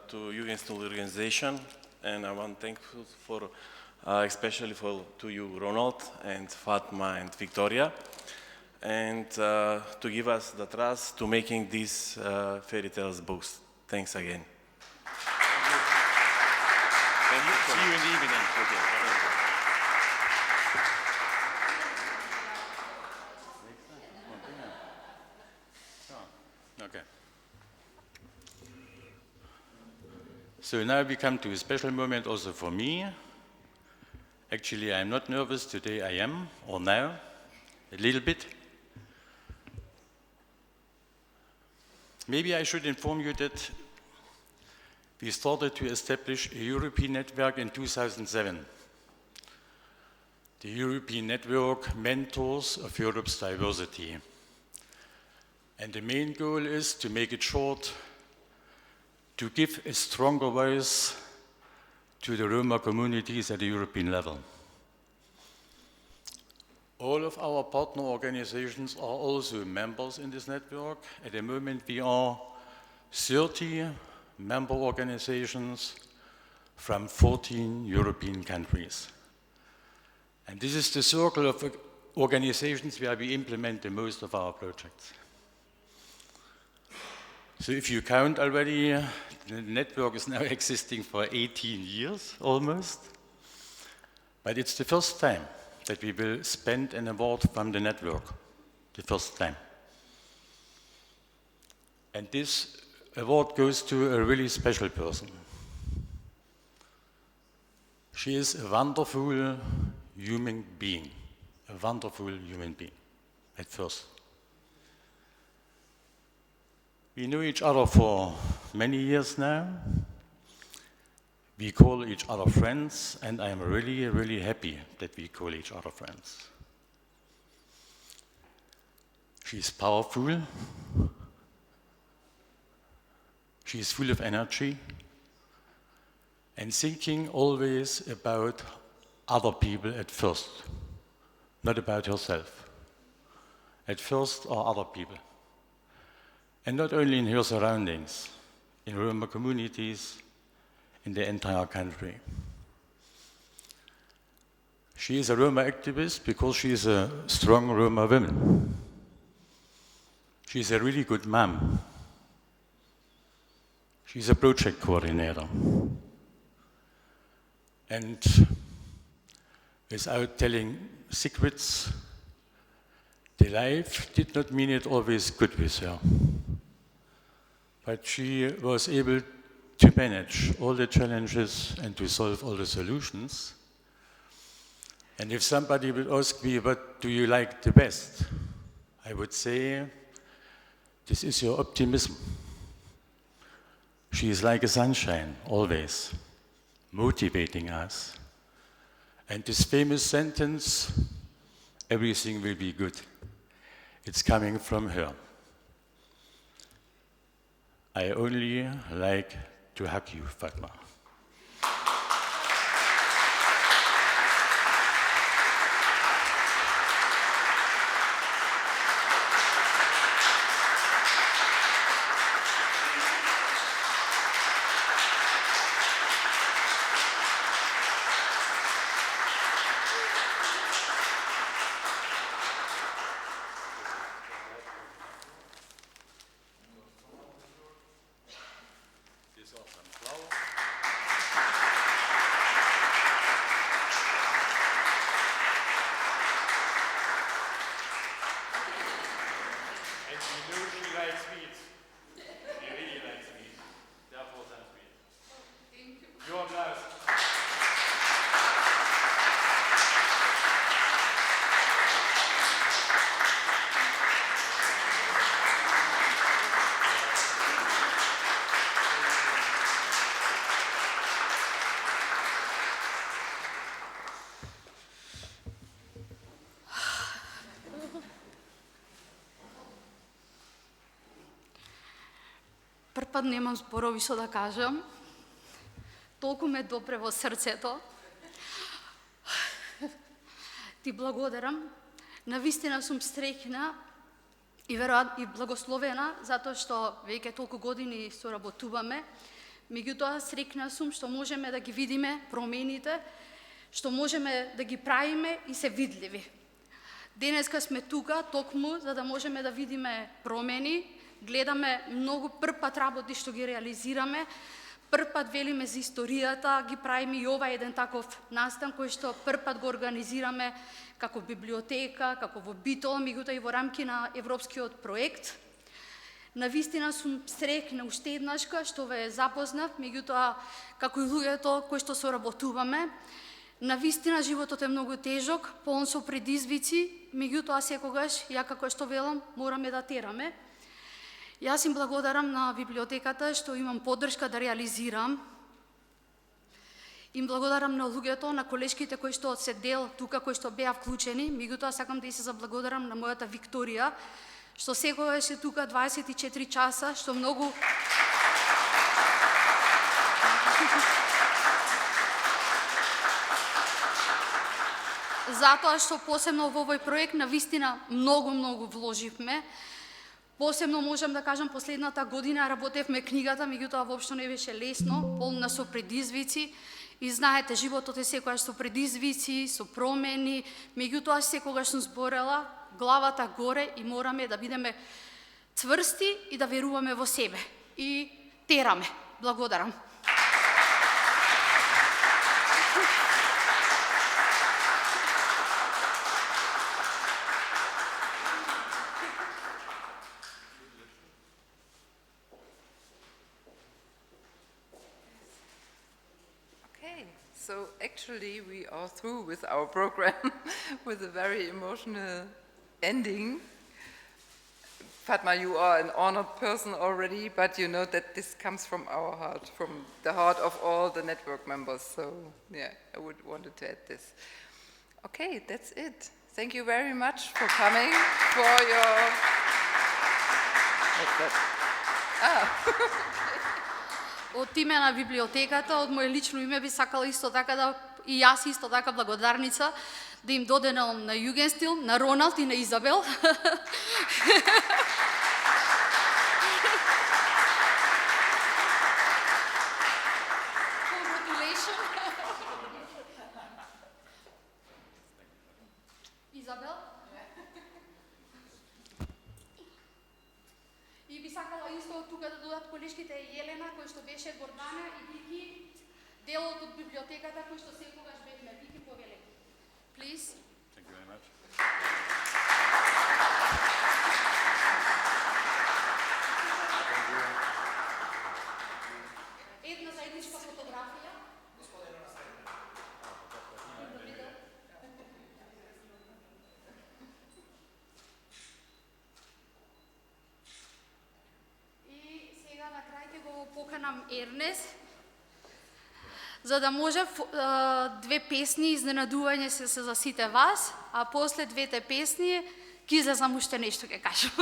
to Jugendstul organization, and I want to thankful for, especially to you, Ronald, and Fatma, and Victoria, and to give us the trust to making these fairy tales books. Thanks again. See you in the evening. Okay. So now we come to a special moment also for me. Actually, I'm not nervous today. I am, or now, a little bit. Maybe I should inform you that we started to establish a European network in 2007. The European Network Mentors of Europe's Diversity. And the main goal is, to make it short, to give a stronger voice to the Roma communities at the European level. All of our partner organizations are also members in this network. At the moment, we are 30 member organizations from 14 European countries. And this is the circle of organizations where we implement the most of our projects. So if you count already, the network is now existing for 18 years almost. But it's the first time that we will spend an award from the network, the first time. And this award goes to a really special person. She is a wonderful human being, a wonderful human being at first. We know each other for many years now. We call each other friends, and I am really, really happy that we call each other friends. She's powerful. She's full of energy and thinking always about other people at first, not about herself. At first are other people. And not only in her surroundings, in Roma communities, in the entire country. She is a Roma activist because she is a strong Roma woman. She is a really good mom. She's a project coordinator. And without telling secrets, the life did not mean it always good with her. But she was able to manage all the challenges and to solve all the solutions. And if somebody would ask me, what do you like the best? I would say, this is your optimism. She is like a sunshine, always, motivating us. And this famous sentence, everything will be good, it's coming from her. I only like to hug you, Fatma. Прв пат немам зборови што да кажам. толку ме допре во срцето. Ти благодарам. Навистина сум среќна и благословена, затоа што веќе толку години соработуваме. Меѓутоа, среќна сум што можеме да ги видиме промените, што можеме да ги правиме и се видливи. Денеска сме тука токму за да можеме да видиме промени, гледаме многу прв пат работи што ги реализираме, прв пат велиме за историјата, ги правиме и ова еден таков настан кој што прв пат го организираме како библиотека, како во Битола, меѓутоа и во рамки на европскиот проект. Навистина сум среќна уште еднашка што ве запознав, меѓутоа како и луѓето кои што соработуваме. Навистина животот е многу тежок, полн со предизвици, меѓутоа секогаш, ја како што велам, мораме да тераме. Јас им благодарам на библиотеката што имам поддршка да реализирам. Им благодарам на луѓето, на колешките кои што се дел тука, кои што беа вклучени, меѓутоа сакам да се заблагодарам на мојата Викторија, што секогаш е тука 24 часа, што многу затоа што посебно во овој проект навистина многу вложивме. Посебно можам да кажам последната година работевме книгата, меѓутоа воопшто не беше лесно, полна со предизвици. И знаете, животот е секогаш со предизвици, со промени, меѓутоа секогаш сум зборела главата горе и мораме да бидеме цврсти и да веруваме во себе. И тераме. Благодарам. So actually we are through with our program with a very emotional ending. Fatma, you are an honored person already, but you know that this comes from our heart, from the heart of all the network members. So yeah, I would wanted to add this. Okay, that's it. Thank you very much for coming, for your... What's that? Од име на библиотеката, од моје лично име би сакала исто така да и јас исто така благодарница да им доденам на Югенстил, на Роналд и на Изабел. Изабел. И би сакала исто тука да додат колешките Елена, кој што беше Гордана и Вики, делот од библиотеката кој што секогаш бевме. Вики, повелете. Please. Thank you very much. Една заедничка фотографија. На крај ќе го поканам Ернес, за да може две песни изненадување се за сите вас, а после двете песни ќе излезам уште нешто ќе кажам.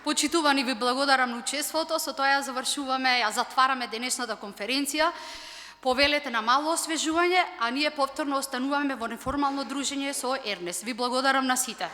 Почитувани, ви благодарам на учеството, со тоа ја завршуваме, ја затвараме денешната конференција. Повелете на мало освежување, а ние повторно остануваме во неформално дружење со Ернест. Ви благодарам на сите.